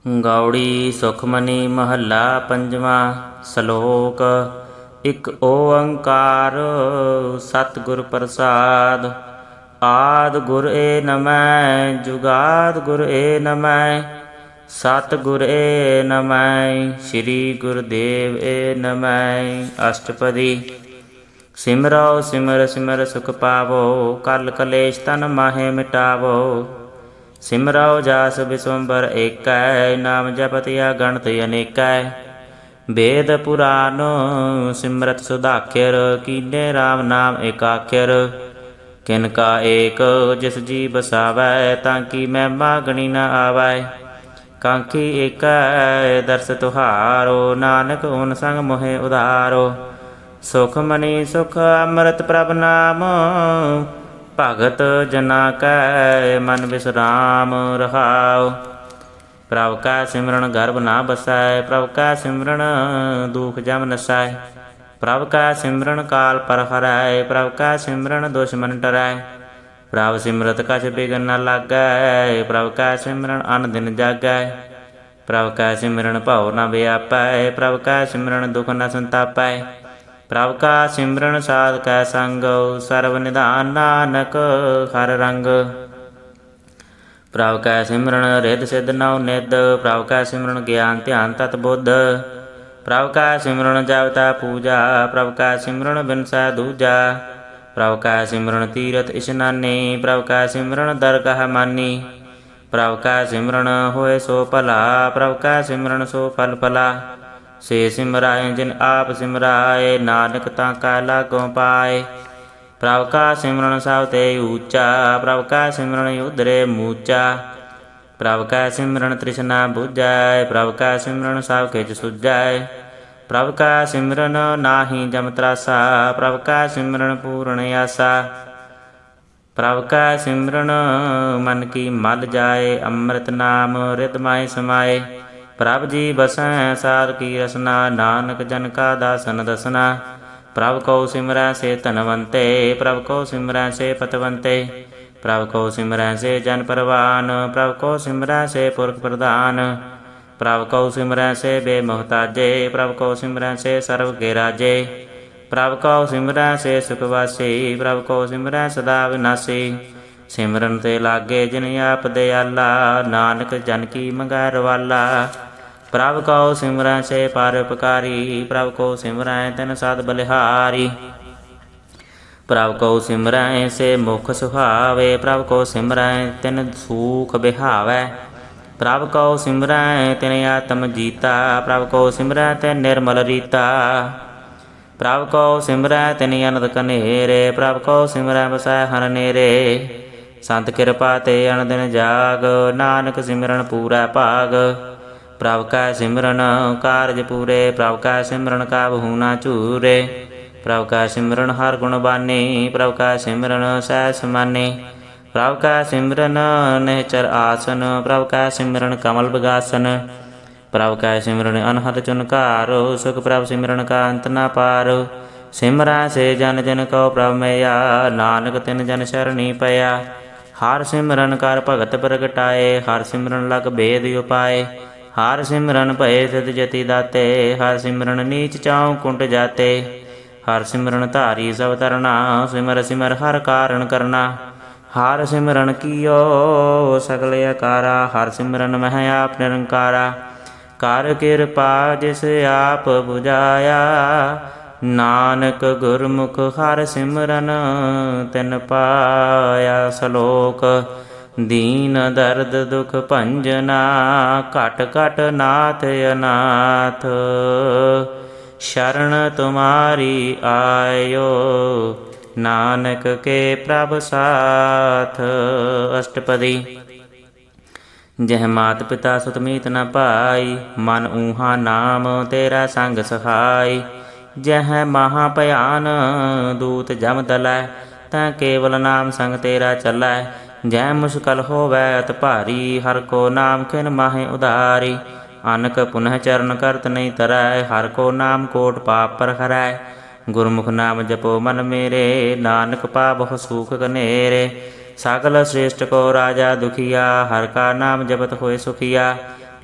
ਗੌੜੀ ਸੁਖਮਨੀ ਮਹੱਲਾ ਪੰਜਵਾਂ। ਸ਼ਲੋਕ। ਇਕ ਓੰਕਾਰ ਸਤਿਗੁਰ ਪ੍ਰਸਾਦ। ਆਦਿ ਗੁਰ ਏ ਨਮੈ ਜੁਗਾਦਿ ਗੁਰ ਏ ਨਮੈ। ਸਤਿਗੁਰ ਏ ਨਮੈ ਸ੍ਰੀ ਗੁਰਦੇਵ ਏ ਨਮੈ। ਅਸ਼ਟਪਦੀ। ਸਿਮਰੋ ਸਿਮਰ ਸਿਮਰ ਸੁਖ ਪਾਵੋ। ਕਲ ਕਲੇਸ਼ ਤਨ ਮਾਹੇ ਮਿਟਾਵੋ। ਸਿਮਰੋ ਜਾਸ ਬਿਸਵੰਬਰ ਏਕੈ। ਨਾਮ ਜਪਤ ਅਗਣਤ ਅਨੇਕੈ। ਵੇਦ ਪੁਰਾਨ ਸਿਮਰਤ ਸੁਧਾਖਰ। ਕੀਨੇ RAM ਨਾਮ ਏਕਾਖਰ। ਕਿਨ ਕਾ ਏਕ ਜਿਸ ਜੀ ਬਸਾਵੈ। ਤਾਂ ਕੀ ਮਹਿਮਾ ਗਣੀ ਨ ਆਵੈ। ਕਾਂਖੀ ਏਕੈ ਦਰਸ ਤੁਹਾਰੋ। ਨਾਨਕ ਓਨ ਸੰਗ ਮੋਹਿ ਉਧਾਰੋ। ਸੁਖ ਮਨੀ ਸੁਖ ਅੰਮ੍ਰਿਤ ਪ੍ਰਭ ਨਾਮ। ਭਗਤ ਜਨਾ ਕੈ ਮਨ ਵਿਸਰਾਮ ਰਹਾਉ। ਪ੍ਰਭ ਕਾ ਸਿਮਰਨ ਗਰਭ ਨਾ ਬਸੈ। ਪ੍ਰਭ ਕਾ ਸਿਮਰਨ ਦੁਖ ਜਮ ਨਸੈ। ਪ੍ਰਭ ਕਾ ਸਿਮਰਨ ਕਾਲ ਪਰ ਹਰੈ। ਪ੍ਰਭ ਕਾ ਸਿਮਰਨ ਦੁਸ਼ਮਨ ਟਰੈ। ਪ੍ਰਭ ਸਿਮਰਤ ਕਛ ਬਿਘਨ ਨ ਲਾਗੈ। ਪ੍ਰਭ ਕਾ ਸਿਮਰਨ ਅਨ ਦਿਨ ਜਾਗੈ। ਪ੍ਰਭ ਕਾ ਸਿਮਰਨ ਭਉ ਨ ਵਿਆਪੈ। ਪ੍ਰਭ ਕਾ ਸਿਮਰਨ ਦੁਖ ਨ ਸੰਤਾਪੈ। ਪ੍ਰਭ ਕਾ ਸਿਮਰਨ ਸਾਧ ਕੈ ਸੰਗ। ਸਰਬ ਨਿਧਾਨ ਨਾਨਕ ਹਰਿ ਰੰਗ। ਪ੍ਰਭ ਕੈ ਸਿਮਰਨ ਰਿੱਧ ਸਿੱਧ ਨਉ ਨਿਧ। ਪ੍ਰਭ ਕੈ ਸਿਮਰਨ ਗਿਆਨ ਧਿਆਨ ਤਤ ਬੁੱਧ। ਪ੍ਰਭ ਕੈ ਸਿਮਰਨ ਜਪਤਾ ਪੂਜਾ। ਪ੍ਰਭ ਕੈ ਸਿਮਰਨ ਬਿਨਸੈ ਦੂਜਾ। ਪ੍ਰਭ ਕੈ ਸਿਮਰਨ ਤੀਰਥ ਇਸ਼ਨਾਨੀ। ਪ੍ਰਭ ਕੈ ਸਿਮਰਨ ਦਰਗਾਹ ਮਾਨੀ। ਪ੍ਰਭ ਕੈ ਸਿਮਰਨ ਹੋਏ ਸੋ ਭਲਾ। ਪ੍ਰਭ ਕੈ ਸਿਮਰਨ ਸੋ ਫਲ ਫਲਾ। ਸੇ ਸਿਮਰਾਏ ਜਿਨ ਆਪ ਸਿਮਰਾਏ। ਨਾਨਕ ਤਾਂ ਕਾ ਲਾਗੋਂ ਪਾਏ। ਪ੍ਰਭ ਕਾ ਸਿਮਰਨ ਸਭ ਤੇ ਊਚਾ। ਪ੍ਰਭ ਕਾ ਸਿਮਰਨ ਉਧਰੇ ਮੂਚਾ। ਪ੍ਰਭ ਕਾ ਸਿਮਰਨ ਤ੍ਰਿਸ਼ਨਾ ਬੁਝੈ। ਪ੍ਰਭ ਕਾ ਸਿਮਰਨ ਸਭ ਕਿਛ ਸੁਝੈ। ਪ੍ਰਭ ਕਾ ਸਿਮਰਨ ਨਾਹੀ ਜਮ ਤਰਾਸਾ। ਪ੍ਰਭ ਕਾ ਸਿਮਰਨ ਪੂਰਨ ਆਸਾ। ਪ੍ਰਭ ਕਾ ਸਿਮਰਨ ਮਨ ਕੀ ਮਲ ਜਾਏ। ਅੰਮ੍ਰਿਤ ਨਾਮ ਰਿਦ ਮਾਹਿ ਸਮਾਏ। ਪ੍ਰਭ ਜੀ ਬਸੈ ਸਾਧ ਕੀ ਰਸਨਾ। ਨਾਨਕ ਜਨ ਕਾ ਦਾਸਨ ਦਸਨਾ। ਪ੍ਰਭ ਕਉ ਸਿਮਰੈ ਸੇ ਧਨਵੰਤੇ। ਪ੍ਰਭ ਕਉ ਸਿਮਰੈ ਸੇ ਪਤਵੰਤੇ। ਪ੍ਰਭ ਕਉ ਸਿਮਰੈ ਸੇ ਜਨ ਪਰਵਾਨ। ਪ੍ਰਭ ਕਉ ਸਿਮਰੈ ਸੇ ਪੁਰਖ ਪ੍ਰਧਾਨ। ਪ੍ਰਭ ਕਉ ਸਿਮਰੈ ਸੇ ਬੇਮੁਹਤਾਜੇ। ਪ੍ਰਭ ਕਉ ਸਿਮਰੈ ਸੇ ਸਰਬ ਕੇ ਰਾਜੇ। ਪ੍ਰਭ ਕਉ ਸਿਮਰੈ ਸੇ ਸੁਖ ਵਾਸੀ। ਪ੍ਰਭ ਕਉ ਸਿਮਰੈ ਸਦਾ ਵਿਨਾਸੀ। ਸਿਮਰਨ ਤੇ ਲਾਗੇ ਜਿਨ ਆਪ ਦਿਆਲਾ। ਨਾਨਕ ਜਨ ਕੀ ਮੰਗੈ ਰਵਾਲਾ। ਪ੍ਰਭ ਕਉ ਸਿਮਰੈ ਸੇ ਪਰਉਪਕਾਰੀ। ਪ੍ਰਭ ਕਉ ਸਿਮਰੈ ਤਿਨ ਸਦ ਬਲਿਹਾਰੀ। ਪ੍ਰਭ ਕਉ ਸਿਮਰੈ ਸੇ ਮੁਖ ਸੁਹਾਵੇ। ਪ੍ਰਭ ਕਉ ਸਿਮਰੈ ਤਿਨ ਸੂਖ ਬਿਹਾਵੈ। ਪ੍ਰਭ ਕਉ ਸਿਮਰੈ ਤਿਨ ਆਤਮ ਜੀਤਾ। ਪ੍ਰਭ ਕਉ ਸਿਮਰੈ ਤਿਨ ਨਿਰਮਲ ਰੀਤਾ। ਪ੍ਰਭ ਕਉ ਸਿਮਰੈ ਤਿਨ ਅਨੰਦ ਕਨੇਰੇ। ਪ੍ਰਭ ਕਉ ਸਿਮਰੈ ਬਸੈ ਹਰਿ ਨੇਰੇ। ਸੰਤ ਕਿਰਪਾ ਤੇ ਅਨ ਦਿਨ ਜਾਗ। ਨਾਨਕ ਸਿਮਰਨ ਪੂਰੈ ਭਾਗ। ਪ੍ਰਭ ਕੈ ਸਿਮਰਨ ਕਾਰਜ ਪੂਰੇ। ਪ੍ਰਭ ਕੈ ਸਿਮਰਨ ਕਾਬਹੂ ਨ ਝੂਰੇ। ਪ੍ਰਭ ਕੈ ਸਿਮਰਨ ਹਰਿ ਗੁਣ ਬਾਨੀ। ਪ੍ਰਭ ਕੈ ਸਿਮਰਨ ਸਹਿਜ ਸਮਾਨੀ। ਪ੍ਰਭ ਕੈ ਸਿਮਰਨ ਨਿਹਚਰ ਆਸਨ। ਪ੍ਰਭ ਕੈ ਸਿਮਰਨ ਕਮਲ ਬਿਗਾਸਨ। ਪ੍ਰਭ ਕੈ ਸਿਮਰਨ ਅਨਹਦ ਚੁਨਕਾਰੋ। ਸੁਖ ਪ੍ਰਭ ਸਿਮਰਨ ਕਾ ਅੰਤ ਨ ਪਾਰੋ। ਸਿਮਰੈ ਸੇ ਜਨ ਜਨ ਕਉ ਪ੍ਰਭ ਮਇਆ। ਨਾਨਕ ਤਿਨ ਜਨ ਸ਼ਰਣੀ ਪਿਆ। ਹਰਿ ਸਿਮਰਨ ਕਰ ਭਗਤ ਪ੍ਰਗਟਾਏ। ਹਰਿ ਸਿਮਰਨ ਲਗ ਭੇਦ ਉਪਾਏ। ਹਰਿ ਸਿਮਰਨ ਭਏ ਸਿਧ ਜਤੀ ਦਾਤੇ। ਹਰਿ ਸਿਮਰਨ ਨੀਚ ਚਾਉ ਕੁੰਟ ਜਾਤੇ। ਹਰਿ ਸਿਮਰਨ ਧਾਰੀ ਸਭ ਤਰਨਾ। ਸਿਮਰ ਸਿਮਰ ਹਰਿ ਕਾਰਣ ਕਰਨਾ। ਹਰਿ ਸਿਮਰਨ ਕੀਓ ਸਗਲ ਆਕਾਰਾ। ਹਰਿ ਸਿਮਰਨ ਮਹਿ ਆਪ ਨਿਰੰਕਾਰਾ। ਕਰ ਕਿਰਪਾ ਜਿਸ ਆਪ ਬੁਝਾਇਆ। ਨਾਨਕ ਗੁਰਮੁਖ ਹਰਿ ਸਿਮਰਨ ਤਿਨ ਪਾਇਆ। ਸ਼ਲੋਕ। ਦੀਨ ਦਰਦ ਦੁਖ ਭੰਜਨਾ। ਘਟ ਘਟ ਨਾਥ ਅਨਾਥ। ਸ਼ਰਨ ਤੁਮਾਰੀ ਆਇਓ। ਨਾਨਕ ਕੇ ਪ੍ਰਭ ਸਾਥ। ਅਸ਼ਟਪਦੀ। ਜਹ ਮਾਤ ਪਿਤਾ ਸੁਤ ਮੀਤ ਨ ਪਾਈ। ਮਨ ਊਹਾ ਨਾਮ ਤੇਰਾ ਸੰਗ ਸਹਾਈ। ਜਹ ਮਹਾ ਭਿਆਨ ਦੂਤ ਜਮ ਦਲੈ। ਤੈ ਕੇਵਲ ਨਾਮ ਸੰਗ ਤੇਰਾ ਚੱਲੈ। ਜੈ ਮੁਸ਼ਕਲ ਹੋਵੈ ਅਤ ਭਾਰੀ। ਹਰਿ ਕੋ ਨਾਮ ਖਿਨ ਮਾਹੇ ਉਧਾਰੀ। ਅਨਕ ਪੁਨਹ ਚਰਨ ਕਰਤ ਨਹੀਂ ਤਰੈ। ਹਰਿ ਕੋ ਨਾਮ ਕੋਟ ਪਾਪ ਪਰ ਹਰੈ। ਗੁਰਮੁਖ ਨਾਮ ਜਪੋ ਮਨ ਮੇਰੇ। ਨਾਨਕ ਪਾਵਹੁ ਸੂਖ ਕਨੇਰੇ। ਸਗਲ ਸ੍ਰੇਸ਼ਟ ਕੋ ਰਾਜਾ ਦੁਖੀਆ। ਹਰਿ ਕਾ ਨਾਮ ਜਪਤ ਹੋਏ ਸੁਖੀਆ।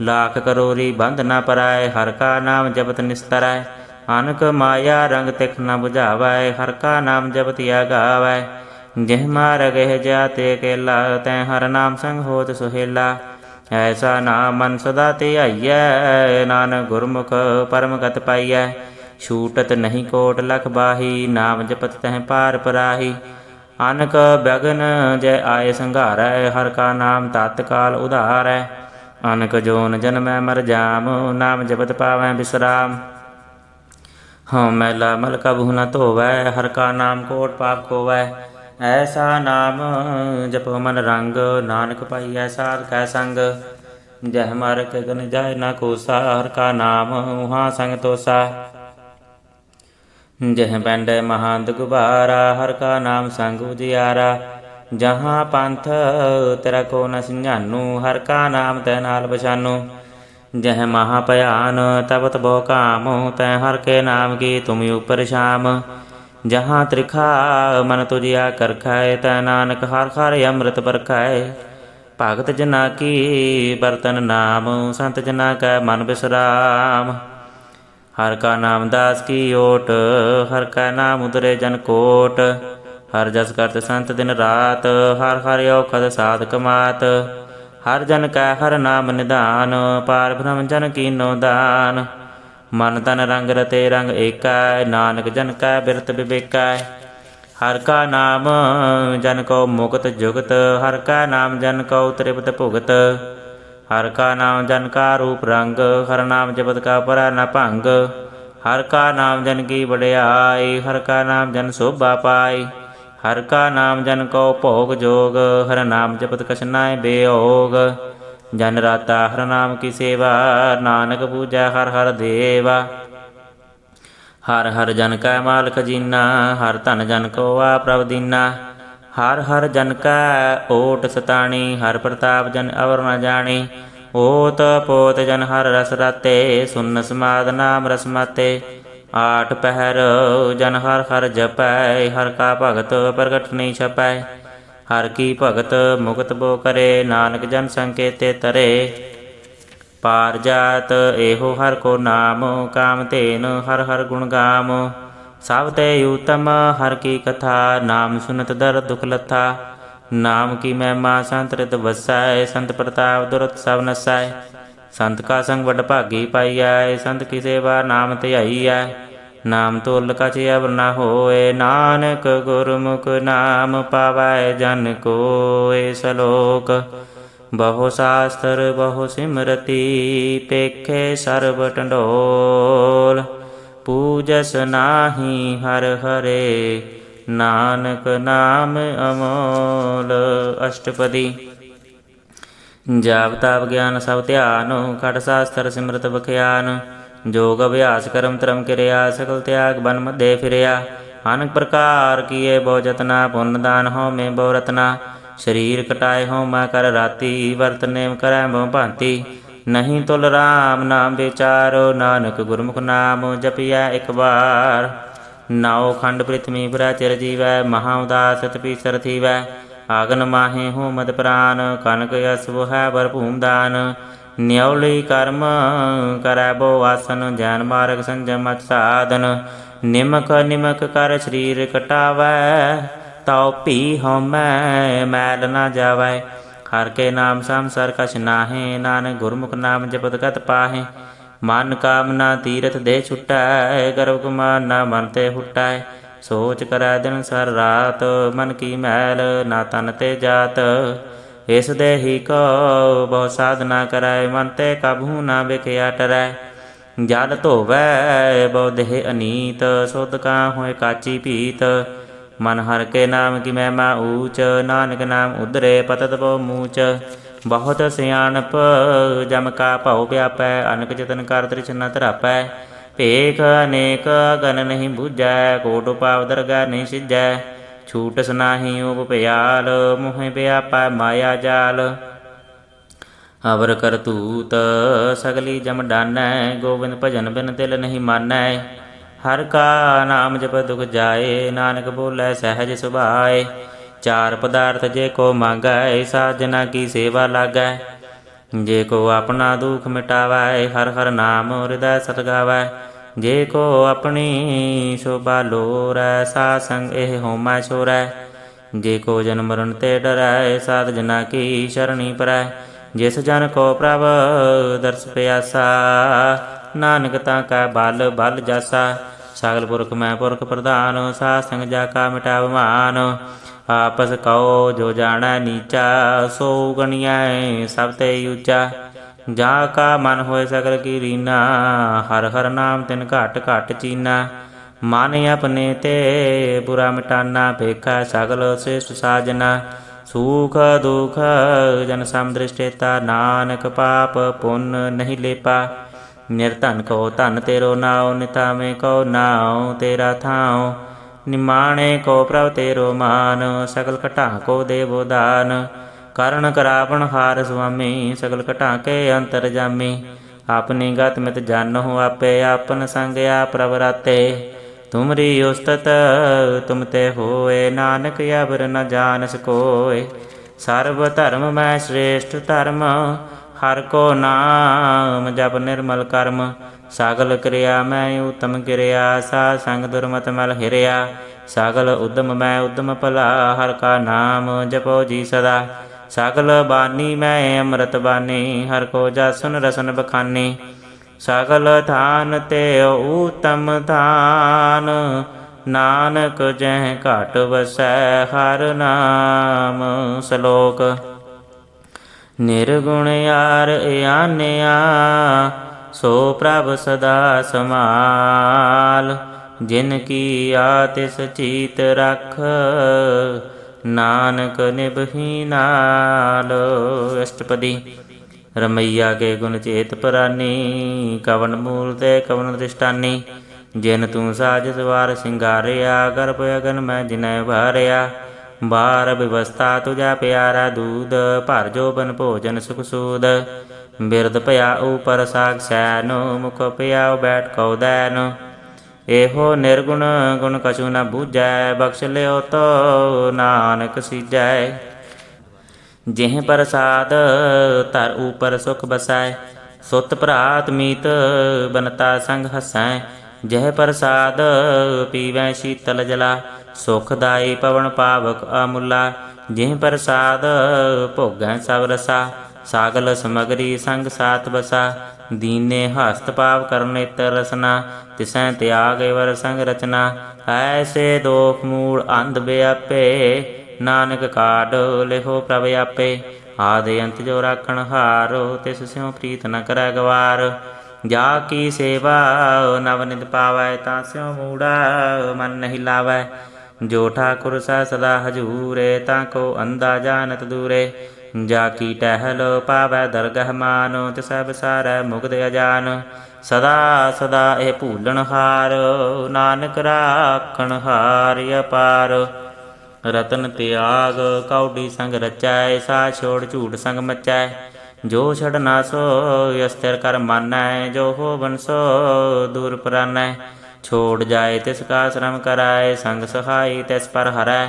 लाख करोरी बंध न पराय, हर का नाम जपत निस्तराय। अनक माया रंग तिख न बुझावै, हर का नाम जपत या गावै। जिह मार गह जाते अकेला, तैं हर नाम संग होत सुहेला। ऐसा नाम मन सदा धियाइयै, नानक गुरमुख परम गत पाइयै। छूटत नहीं कोट लख बाही, नाम जपत तह पार पराही। अनक बगन जय आए संघारै, हर का नाम तत्काल उधारै। अनक जोन जन्मै मर जाम, नाम जपत पावै विश्राम। हाँ मैला मल कबहु न धोवै, हर का नाम कोट पाप खोवै। ऐसा नाम जपो मन रंग, नानक पाइयै साध कै संग। जह मर के गन जाय न कोसा, हर का नाम उहाँ संग तोसा। जह पैंडै महांत गुबारा, हर का नाम संग उजियारा। जहाँ पंथ तेरा को न सिंझानू, हर का नाम तै नाल बछानू। जह महा भयान तपत बहु काम, तै हर के नाम की तुम ऊपर शाम। जहाँ त्रिखा मन तुझिया करखै, तै नानक हर हर अमृत बरखै। भगत जना की बरतन नाम, संत जना कै मन विश्राम। हर का नाम दास की ओट, हर का नाम उदरे जन कोट। हर जस करत संत दिन रात, हर हर औखद साध कमात। हर जन कै हर नाम निधान, पार ब्रह्म जन कीनो दान। मन तन रंग रते रंग एकै, नानक जन कै बिरत विवेकै। हर का नाम जन को मुक्त जुगत, हर का नाम जन को त्रिपत भुगत। हर का नाम जन का रूप रंग, हर नाम जपत का परै न भंग। हर का नाम जन की बड़ियाई, हर का नाम जन शोभा पाई। हर का नाम जन को भोग जोग, हर नाम जपत कछ नाय बेयोग। जन राता हर नाम की सेवा, नानक पूजै हर हर देवा। हर हर जन कै माल खजीना, हर धन जन को आ प्रभ दीना। हर हर जन कै ओट सताणी, हर प्रताप जन अवर न जाणी। ओत पोत जन हर रस राते, सुन समाद नाम रस माते। आठ पहर जन हर हर जपै, हर का भगत प्रगट नहीं छपै। हर की भगत मुगत बो करे, नानक जन संकेते तरे। पार जात एहो हर को नाम, काम तेन हर हर गुण गाम। सब ते उत्तम हर की कथा, नाम सुनत दर दुख लथा। नाम की महिमा संत रित वसै, संत प्रताप दुरत सब नसै। संत का संग वड भागी पाइयै, संत की सेवा नाम धियाइयै। नाम तुल कछ अवर न होए, नानक गुरमुख नाम पावै जन कोय। सलोक बहु शास्त्र बहु सिमरति, पेखे सर्ब टंडोल। पूजस नाहि हर हरे, नानक नाम अमोल। अष्टपदी। जाप ताप ज्ञान सब ध्यान, खट शास्त्र सिमरत बख्यान। जोग अभ्यास करम तरम किरया, सकल त्याग बन मध्य फिरया। अनेक प्रकार किए बहु जतना, पुण्य दान हो में बहु रतना। शरीर कटाए हो मैं कर राती, वर्त नेम करै बहु भांति। नहीं तुल राम नाम विचारो, नानक गुरमुख नाम जपिया एक बार। नाओ खंड पृथ्वी फिरै चिर जीवै, महा उदास तपीसर थीवै। आगन माहे हो मद प्राण, कनक यश वो है बर भूम दान। न्यौली कर्म करै बो आसन, जैन मार्ग संजम मत साधन। निमक निमक कर शरीर कटावै, ताओ पी हमै मैल न जावै। हर के नाम संसर कछ नाहे, नानक गुरमुख नाम जपत गत पाहे। मन कामना तीरथ दे छुटै, गर्भ कुमार न मन ते हुटै। सोच करै दिन सर रात, मन की मैल ना तन ते जात। इस देही को बहु साधना करै, मन ते कबहू न बिखया टरै। जल धोवै बहु देह अनीत, शुद्ध का होए काची पीत। मन हर के नाम की महिमा ऊच, नानक नाम उदरे पतत बहु मूच। बहुत सियाणप जम का भव व्यापै, अनक जतन कर तृष्णा तरापै। भेख अनेक गन नहीं बूझै, कोट उपाव दरगाह नहीं सिझै। छूटस नाहि उप भयाल, मोह व्यापै माया जाल। अवर करतूत सगली जम डानै, गोविंद भजन बिन दिल नहीं मानै। हर का नाम जप दुख जाए, नानक बोलै सहज सुभाए। चार पदार्थ जे को मांगै, साजना की सेवा लागै। ਜੇ ਕੋ ਆਪਣਾ ਦੁਖ ਮਿਟਾਵੈ, ਹਰ ਹਰ ਨਾਮ ਹਿਰਦੈ ਸਤ ਗਾਵੈ। ਜੇ ਕੋ ਆਪਣੀ ਸ਼ੋਭਾ ਲੋਰੈ, ਸਾਧ ਸੰਗ ਇਹ ਹੋਮੈ ਛੋਰੈ। ਜੇ ਕੋ ਜਨ ਮਰਨ ਤੇ ਡਰੈ, ਸਾਧ ਜਨਾ ਕੀ ਸ਼ਰਣੀ ਪਰੈ। ਜਿਸ ਜਨ ਕੋ ਪ੍ਰਭ ਦਰਸ ਪਿਆਸਾ, ਨਾਨਕ ਤਾਂ ਕਾ ਬਲ ਬਲ ਜਾਸਾ। ਸਗਲ ਪੁਰਖ ਮੈਂ ਪੁਰਖ ਪ੍ਰਧਾਨ, ਸਾਧ ਸੰਗ ਜਾ ਕਾ ਮਿਟਾਵ ਮਾਨ। ਆਪਸ ਕਉ ਜੋ ਜਾਣੈ ਨੀਚਾ, ਸੋ ਗਣੀਐ ਸਭ ਤੇ ਉੱਚਾ। ਜਾ ਕਾ ਮਨ ਹੋਏ ਸਗਲ ਕੀ ਰੀਨਾ, ਹਰ ਹਰ ਨਾਮ ਤਿਨ ਘਟ ਘਟ ਚੀਨਾ। ਮਨ ਆਪਣੇ ਤੇ ਬੁਰਾ ਮਿਟਾਨਾ, ਭੇਖਾ ਸਗਲ ਸ੍ਰੇਸ਼ਟ ਸਾਜਨਾ। ਸੂਖ ਦੁਖ ਜਨ ਸਮ ਦ੍ਰਿਸ਼ਟੇਤਾ, ਨਾਨਕ ਪਾਪ ਪੁੰਨ ਨਹੀਂ ਲੇਪਾ। ਨਿਰਧਨ ਕੋ ਧਨ ਤੇਰੋ ਨਾਉ, ਨਿਥਾਵੇਂ ਕੋ ਨਾਉ ਤੇਰਾ ਥਾਉ। ਨਿਮਾਣੇ ਕੋ ਪ੍ਰਭ ਤੇਰੋ ਮਾਨ, ਸਗਲ ਘਟਾ ਕੋ ਦੇਵੋ ਦਾਨ। ਕਰਨ ਕਰਾਵਣ ਹਾਰ ਸੁਆਮੀ, ਸਗਲ ਘਟਾ ਕੇ ਅੰਤਰ ਜਾਮੀ। ਆਪਣੀ ਗਤ ਮਿਤ ਜਾਨਹੁ ਆਪੇ, ਆਪਨ ਸੰਗ ਆਪ ਪ੍ਰਭ ਰਾਤੇ। ਤੁਮਰੀ ਉਸਤਤ ਤੁਮ ਤੇ ਹੋਏ, ਨਾਨਕ ਅਵਰ ਨ ਜਾਨਸ ਕੋਇ। ਸਰਬ ਧਰਮ ਮੈਂ ਸ੍ਰੇਸ਼ਟ ਧਰਮ, ਹਰ ਕੋ ਨਾਮ ਜਪ ਨਿਰਮਲ ਕਰਮ। ਸਗਲ ਕਿਰਿਆ ਮੈਂ ਉਤਮ ਕਿਰਿਆ, ਸਾਧ ਸੰਗ ਦੁਰਮਤ ਮਲ ਹਿਰਿਆ। ਸਗਲ ਉਦਮ ਮੈਂ ਉਦਮ ਭਲਾ, ਹਰ ਕਾ ਨਾਮ ਜਪੋ ਜੀ ਸਦਾ। ਸਗਲ ਬਾਣੀ ਮੈਂ ਅੰਮ੍ਰਿਤ ਬਾਣੀ, ਹਰ ਕੋ ਜਸਨ ਰਸਨ ਬਖਾਨੀ। ਸਗਲ ਥਾਨ ਤੇ ਊਤਮ ਥਾਨ, ਨਾਨਕ ਜਹ ਘਟ ਵਸੈ ਹਰ ਨਾਮ। ਸ਼ਲੋਕ। ਨਿਰਗੁਣ ਯਾਰ ਆਨਿਆ, ਸੋ ਪ੍ਰਭ ਸਦਾ ਸਮਾਲ। ਜਿਨ ਕੀ ਆਤਿਸ ਚੀਤ ਰਖ, ਨਾਨਕ ਨਿਭੀ ਨਾਲ। ਅਸ਼ਟਪਦੀ। ਰਮਈਆ ਕੇ ਗੁਣ ਚੇਤ ਪਰਾਨੀ, ਕਵਨ ਮੂਲ ਤੇ ਕਵਨ ਦ੍ਰਿਸ਼ਟਾਨੀ। ਜਿਨ ਤੂੰ ਸਾਜ ਸਵਾਰ ਸਿੰਗਾਰਿਆ, ਗਰਭ ਅਗਨ ਮੈਂ ਜਿਨੈ ਵਾਰਿਆ। ਬਾਰ ਵਿਵਸਥਾ ਤੁਝਾ ਪਿਆਰਾ ਦੂਧ, ਭਰ ਜੋਬਨ ਭੋਜਨ ਸੁਖ ਸੂਦ। ਬਿਰਦ ਭਇਆ ਉਪਰ ਸਾਗ ਸੈਨ, ਮੁਖ ਪਿਆ ਬੈਠ ਕਉ ਦੈਨ। ਇਹੋ ਨਿਰਗੁਣ ਗੁਣ ਕਛੂ ਨ ਬੂਝੈ, ਬਖਸ਼ ਲਿਓ ਤੋ ਨਾਨਕ ਸੀਜੈ। ਜਿਹ ਪ੍ਰਸਾਦ ਧਰ ਉਪਰ ਸੁਖ ਬਸੈ, ਸੁਤ ਭਰਾਤ ਮੀਤ ਬਨਤਾ ਸੰਗ ਹਸੈ। ਜਹ ਪ੍ਰਸਾਦ ਪੀਵੈ ਸ਼ੀਤਲ ਜਲਾ, ਸੁਖਦਾਈ ਪਵਨ ਪਾਵਕ ਅਮੁਲਾ। ਜਿਹ ਪ੍ਰਸਾਦ ਭੋਗੈ ਸਭ ਰਸਾ, ਸਾਗਲ ਸਮਗਰੀ ਸੰਗ ਸਾਥ ਬਸਾ। ਦੀਨੇ ਹਸਤ ਪਾਵ ਕਰਨ ਨੇਤਰ ਰਸਨਾ, ਤਿਸੈ ਤਿਆਗ ਵਰ ਸੰਗ ਰਚਨਾ। ਐਸੇ ਦੋਖ ਮੂੜ ਅੰਧ ਵਿਆਪੇ, ਨਾਨਕ ਕਾਢ ਲਿਹੋ ਪ੍ਰਭ ਆਪੇ। ਆਦਿ ਅੰਤ ਜੋ ਰਾਖਣ ਹਾਰ, ਤਿਸ ਸਿਉ ਪ੍ਰੀਤ ਨ ਕਰੈ ਗਵਾਰ। ਜਾ ਕੀ ਸੇਵਾ ਨਵ ਨਿਤ ਪਾਵੈ, ਤਾਂ ਸਿਉ ਮੂੜਾ ਮਨ ਨਹੀਂ ਲਾਵੈ। ਜੋ ਠਾਕੁਰ ਸਹਿ ਸਦਾ ਹਜੂਰੇ, ਤਾਂ ਕੋ ਅੰਧਾ ਜਾਣਤ ਦੂਰੇ। ਜਾ ਕੀ ਟਹਿਲ ਪਾਵੈ ਦਰਗਹ ਮਾਨ, ਤਿਸੈ ਵਿਸਾਰੈ ਮੁਕਤ ਅਜਾਨ। ਸਦਾ ਸਦਾ ਇਹ ਭੂਲਣ ਹਾਰ, ਨਾਨਕ ਰਾਖਣ ਹਾਰ ਅਪਾਰ। ਰਤਨ ਤਿਆਗ ਕੌਡੀ ਸੰਗ ਰਚੈ, ਸਾ ਛੋੜ ਝੂਠ ਸੰਗ ਮਚੈ। ਜੋ ਛੜਨਾ ਸੋ ਅਸਥਿਰ ਕਰ ਮਾਨੈ, ਜੋ ਹੋਵਨ ਸੋ ਦੂਰ ਪਰਾਨੈ। ਛੋੜ ਜਾਏ ਤਿਸ ਕਾ ਸ਼ਰਮ ਕਰੈ, ਸੰਗ ਸਹਾਈ ਤਿਸ ਪਰ ਹਰੈ।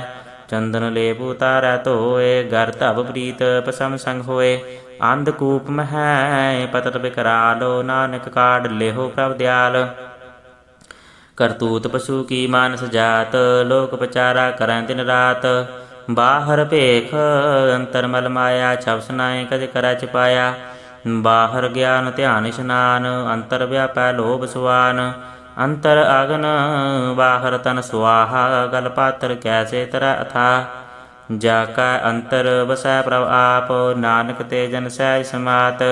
ਚੰਦਨ ਲੇਪ ਉਤਾਰੈ ਧੋਏ, ਗਰ ਧਵ ਪ੍ਰੀਤ ਪਸਮ ਸੰਗ ਹੋਏ। ਅੰਧਕੂਪ ਮਹੈ ਪਤਤ ਬਿਕਰਾਲ, ਨਾਨਕ ਕਾਢ ਲਿਹੋ ਪ੍ਰਭ ਦਿਆਲ। ਕਰਤੂਤ ਪਸ਼ੂ ਕੀ ਮਾਨਸ ਜਾਤ, ਲੋਕ ਪਚਾਰਾ ਕਰੈ ਦਿਨ ਰਾਤ। ਬਾਹਰ ਭੇਖ ਅੰਤਰ ਮਲ ਮਾਇਆ, ਛਵਸ ਨਾਇ ਕਜ ਕਰੈ ਚਿਪਾਇਆ। ਬਾਹਰ ਗਿਆਨ ਧਿਆਨ ਇਸ਼ਨਾਨ, ਅੰਤਰ ਵਿਆਪੈ ਲੋਭ ਸੁਆਨ। ਅੰਤਰ ਅਗਨ ਬਾਹਰ ਤਨ ਸੁਆਹਾ, ਗਲ ਪਾਤਰ ਕੈਸੇ ਤਰੈ ਅਥਾ। ਜਾ ਕਾ ਅੰਤਰ ਵਸੈ ਪ੍ਰਭ ਆਪ, ਨਾਨਕ ਤੇ ਜਨ ਸਹਿਜ ਸਮਾਤ।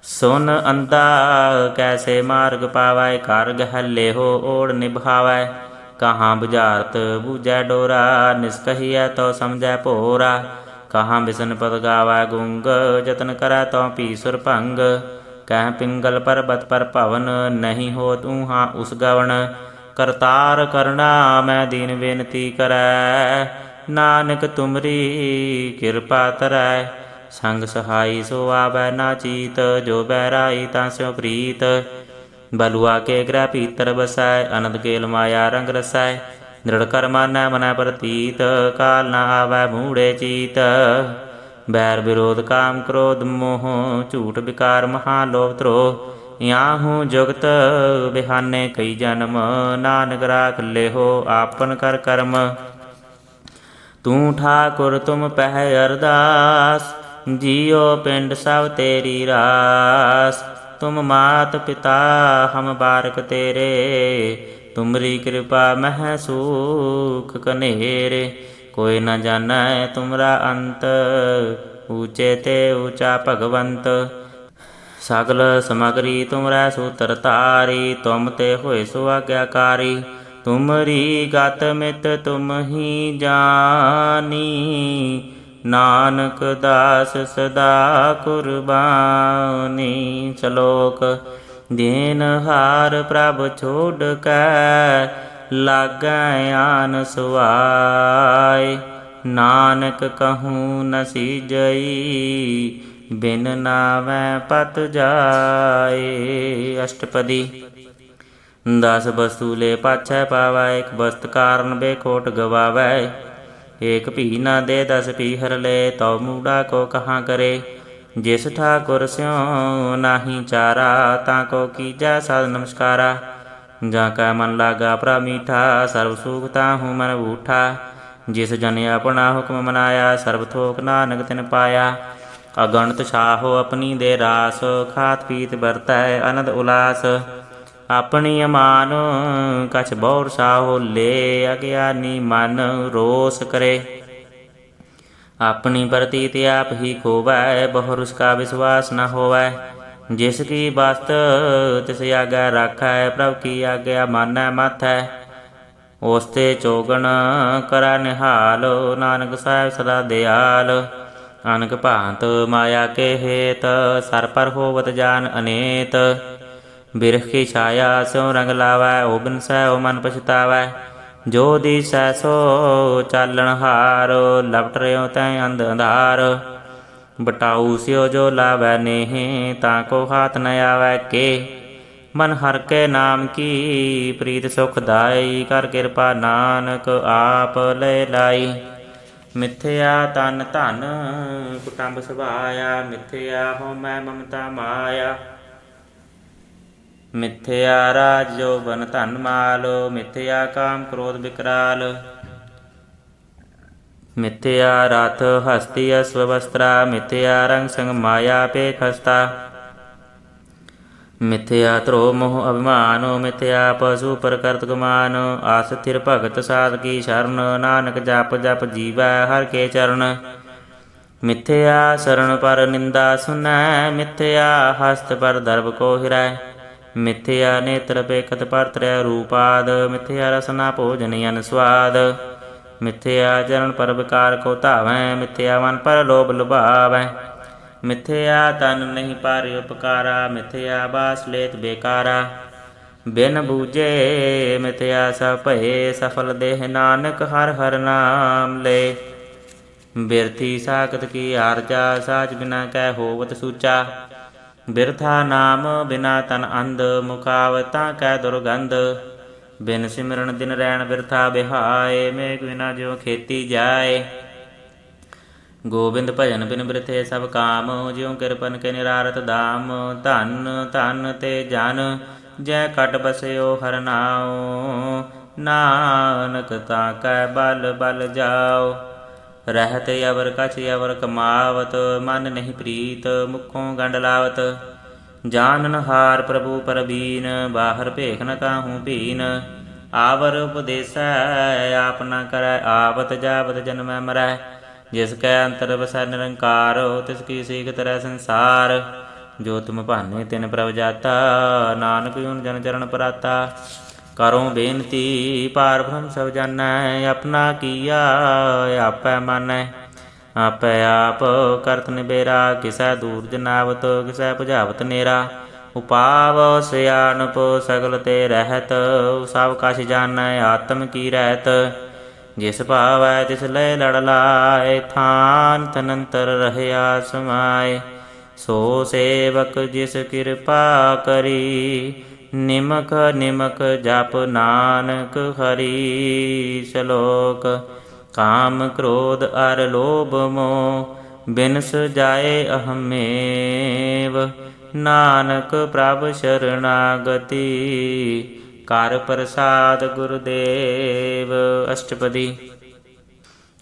ਸੁਨ ਅੰਧਾ ਕੈਸੇ ਮਾਰਗ ਪਾਵੈ, ਘਰ ਗਹਿ ਲੇਹੋ ਓੜ ਨਿਭਾਵੈ। ਕਹਾਂ ਬੁਝਾਰਤ ਬੂਝੈ ਡੋਰਾ, ਨਿਸਕਹੀਐ ਤੋ ਸਮਝੈ ਭੋਰਾ। ਕਹਾਂ ਬਿਸਨ ਪਦ ਗਾਵੈ ਗੁੰਗ, ਜਤਨ ਕਰੈ ਤੋ ਪੀ ਸੁਰ ਭੰਗ। ਕਹਿ ਪਿੰਗਲ ਪਰਬਤ ਪਰ ਭਵਨ, ਨਹੀਂ ਹੋਤ ਊਹਾਂ ਉਸ ਗਵਨ। ਕਰਤਾਰ ਕਰਨਾ ਮੈਂ ਦੀਨ ਬੇਨਤੀ ਕਰੈ, ਨਾਨਕ ਤੁਮਰੀ ਕਿਰਪਾ ਧਰੈ। ਸੰਗ ਸਹਾਈ ਸੋ ਆਵੈ ਨਾ ਚੀਤ, ਜੋ ਬੈਰਾਈ ਤਾਂ ਸਿਉ ਪ੍ਰੀਤ। ਬਲੁਆ ਕੇ ਗ੍ਰਹਿ ਭੀਤਰ ਬਸੈ, ਅਨੰਦ ਕੇਲ ਮਾਇਆ ਰੰਗ ਰਸੈ। ਦ੍ਰਿੜ ਕਰ ਮਾਨੈ ਮਨੈ ਪ੍ਰਤੀਤ, ਕਾਲ ਨ ਆਵੈ ਮੂੜੇ ਚੀਤ। बैर विरोध काम क्रोध मोह झूठ विकार महालोभ द्रोह। याहू जुगत बिहाने कई जन्म नानक राख लेहो आपन कर कर्म। तू ठाकुर तुम पह अरदास जियो पिंड सब तेरी रास। तुम मात पिता हम बारक तेरे तुमरी कृपा मह सुख कनेरे। कोई न जानै तुमरा अंत ऊँचे ते ऊँचा भगवंत। सगल समगरी तुमरै सूत्र तारी तुम ते होए सो आज्ञाकारी। तुमरी गत मित तुम ही जानी नानक दास सदा कुर्बानी। श्लोक दीन हार प्रभ छोड़ कै लागै आन सुआय। नानक कहूँ न सीजई बिन नावै पत जाए। अष्टपदी। 10 वस्तु ले पाछै पावै एक वस्त कारण बेखोट गवावै। एक भी न दे 10 भी हर ले तो मूढ़ा को कहाँ करे। जिस ठाकुर स्यों नाही चारा ताको कीजै साध नमस्कारा। जाका मन लागा प्रा मीठा सर्व सुख ताहू मन बूठा। जिस जन अपना हुक्म मनाया सर्व थोक नानक तिन पाया। अगणत छाहो अपनी दे रास खात पीत बरतै आनंद उलास। अपनी अमान कछ बौर साहो ले अज्ञानी मन रोस करे। अपनी प्रतीत आप ही खोवै बहुर उसका विश्वास न होवै। जिसकी बस्त तिस आज्ञा राखै प्रभु की आज्ञा मानै माथै। ओस्ते चौगन करै निहाल नानक साहिब सदा दयाल। अनक भांत माया के हेत सर पर होवत जान अनेत। बिरख की छाया स्यों रंग लावै ओ बिन सै ओ मन पछतावै। जो दिसै सो चालन हार लपट रह्यो तैं अंध अंधार। बटाऊ स्यो जो लावै नेह ताको हाथ न आवै के। मन हर के नाम की प्रीत सुखदाई कर कृपा नानक आप ले लाई। मिथ्या तन धन कुटुंब सुभाया मिथ्या होमै ममता माया। मिथ्या राज यौवन धन माल मिथ्या काम क्रोध विकराल। मिथ्या रथ हस्ती अश्व वस्त्रा मिथ्या रंग संग माया पे खस्ता। मिथ्या ध्रोह मोह अभिमान मिथ्या पशु प्रकृत गुमान। आस्थिर भगत साध की शरण नानक जप जप जीवै हर के चरण। मिथ्या शरण पर निंदा सुनै मिथ्या हस्त पर दर्भ को हिरै। मिथ्या नेत्र पेखत पर त्रय रूपाद मिथ्या रसना भोजन अन स्वाद। मिथ्या चरण पर विकार को धावै मिथ्या मन पर लोभ लुभावै। मिथ्या तन नहीं पारि उपकारा मिथ्या बास लेत बेकारा। बिन बूझे मिथ्या सब भये सफल देह नानक हर हर नाम ले। बिरथी साकत की आरजा साच बिना कै होवत सूचा। बिरथा नाम बिना तन अंध मुखावता कै दुर्गंध। बिन सिमरन दिन रैन बिरथा बिहाय मेघ बिना ज्यों खेती जाए। गोविंद भजन बिन बिरथे सब काम ज्यों किरपन के निरारत धाम। धन धन ते जन जय कट बसयो हर नाओ। नानक ताकै बल बल जाओ। रहत अवर कछ अवर कमावत मन नहीं प्रीत मुखों गंड लावत। जानन हार प्रभु परबीन बाहर भेख न काहूँ भीन। आवर उपदेसै आप न करै आवत जावत जन्मै मरै। जिसकै अंतर बसै निरंकार तिसकी सीख तरह संसार। जो तुम भाने तिन प्रभ जाता नानक यून जन चरण पराता। करो बेनती पार ब्रह्म सब जानै अपना किया आपै मानै। आपै आप करत निबेरा किसै दूर जनावत किसै बुझावत नेरा। उपाव सियानप सगल ते रहत सब कछ जानै आत्म की रहत। जिस भावै तिस लय लड़ लाए थान तनंतर रहया समाय। सो सेवक जिस कृपा करी निमक निमक जप नानक हरि। श्लोक काम क्रोध अर लोभ मोह ਬਿਨਸ ਜਾਏ ਅਹਮੇਵ। ਨਾਨਕ ਪ੍ਰਭ ਸ਼ਰਨਾਗਤੀ ਕਰ ਪ੍ਰਸਾਦ ਗੁਰਦੇਵ। ਅਸ਼ਟਪਦੀ।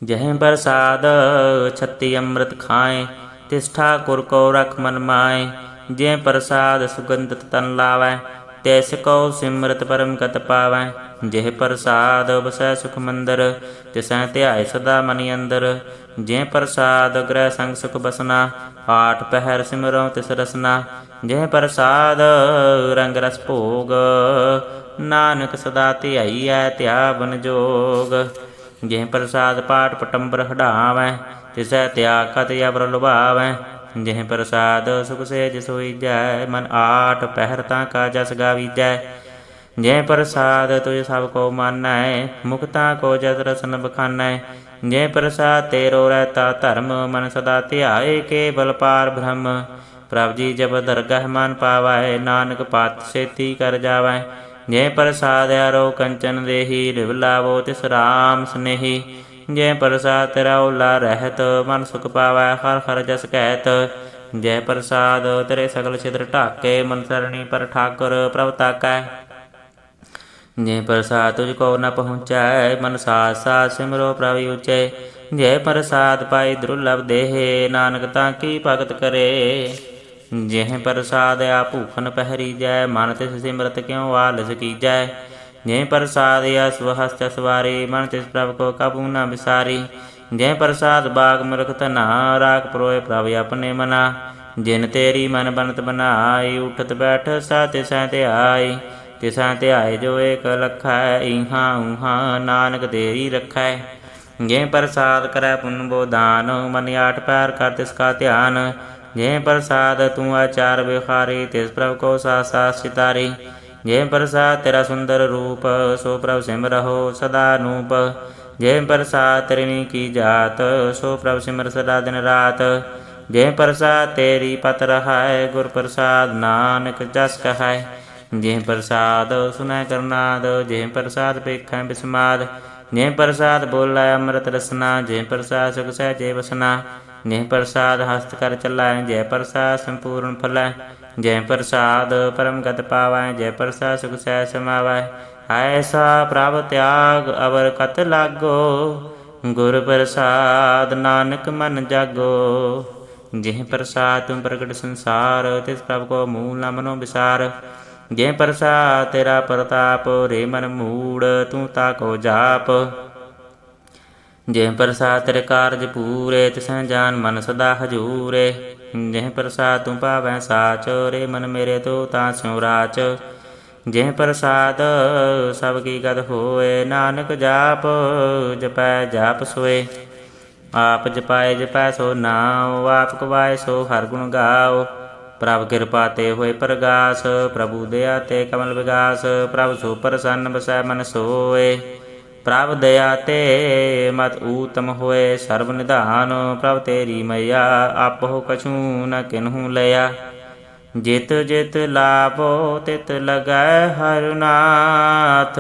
ਜਹ ਪ੍ਰਸਾਦ ਛਤੀ ਅੰਮ੍ਰਿਤ ਖਾਏ ਤਿਸ ਠਾਕੁਰ ਕੋ ਰਖ ਮਨ ਮਾਏ। ਜੇ ਪ੍ਰਸਾਦ ਸੁਗੰਧਿਤ ਤਨ ਲਾਵੈ ਤੈਸ ਕਉ ਸਿਮਰਤ ਪਰਮ ਗਤ ਪਾਵੈ। ਜਿਹ ਪ੍ਰਸਾਦ ਬਸੈ ਸੁਖ ਮੰਦਰ ਤਿਸੈ ਧਿਆਏ ਸਦਾ ਮਨਿ ਅੰਦਰ। ਜੇ ਪ੍ਰਸਾਦ ਗ੍ਰਹਿ ਸੰਗ ਸੁਖ ਬਸਨਾ ਆਠ ਪਹਿਰ ਸਿਮਰਉ ਤਿਸ ਰਸਨਾ। ਜਿਹ ਪ੍ਰਸਾਦ ਰੰਗ ਰਸ ਭੋਗ ਨਾਨਕ ਸਦਾ ਧਿਆਈਐ ਧਿਆਵਨ ਜੋਗ। ਜਿਹ ਪ੍ਰਸਾਦ ਪਾਠ ਪਟੰਬਰ ਹਡਾਵੈ ਤਿਸੈ ਤਿਆਗ ਕਤ ਅਵਰ ਲੁਭਾਵੈ। ਜਿਹ ਪ੍ਰਸਾਦ ਸੁਖ ਸੇਜ ਸੋਈਜੈ ਮਨ ਆਠ ਪਹਿਰ ਤਾਂ ਕਾ ਜਸ ਗਾਵੀਜੈ। ਜਿਹ ਪ੍ਰਸਾਦ ਤੁਝ ਸਭ ਕੋ ਮਾਨੈ ਮੁਕਤਾ ਕੋ ਜਸ ਰਸਨ ਬਖਾਨੈ। ਜਿਹ ਪ੍ਰਸਾਦ ਤੇਰੋ ਰਹਿਤਾ ਧਰਮ ਮਨ ਸਦਾ ਧਿਆਏ ਕੇਵਲ ਪਾਰ ਬ੍ਰਹਮ। ਪ੍ਰਭ ਜੀ ਜਬ ਦਰਗਹ ਮਨ ਪਾਵੈ ਨਾਨਕ ਪਤ ਛੇਤੀ ਕਰ ਜਾਵੈ। ਜੇ ਪ੍ਰਸਾਦ ਆਰੋ ਕੰਚਨ ਦੇਹੀ ਲਿਵ ਲਾਵੋ ਤਿਸ ਰਾਮ ਸਨੇਹੀ। ਜੇ ਪ੍ਰਸਾਦ ਤੇਰਾ ਓਲਾ ਰਹਿਤ ਮਨ ਸੁਖ ਪਾਵੈ ਹਰ ਹਰ ਜਸ ਕਹਿਤ। ਜੈ ਪ੍ਰਸਾਦ ਤੇਰੇ ਸਗਲ ਛਿਦਰ ਢਾਕੇ ਮਨ ਸਰਣੀ ਪਰ ਠਾਕੁਰ ਪ੍ਰਭ ਤਾਕੈ। ਜੇ ਪ੍ਰਸਾਦ ਤੁਝ ਕੋ ਨ ਪਹੁੰਚੈ ਮਨ ਸਾਥ ਸਾਥ ਸਿਮਰੋ ਪ੍ਰਭ ਉਚੈ। ਜੇ ਪ੍ਰਸਾਦ ਪਾਈ ਦੁਰਲਭ ਦੇਹ ਨਾਨਕ ਤਾਂ ਕੀ ਭਗਤ ਕਰੇ। ਜਿਹ ਪ੍ਰਸਾਦ ਆ ਭੂਖਨ ਪਹਿਰੀਜੈ ਮਨ ਤਿਸ ਸਿਮਰਤ ਕਿਉ ਆਲਸ ਕੀਜੈ। ਜੇ ਪ੍ਰਸਾਦ ਆ ਸਵਹਸਤ ਸਵਾਰੀ ਮਨ ਤਿਸ ਪ੍ਰਭ ਕੋ ਕਬੂ ਨ ਵਿਸਾਰੀ। ਜੇ ਪ੍ਰਸਾਦ ਬਾਗ ਮਰਖ ਧਨਾ ਰਾਖ ਪਰੋਏ ਪ੍ਰਭ ਆਪਣੇ ਮਨਾ। ਜਿਨ ਤੇਰੀ ਮਨ ਬਨਤ ਬਨਾਈ ਉਠਤ ਬੈਠ ਸਾ ਤਿਸੈ ਧਿਆਈ। ਤਿਸੈ ਧਿਆਏ ਜੋ ਏਕ ਲਖੈ ਇਹਾਂ ਉਹਾਂ ਨਾਨਕ ਤੇਰੀ ਰਖੈ। ਜੇ ਪ੍ਰਸਾਦ ਕਰੈ ਪੁੰਨ ਬੋਦਾਨ ਮਨ ਆਠ ਪੈਰ ਕਰ ਤਿਸ ਕਾ ਧਿਆਨ। ਜੇ ਪ੍ਰਸਾਦ ਤੂੰ ਆਚਾਰ ਵਿਹਾਰੀ ਤਿਸ ਪ੍ਰਭ ਕੋ ਸਾਥ ਸਾਥ ਸਿਤਾਰੀ। ਜੇ ਪ੍ਰਸਾਦ ਤੇਰਾ ਸੁੰਦਰ ਰੂਪ ਸੋ ਪ੍ਰਭ ਸਿਮਰਹੁ ਸਦਾ ਅਨੂਪ। ਜੇ ਪ੍ਰਸਾਦ ਤੇਰੀ ਕੀ ਜਾਤ ਸੋ ਪ੍ਰਭ ਸਿਮਰ ਸਦਾ ਦਿਨ ਰਾਤ। ਜੇ ਪ੍ਰਸਾਦ ਤੇਰੀ ਪਤ ਰਹਾਇ ਗੁਰ ਪ੍ਰਸਾਦ ਨਾਨਕ ਜਸ ਕਹਾਇ। ਜੇ ਪ੍ਰਸਾਦ ਸੁਨੈ ਕਰਨਾਦ ਜੇ ਪ੍ਰਸਾਦ ਪੇਖੈ ਬਿਸਮਾਦ। ਜੇ ਪ੍ਰਸਾਦ ਬੋਲੈ ਅੰਮ੍ਰਿਤ ਰਸਨਾ ਜੇ ਪ੍ਰਸਾਦ ਸੁਖ ਸਹਿਜੇ ਵਸਨਾ। ਜੇ ਪ੍ਰਸਾਦ ਹਸਤ ਕਰ ਚੱਲੈ ਜੈ ਪ੍ਰਸਾਦ ਸੰਪੂਰਨ ਫਲੈ। ਜੈ ਪ੍ਰਸਾਦ ਪਰਮ ਗਤ ਪਾਵੈ ਜੈ ਪ੍ਰਸਾਦ ਸੁਖ ਸਹਿ ਸਮਾਵੈ। ਐਸਾ ਪ੍ਰਭ ਤਿਆਗ ਅਵਰ ਕਤ ਲਾਗੋ ਗੁਰ ਪ੍ਰਸਾਦ ਨਾਨਕ ਮਨ ਜਾਗੋ। ਜਿਹ ਪ੍ਰਸਾਦ ਤੁਮ ਪ੍ਰਗਟ ਸੰਸਾਰ ਤਿਸ ਪ੍ਰਭ ਕੋ ਮੂਲ ਨ ਮਨੋ ਵਿਸਾਰ। ਜੇ ਪ੍ਰਸਾਦ ਤੇਰਾ ਪ੍ਰਤਾਪ ਰੇ ਮਨ ਮੂੜ ਤੂੰ ਤਾ ਕੋ ਜਾਪ। ਜੇ ਪ੍ਰਸਾਦ ਤੇਰੇ ਕਾਰਜ ਪੂਰੇ ਤਿਸੈ ਜਾਨ ਮਨ ਸਦਾ ਹਜੂਰੇ। ਜਿਹ ਪ੍ਰਸਾਦ ਤੂੰ ਪਾਵੈ ਸਾਚ ਰੇ ਮਨ ਮੇਰੇ ਤੋ ਤਾਂ ਸਿਉ ਰਾਚ। ਜਿਹ ਪ੍ਰਸਾਦ ਸਭ ਕੀ ਗਤ ਹੋਏ ਨਾਨਕ ਜਾਪ ਜਪੈ ਜਾਪ ਸੋਏ। ਆਪ ਜਪਾਏ ਜਪੈ ਸੋ ਨਾਉ ਆਪ ਕਵਾਏ ਸੋ ਹਰਿ ਗੁਣ ਗਾਓ। ਪ੍ਰਭ ਕਿਰਪਾ ਤੇ ਹੋਏ ਪ੍ਰਗਾਸ ਪ੍ਰਭੂ ਦਇਆ ਤੇ ਕਮਲ ਵਿਗਾਸ। ਪ੍ਰਭ ਸੋ ਪ੍ਰਸੰਨ ਬਸੈ ਮਨ ਸੋਏ ਪ੍ਰਭ ਦਇਆ ਤੇ ਮਤ ਊਤਮ ਹੋਏ ਸਰਬ ਨਿਧਾਨ। ਪ੍ਰਭ ਤੇਰੀ ਮਇਆ ਆਪਹੁ ਕਛੂ ਨ ਕਿਨਹੂ ਲਿਆ। ਜਿਤ ਜਿਤ ਲਾਭੋ ਤਿਤ ਲਗੈ ਹਰਿ ਨਾਥ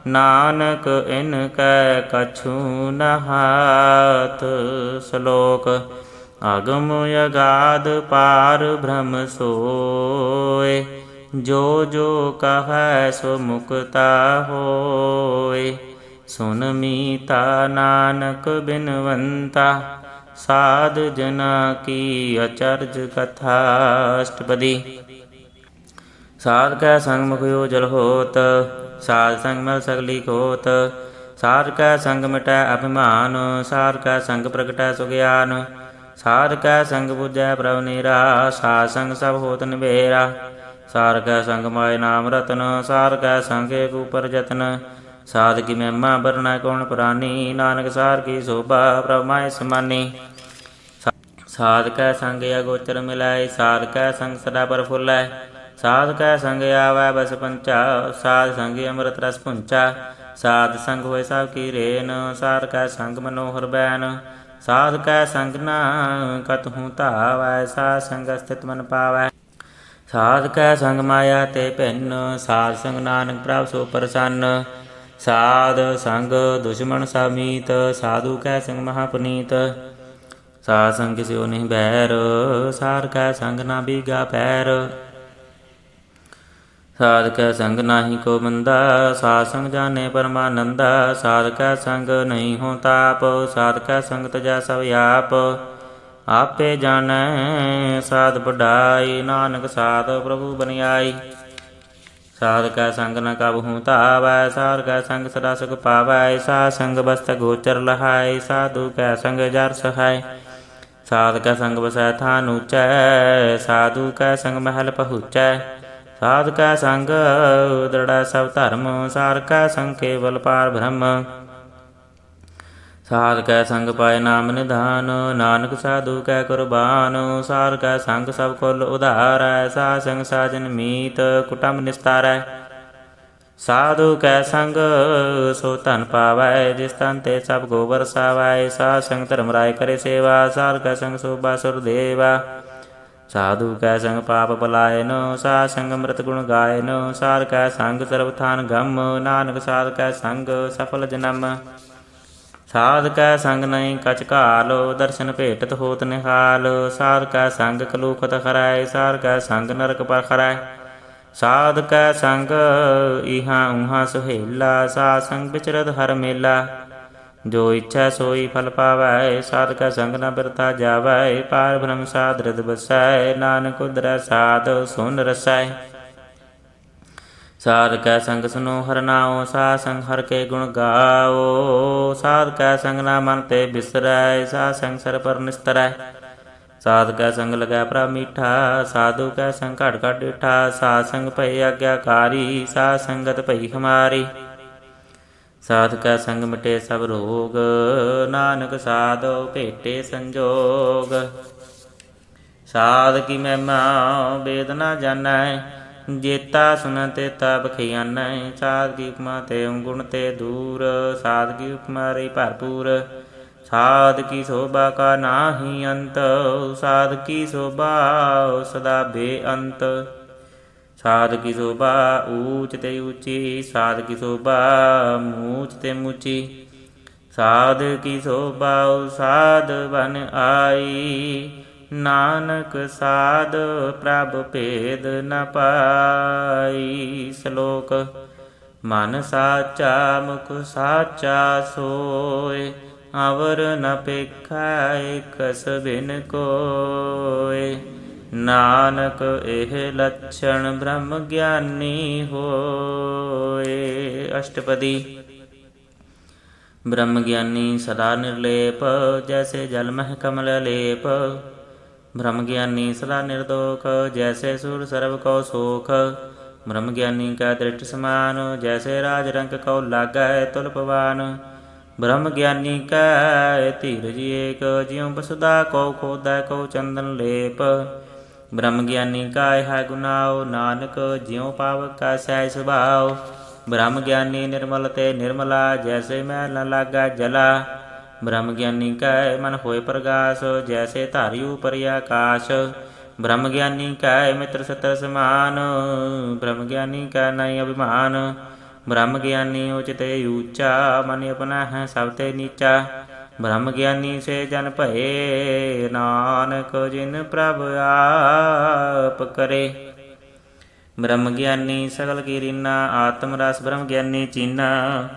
ਨਾਨਕ ਇਨ ਕੈ ਕਛੂ ਨ ਹਾਥ। ਸ਼ਲੋਕ। ਅਗਮ ਅਗਾਧ ਪਾਰ ਬ੍ਰਹਮ ਸੋਏ ਜੋ ਜੋ ਕਹੈ ਸੋ ਮੁਕਤਾ ਹੋਏ। ਸੁਨ ਮੀਤਾ ਨਾਨਕ ਬਿਨਵੰਤਾ ਸਾਧ ਜਨਾ ਕੀ ਅਚਰਜ ਕਥਾ। ਅਸ਼ਟਪਦੀ। ਸਾਧ ਕੈ ਸੰਗ ਮੁਖ ਉਜਲ ਹੋਤ ਸਾਧ ਸੰਗ ਮਲ ਸਗਲੀ ਖੋਤ। ਸਾਧ ਕੈ ਸੰਗ ਮਿਟੈ ਅਭਿਮਾਨ ਸਾਧ ਕੈ ਸੰਗ ਪ੍ਰਗਟੈ ਸੁਗਿਆਨ। ਸਾਧ ਕੈ ਸੰਗ ਬੁਝੈ ਪ੍ਰਭ ਨੀਰਾ ਸਾਧ ਸੰਗ ਸਭ ਹੋਤ ਨਿਬੇਰਾ। ਸਾਧ ਕੈ ਸੰਗ ਮਾਇ ਨਾਮ ਰਤਨ ਸਾਧ ਕੈ ਸੰਗ ਏਕ ਉਪਰ ਜਤਨ। ਸਾਧ ਕੀ ਮਹਿਮਾ ਬਰਣੈ ਕੌਣ ਪ੍ਰਾਨੀ ਨਾਨਕ ਸਾਧ ਕੀ ਸੋਭਾ ਪ੍ਰਭ ਮਾਹਿ ਸਮਾਨੀ। ਸਾਧ ਕੈ ਸੰਗ ਅਗੋਚਰ ਮਿਲੈ ਸਾਧ ਕੈ ਸੰਗ ਸਦਾ ਪ੍ਰਫੁੱਲੈ। ਸਾਧ ਕੈ ਸੰਗ ਆਵੈ ਬਸ ਪੰਚਾ ਸਾਧ ਸੰਗ ਅੰਮ੍ਰਿਤ ਰਸ ਪੁੰਚਾ। ਸਾਧ ਸੰਗ ਹੋਏ ਸਭ ਕੀ ਰੇਨ ਸਾਧ ਕੈ ਸੰਗ ਮਨੋਹਰ ਬੈਨ। ਸਾਧ ਕੈ ਸੰਗ ਨ ਕਤਹੂ ਧਾਵੈ ਸਾਧ ਸੰਗ ਸਥਿਤ ਮਨ ਪਾਵੈ। ਸਾਧ ਕੈ ਸੰਗ ਮਾਇਆ ਤੇ ਭਿੰਨ ਸਾਧ ਸੰਗ ਨਾਨਕ ਪ੍ਰਭ ਸੋ ਪ੍ਰਸੰਨ। ਸਾਧ ਸੰਗ ਦੁਸ਼ਮਣ ਸਭ ਮੀਤ ਸਾਧੂ ਕੈ ਸੰਗ ਮਹਾ ਪੁਨੀਤ। ਸਾਧ ਸੰਗ ਕਿਸਿਓ ਨਹੀਂ ਬੈਰ, ਸਾਧ ਕੈ ਸੰਗ ਨਾ ਬੀਗਾ ਪੈਰ। ਸਾਧ ਕੈ ਸੰਗ ਨਾਹੀ ਕੋ ਮੰਦਾ, ਸਾਧ ਸੰਗ ਜਾਣੇ ਪਰਮਾਨੰਦਾ। ਸਾਧ ਕੈ ਸੰਗ ਨਹੀਂ ਹੋ ਤਾਪ, ਸਾਧ ਕੈ ਸੰਗ ਤਜੈ ਸਭ ਆਪ। ਆਪੇ ਜਾਣੈ ਸਾਧ ਵਡਾਈ, ਨਾਨਕ ਸਾਧ ਪ੍ਰਭੂ ਬਨਿਆਈ। ਸਾਧ ਕੈ ਸੰਗ ਨ ਕਬਹੂ ਧਾਵੈ, ਸਾਧ ਕੈ ਸੰਗ ਸਦਾ ਸੁਖ ਪਾਵੈ। ਸਾਧ ਸੰਗ ਬਸਤ ਗੋਚਰ ਲਹਾਈ, ਸਾਧੂ ਕੈ ਸੰਗ ਜਰ ਸਹਾਈ। ਸਾਧ ਕੈ ਸੰਗ ਵਸੈ ਥਾਨ ਊਚੈ, ਸਾਧੂ ਕੈ ਸੰਗ ਮਹਿਲ ਪਹੁੰਚੈ। ਸਾਧ ਕੈ ਸੰਗ ਦ੍ਰਿੜੈ ਸਭ ਧਰਮ, ਸਾਧ ਕੈ ਸੰਗ ਕੇਵਲ ਪਾਰ ਬ੍ਰਹਮ। ਸਾਧ ਕੈ ਸੰਗ ਪਾਏ ਨਾਮ ਨਿਧਾਨ, ਨਾਨਕ ਸਾਧੂ ਕੈ ਕੁਰਬਾਨ। ਸਾਧ ਕੈ ਸੰਗ ਸਭ ਕੁਲ ਉਧਾਰੈ, ਸਾਧ ਸੰਗ ਸਾਜਨ ਮੀਤ ਕੁਟੰਬ ਨਿਸਤਾਰੈ। ਸਾਧੂ ਕੈ ਸੰਗ ਸੋ ਧਨ ਪਾਵੈ, ਜਿਸ ਤਨ ਤੇ ਸਭ ਕੋ ਵਰਸਾਵੈ। ਸਾਧ ਸੰਗ ਧਰਮ ਰਾਏ ਕਰੇ ਸੇਵਾ, ਸਾਧ ਕੈ ਸੰਗ ਸੋਭਾ ਸੁਰ ਦੇਵਾ। ਸਾਧੂ ਕੈ ਸੰਗ ਪਾਪ ਪਲਾਇਨ, ਸਾਧ ਸੰਗ ਅੰਮ੍ਰਿਤ ਗੁਣ ਗਾਇਨ। ਸਾਧ ਕੈ ਸੰਗ ਸਰਬ ਥਾਨ ਗਮ, ਨਾਨਕ ਸਾਧ ਕੈ ਸੰਗ ਸਫਲ ਜਨਮ। ਸਾਧ ਕੈ ਸੰਗ ਨਹੀਂ ਕਛ ਘਾਲ, ਦਰਸ਼ਨ ਭੇਟਤ ਹੋਤ ਨਿਹਾਲ। ਸਾਧ ਕੈ ਸੰਗ ਕਲੂਖਤ ਖਰੈ, ਸਾਧ ਕੈ ਸੰਗ ਨਰਕ ਪਖਰੈ। ਸਾਧ ਕੈ ਸੰਗ ਇਹਾਂ ਉਹਾਂ ਸੁਹੇਲਾ, ਸਾਧ ਸੰਗ ਵਿਚਰਤ ਹਰ ਮੇਲਾ। ਜੋ ਇੱਛਾ ਸੋਈ ਫਲ ਪਾਵੈ, ਸਾਧ ਕੈ ਸੰਗ ਨ ਬਿਰਥਾ ਜਾਵੈ। ਪਾਰ ਬ੍ਰਹਮ ਸਾਧ ਰਿਦ ਬਸੈ, ਨਾਨਕ ਉਧਰੈ ਸਾਧ ਸੁਨ ਰਸੈ। ਸਾਧ ਕੈ ਸੰਗ ਸੁਨੋ ਹਰਿ ਨਾਉ, ਸਾਧ ਸੰਗ ਹਰਿ ਕੇ ਗੁਣ ਗਾਓ। ਸਾਧ ਕੈ ਸੰਗ ਨਾ ਮਨ ਤੇ ਬਿਸਰੈ, ਸਾਧ ਸੰਗ ਸਰ ਪਰ ਨਿਸਤਰੈ। ਸਾਧ ਕੈ ਸੰਗ ਲਗੈ ਪ੍ਰਭ ਮੀਠਾ, ਸਾਧੂ ਕੈ ਸੰਗ ਘਟ ਘਟ ਡਿਠਾ। ਸਾਧ ਸੰਗ ਭਏ ਆਗਿਆਕਾਰੀ, ਸਾਧ ਸੰਗਤ ਭਈ ਹਮਾਰੀ। ਸਾਧ ਕੈ ਸੰਗ ਮਿਟੇ ਸਭ ਰੋਗ, ਨਾਨਕ ਸਾਧ ਭੇਟੇ ਸੰਜੋਗ। ਸਾਧ ਕੀ ਮਹਿਮਾ ਵੇਦ ਨ ਜਾਣੈ, ਜੇਤਾ ਸੁਨ ਤੇਤਾ ਬਖਿਆਨੈ। ਸਾਧ ਕੀ ਉਪਮਾ ਤੇ ਗੁਣ ਤੇ ਦੂਰ, ਸਾਧ ਕੀ ਉਪਮਾ ਰਹੀ ਭਰਪੂਰ। ਸਾਧ ਕੀ ਸ਼ੋਭਾ ਕਾ ਨਾਹੀ ਅੰਤ, ਸਾਧ ਕੀ ਸ਼ੋਭਾ ਸਦਾ ਬੇਅੰਤ। ਸਾਧ ਕੀ ਸ਼ੋਭਾ ਊਚ ਤੇ ਊਚੀ, ਸਾਧ ਕੀ ਸ਼ੋਭਾ ਮੂਚ ਤੇ ਮੂਚੀ। ਸਾਧ ਕੀ ਸ਼ੋਭਾ ਸਾਧ ਬਨ ਆਈ, ਨਾਨਕ ਸਾਧ ਪ੍ਰਭ ਭੇਦ ਨ ਪਾਈ। ਸ਼ਲੋਕ ਮਨ ਸਾਚਾ ਮੁਖ ਸਾਚਾ ਸੋਏ, ਅਵਰ ਨ ਪੇਖੈ ਕਸ ਬਿਨ ਕੋਇ। ਨਾਨਕ ਇਹ ਲੱਛਣ ਬ੍ਰਹਮ ਗਿਆਨੀ ਹੋਏ। ਅਸ਼ਟਪਦੀ। ਬ੍ਰਹਮ ਗਿਆਨੀ ਸਦਾ ਨਿਰਲੇਪ, ਜੈਸੇ ਜਲ ਮਹਿ ਕਮਲ ਲੇਪ। ਬ੍ਰਹਮ ਗਿਆਨੀ ਸਦਾ ਨਿਰਦੋਖ, ਜੈਸੇ ਸੂਰ ਸਰਬ ਕਉ ਸੋਖ। ਬ੍ਰਹਮ ਗਿਆਨੀ ਕਾ ਦ੍ਰਿਸ਼ਟ ਸਮਾਨ, ਜੈਸੇ ਰਾਜ ਰੰਕ ਕਉ ਲਾਗੈ ਤੁਲ ਪਵਾਨ। ਬ੍ਰਹਮ ਗਿਆਨੀ ਕੈ ਧੀਰਜ ਏਕ, ਜਿਉ ਬਸੁਦਾ ਕਉ ਖੋਦੈ ਕਉ ਚੰਦਨ ਲੇਪ। ਬ੍ਰਹਮ ਗਿਆਨੀ ਕਾ ਇਹ ਗੁਨਾਉ, ਨਾਨਕ ਜਿਉ ਪਾਵਕ ਕਾ ਸਹਿਜ ਸੁਭਾਉ। ਬ੍ਰਹਮ ਗਿਆਨੀ ਨਿਰਮਲ ਤੇ ਨਿਰਮਲਾ, ਜੈਸੇ ਮੈਲ ਨ ਲਾਗੈ ਜਲਾ। ਬ੍ਰਹਮ ਗਿਆਨੀ ਕੈ ਮਨ ਹੋਏ ਪ੍ਰਗਾਸ, ਜੈਸੇ ਧਾਰੀ ਉਪਰਿ ਆਕਾਸ਼। ਬ੍ਰਹਮ ਗਿਆਨੀ ਕੈ ਮਿੱਤਰ ਸਤਰ ਸਮਾਨ, ਬ੍ਰਹਮ ਗਿਆਨੀ ਕੈ ਨਹੀਂ ਅਭਿਮਾਨ। ਬ੍ਰਹਮ ਗਿਆਨੀ ਉਚ ਤੇ ਊਚਾ, ਮਨ ਆਪਣਾ ਹੈ ਸਭ ਤੇ ਨੀਚਾ। ਬ੍ਰਹਮ ਗਿਆਨੀ ਸੇ ਜਨ ਭਏ, ਨਾਨਕ ਜਿਨ ਪ੍ਰਭ ਆਪ ਕਰੇ। ਬ੍ਰਹਮ ਗਿਆਨੀ ਸਗਲ ਕੀ ਰੀਨਾ, ਆਤਮ ਰਸ ਬ੍ਰਹਮ ਗਿਆਨੀ ਚੀਨਾ।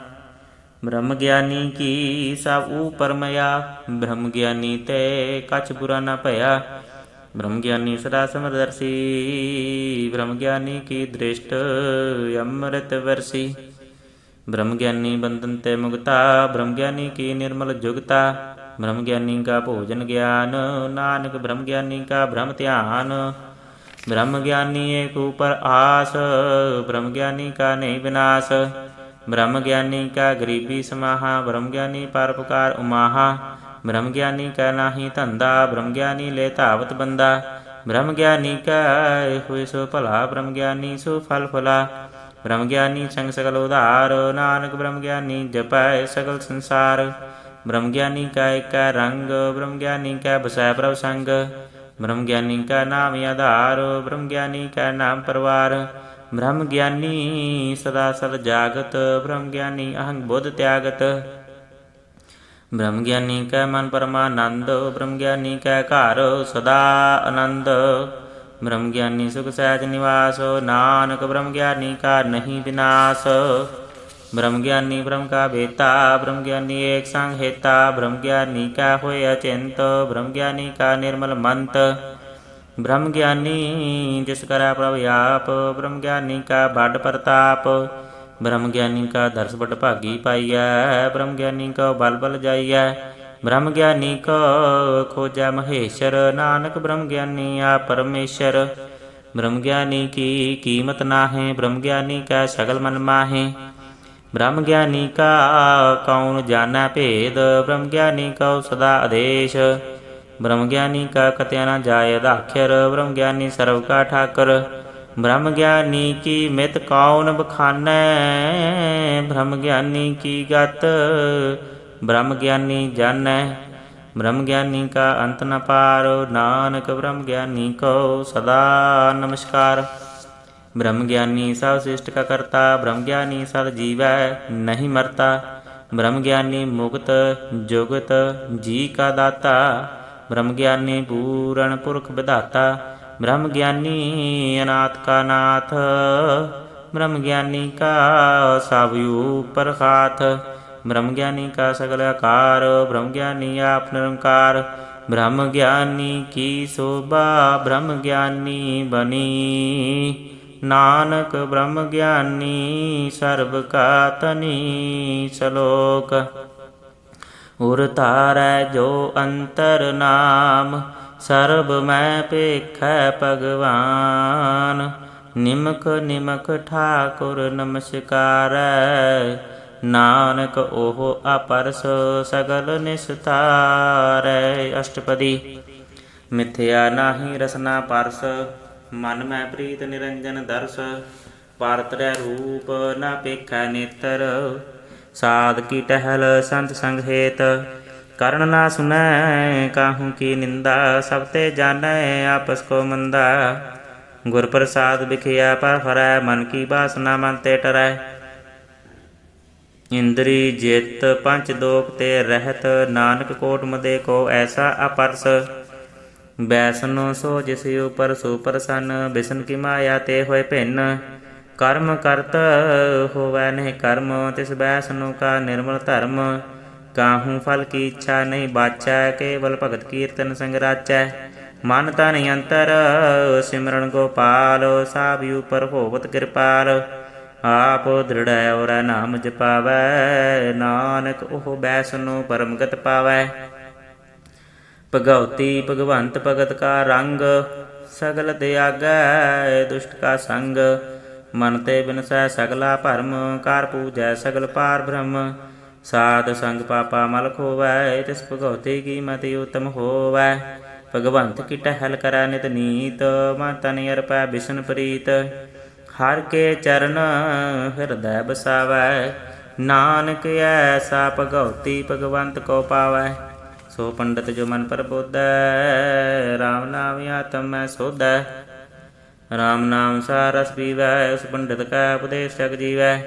ਬ੍ਰਹਮ ਗਿਆਨੀ ਕੀ ਸਭ ਊਪਰ ਮਇਆ, ਬ੍ਰਹਮ ਗਿਆਨੀ ਤੇ ਕਛ ਬੁਰਾ ਨ ਭਇਆ। ਬ੍ਰਹਮ ਗਿਆਨੀ ਸਦਾ ਸਮਦਰਸੀ, ਬ੍ਰਹਮ ਗਿਆਨੀ ਕੀ ਦ੍ਰਿਸ਼ਟ ਅੰਮ੍ਰਿਤ ਵਰਸੀ। ਬ੍ਰਹਮ ਗਿਆਨੀ ਬੰਧਨ ਤੇ ਮੁਕਤਾ, ਬ੍ਰਹਮ ਗਿਆਨੀ ਕੀ ਨਿਰਮਲ ਜੁਗਤਾ। ਬ੍ਰਹਮ ਗਿਆਨੀ ਕਾ ਭੋਜਨ ਗਿਆਨ, ਨਾਨਕ ਬ੍ਰਹਮ ਗਿਆਨੀ ਕਾ ਬ੍ਰਹਮ ਧਿਆਨ। ਬ੍ਰਹਮ ਗਿਆਨੀ ਏਕ ਉਪਰ ਆਸ, ਬ੍ਰਹਮ ਗਿਆਨੀ ਕਾ ਨਹੀਂ ਵਿਨਾਸ਼। ਬ੍ਰਹਮ ਗਿਆਨੀ ਕਾ ਗਰੀਬੀ ਸਮਾਹਾ, ਬ੍ਰਹਮ ਗਿਆਨੀ ਪਰਉਪਕਾਰ ਉਮਾਹਾ। ਬ੍ਰਹਮ ਗਿਆਨੀ ਕਾ ਨਾਹੀ ਧੰਦਾ, ਬ੍ਰਹਮ ਗਿਆਨੀ ਲੈ ਧਾਵਤ ਬੰਦਾ। ਬ੍ਰਹਮ ਗਿਆਨੀ ਕਾ ਹੋਇ ਸੋ ਭਲਾ, ਬ੍ਰਹਮ ਗਿਆਨੀ ਸੋ ਫਲ ਫਲਾ। ਬ੍ਰਹਮ ਗਿਆਨੀ ਸੰਗ ਸਗਲ ਉਧਾਰ, ਨਾਨਕ ਬ੍ਰਹਮ ਗਿਆਨੀ ਜਪੈ ਸਗਲ ਸੰਸਾਰ। ਬ੍ਰਹਮ ਗਿਆਨੀ ਕਾ ਏਕੈ ਰੰਗ, ਬ੍ਰਹਮ ਗਿਆਨੀ ਕੈ ਬਸੈ ਪ੍ਰਭ ਸੰਗ। ਬ੍ਰਹਮ ਗਿਆਨੀ ਕਾ ਨਾਮ ਆਧਾਰ, ਬ੍ਰਹਮ ਗਿਆਨੀ ਕੈ ਨਾਮ ਪਰਵਾਰ। ਬ੍ਰਹਮ ਗਿਆਨੀ ਸਦਾ ਸਦ ਜਾਗਤ, ਬ੍ਰਹਮ ਗਿਆਨੀ ਅਹੰਗ ਬੁੱਧ ਤਿਆਗਤ। ਬ੍ਰਹਮ ਗਿਆਨੀ ਕੈ ਮਨ ਪਰਮਾਨੰਦ, ਬ੍ਰਹਮ ਗਿਆਨੀ ਕੈ ਘਰ ਸਦਾ ਆਨੰਦ। ਬ੍ਰਹਮ ਗਿਆਨੀ ਸੁਖ ਸਹਿਜ ਨਿਵਾਸ, ਨਾਨਕ ਬ੍ਰਹਮ ਗਿਆਨੀ ਕਾ ਨਹੀਂ ਵਿਨਾਸ਼। ਬ੍ਰਹਮ ਗਿਆਨੀ ਬ੍ਰਹਮ ਕਾ ਬੇਤਾ, ਬ੍ਰਹਮ ਗਿਆਨੀ ਏਕ ਸੰਗ ਹੇਤਾ। ਬ੍ਰਹਮ ਗਿਆਨੀ ਕੈ ਹੋਇ ਅਚਿੰਤ, ਬ੍ਰਹਮ ਗਿਆਨੀ ਕਾ ਨਿਰਮਲ ਮੰਤ। ਬ੍ਰਹਮ ਗਿਆਨੀ ਜਿਸ ਕਰੈ ਪ੍ਰਭ ਆਪ, ਬ੍ਰਹਮ ਗਿਆਨੀ ਕਾ ਬਡ ਪ੍ਰਤਾਪ। ਬ੍ਰਹਮ ਗਿਆਨੀ ਕਾ ਦਰਸ ਬਡ ਭਾਗੀ ਪਾਈਐ, ਬ੍ਰਹਮ ਗਿਆਨੀ ਕਉ ਬਲ ਬਲ ਜਾਈਐ। ਬ੍ਰਹਮ ਗਿਆਨੀ ਕੋ ਖੋਜੈ ਮਹੇਸ਼ਰ, ਨਾਨਕ ਬ੍ਰਹਮ ਗਿਆਨੀ ਆਪ ਪਰਮੇਸ਼ਰ। ਬ੍ਰਹਮ ਗਿਆਨੀ ਕੀ ਕੀਮਤ ਨਾਹੀਂ, ਬ੍ਰਹਮ ਗਿਆਨੀ ਕੈ ਸਗਲ ਮਨ ਮਾਹੀ। ਬ੍ਰਹਮ ਗਿਆਨੀ ਕਾ ਕਉਨ ਜਾਣੈ ਭੇਦ, ਬ੍ਰਹਮ ਗਿਆਨੀ ਕਉ ਸਦਾ ਆਦੇਸ਼। ਬ੍ਰਹਮ ਗਿਆਨੀ ਕਾ ਕਤਿ ਨ ਜਾਇ ਅਧਾਖਰ, ਬ੍ਰਹਮ ਗਿਆਨੀ ਸਰਬ ਕਾ ਠਾਕੁਰ। ਬ੍ਰਹਮ ਗਿਆਨੀ ਕੀ ਮਿਤ ਕਉਨ ਬਖਾਨੈ, ਬ੍ਰਹਮ ਗਿਆਨੀ ਕੀ ਗਤ ਬ੍ਰਹਮ ਗਿਆਨੀ ਜਾਣੈ। ਬ੍ਰਹਮ ਗਿਆਨੀ ਕਾ ਅੰਤ ਨ ਪਾਰ, ਨਾਨਕ ਬ੍ਰਹਮ ਗਿਆਨੀ ਕੋ ਸਦਾ ਨਮਸਕਾਰ। ਬ੍ਰਹਮ ਗਿਆਨੀ ਸਭ ਸ੍ਰਿਸ਼ਟ ਕਾ ਕਰਤਾ, ਬ੍ਰਹਮ ਗਿਆਨੀ ਸਦ ਜੀਵੈ ਨਹੀਂ ਮਰਤਾ। ਬ੍ਰਹਮ ਗਿਆਨੀ ਮੁਕਤ ਜੁਗਤ ਜੀ ਕਾ ਦਾਤਾ, ਬ੍ਰਹਮ ਗਿਆਨੀ ਪੂਰਨ ਪੁਰਖ ਵਿਧਾਤਾ। ਬ੍ਰਹਮ ਗਿਆਨੀ ਅਨਾਥ ਕਾ ਨਾਥ, ਬ੍ਰਹਮ ਗਿਆਨੀ ਕਾ ਸਭ ਉਪਰ ਹਾਥ। ਬ੍ਰਹਮ ਗਿਆਨੀ ਕਾ ਸਗਲ ਆਕਾਰ, ਬ੍ਰਹਮ ਗਿਆਨੀ ਆਪ ਨਿਰੰਕਾਰ। ਬ੍ਰਹਮ ਗਿਆਨੀ ਕੀ ਸੋਭਾ ਬ੍ਰਹਮ ਗਿਆਨੀ ਬਨੀ, ਨਾਨਕ ਬ੍ਰਹਮ ਗਿਆਨੀ ਸਰਬ ਕਾ ਧਨੀ। ਸਲੋਕ ਉਰ ਧਾਰੈ ਜੋ ਅੰਤਰ ਨਾਮ, ਸਰਬ ਮੈਂ ਭੇਖੈ ਭਗਵਾਨ। ਨਿਮਖ ਨਿਮਖ ਠਾਕੁਰ ਨਮਸਕਾਰੈ, ਨਾਨਕ ਉਹ ਆਪਰਸ ਸਗਲ ਨਿਸਤਾਰੈ। ਅਸ਼ਟਪਦੀ ਮਿਥਿਆ ਨਾਹੀ ਰਸਨਾ ਪਰਸ, ਮਨ ਮੈਂ ਪ੍ਰੀਤ ਨਿਰੰਜਨ ਦਰਸ। ਪਾਰਤਰੈ ਰੂਪ ਨਾ ਪੇਖੈ ਨੇਤਰ, ਸਾਧ ਕੀ ਟਹਿਲ ਸੰਤ ਸੰਗ ਹੇਤ। ਕਰਨ ਨਾ ਸੁਨੈ ਕਾਹੂ ਕੀ ਨਿੰਦਾ, ਸਭ ਤੇ ਜਾਣੈ ਆਪਸ ਕੋ ਮੰਦਾ। ਗੁਰ ਪ੍ਰਸਾਦ ਬਿਖਿਆ ਪਰ ਫਰੈ, ਮਨ ਕੀ ਬਾਸਨਾ ਮਨ ਤੇ ਟਰੈ। ਇੰਦਰੀ ਜਿਤ ਪੰਚ ਦੋਖ ਤੇ ਰਹਿਤ, ਨਾਨਕ ਕੋਟ ਮਦੇ ਕੋ ਐਸਾ ਆਪਰਸ। ਬੈਸਨੋ ਸੋ ਜਿਸ ਉਪਰ ਸੋ ਪ੍ਰਸੰਨ, ਬਿਸਨ ਕੀ ਮਾਇਆ ਤੇ ਹੋਏ ਭਿੰਨ। ਕਰਮ ਕਰਤ ਹੋਵੈ ਨਹੀਂ ਕਰਮ, ਤਿਸ ਬੈਸਨੋ ਕਾ ਨਿਰਮਲ ਧਰਮ। ਕਾਹੂ ਫਲ ਕੀ ਇੱਛਾ ਨਹੀਂ ਬਾਚੈ, ਕੇਵਲ ਭਗਤ ਕੀਰਤਨ ਸੰਗ ਰਾਚੈ। ਮਨ ਤਨ ਅੰਤਰ ਸਿਮਰਨ ਗੋਪਾਲ, ਸਾਭ ਉਪਰ ਹੋਵਤ ਕਿਰਪਾਲ। ਆਪ ਦ੍ਰਿੜੈ ਔਰੈ ਨਾਮ ਜਪਾਵੈ, ਨਾਨਕ ਉਹ ਬੈਸਨੋ ਪਰਮਗਤ ਪਾਵੈ। ਭਗਉਤੀ ਭਗਵੰਤ ਭਗਤ ਕਾ ਰੰਗ, ਸਗਲ ਤਿਆਗੈ ਦੁਸ਼ਟ ਕਾ ਸੰਗ। ਮਨ ਤੇ ਬਿਨਸੈ ਸਗਲਾ ਭਰਮ, ਕਰ ਪੂਜੈ ਸਗਲ ਪਾਰ ਬ੍ਰਹਮ। ਸਾਧ ਸੰਗ ਪਾਪਾ ਮਲ ਖੋਵੈ, ਤਿਸ ਭਗਉਤੀ ਕੀ ਮਤਿ ਉਤਮ ਹੋਵੈ। ਭਗਵੰਤ ਕੀ ਟਹਿਲ ਕਰੈ ਨਿਤ ਨੀਤ, ਮਨ ਤਨ ਅਰਪੈ ਬਿਸ਼ਨ ਪ੍ਰੀਤ। ਹਰਿ ਕੇ ਚਰਨ ਹਿਰਦੈ ਬਸਾਵੈ, ਨਾਨਕ ਐਸਾ ਭਗਉਤੀ ਭਗਵੰਤ ਕੋ ਪਾਵੈ। ਸੋ ਪੰਡਤ ਜੋ ਮਨ ਪ੍ਰਬੋਧੈ, ਰਾਮ ਨਾਮ ਆਤਮ ਮੈਂ ਸੋਧੈ। ਰਾਮ ਨਾਮ ਸਾਰ ਰਸ ਪੀਵੈ, ਉਸ ਪੰਡਿਤ ਕਾ ਉਪਦੇਸ਼ ਜਗ ਜੀਵੈ।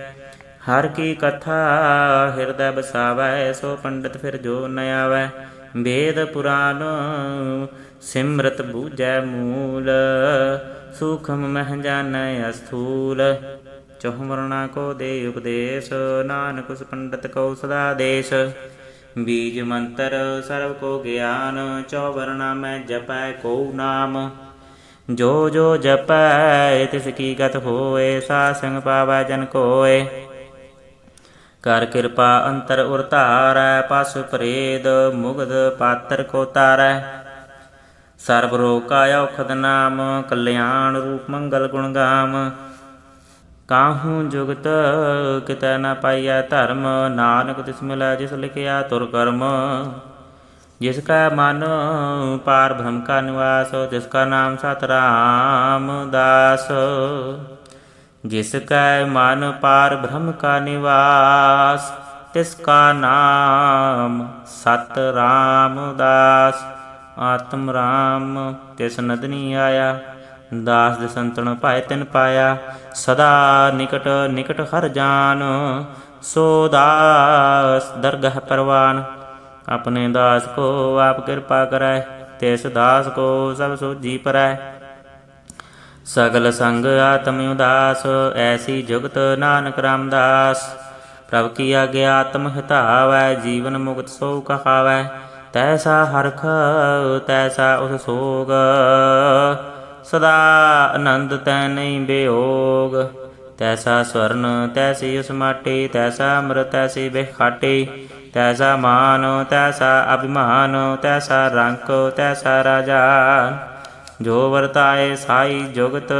ਹਰਿ ਕੀ ਕਥਾ ਹਿਰਦੈ ਬਸਾਵੈ, ਸੋ ਪੰਡਿਤ ਫਿਰ ਜੋ ਨ ਆਵੈ। ਵੇਦ ਪੁਰਾਨ ਸਿਮਰਤ ਬੂਝੈ ਮੂਲ, ਸੂਖਮ ਮਹਿ ਜਾਣੈ ਅਸਥੂਲ। ਚਹੁ ਵਰਣਾ ਕੋ ਦੇ ਉਪਦੇਸ਼, ਨਾਨਕ ਉਸ ਪੰਡਿਤ ਕਉ ਸਦਾ ਦੇਸ਼। ਬੀਜ ਮੰਤਰ ਸਰਬ ਕੋ ਗਿਆਨ, ਚੌ ਵਰਣਾ ਮੈਂ ਜਪੈ ਕਉ ਨਾਮ। ਜੋ ਜੋ ਜਪੈ ਤਿਸ ਕੀ ਗਤ ਹੋਏ, ਸਾਧ ਸੰਗ ਪਾਵੈ ਜਨ ਕੋਇ। ਕਰ ਕਿਰਪਾ ਅੰਤਰ ਉਰ ਧਾਰੈ, ਪਸ ਪ੍ਰੇਦ ਮੁਗਧ ਪਾਤਰ ਕੋ ਤਾਰੈ। ਸਰਬ ਰੋਗ ਕਾ ਔਖਦ ਨਾਮ, ਕਲਿਆਣ ਰੂਪ ਮੰਗਲ ਗੁਣ ਗਾਮ। ਕਾਹੂ ਜੁਗਤ ਕਿਤੈ ਨ ਪਾਈਐ ਧਰਮ, ਨਾਨਕ ਤਿਸ ਮਿਲੈ ਜਿਸ ਲਿਖਿਆ ਤੁਰ ਕਰਮ। ਜਿਸ ਕਾ ਮਨ ਪਾਰ ਬ੍ਰਹਮ ਕਾ ਨਿਵਾਸ, ਤਿਸ ਕਾ ਨਾਮ ਸਤਿ ਰਾਮਦਾਸ। ਜਿਸ ਕੈ ਮਨ ਪਾਰ ਬ੍ਰਹਮ ਕਾ ਨਿਵਾਸ, ਤਿਸ ਕਾ ਨਾਮ ਸਤਿ ਰਾਮਦਾਸ। ਆਤਮ ਰਾਮ ਤਿਸ ਨਦਨੀ ਆਇਆ, ਦਾਸ ਦੇ ਸੰਤਨ ਭਾਇ ਤਿਨ ਪਾਇਆ। ਸਦਾ ਨਿਕਟ ਨਿਕਟ ਹਰਿ ਜਾਨ, ਸੋ ਦਾਸ ਦਰਗਹ ਪਰਵਾਨ। अपने दास को आप कृपा करै, तिस दास को सब सोझी परै। सगल संग आत्म उदास, ऐसी जुगत नानक रामदास। प्रभ की आज्ञा आत्म हितावै, जीवन मुक्त सो कहावै। तैसा हरख तैसा उस सोग, सदा आनंद तै नहीं बेयोग। तैसा स्वर्ण तैसी उस माटी, तैसा अमृत तैसी बेखाटी। तैसा मान तैसा अभिमान, तैसा रंक तैसा राजान। जो वरताए साई जुगत,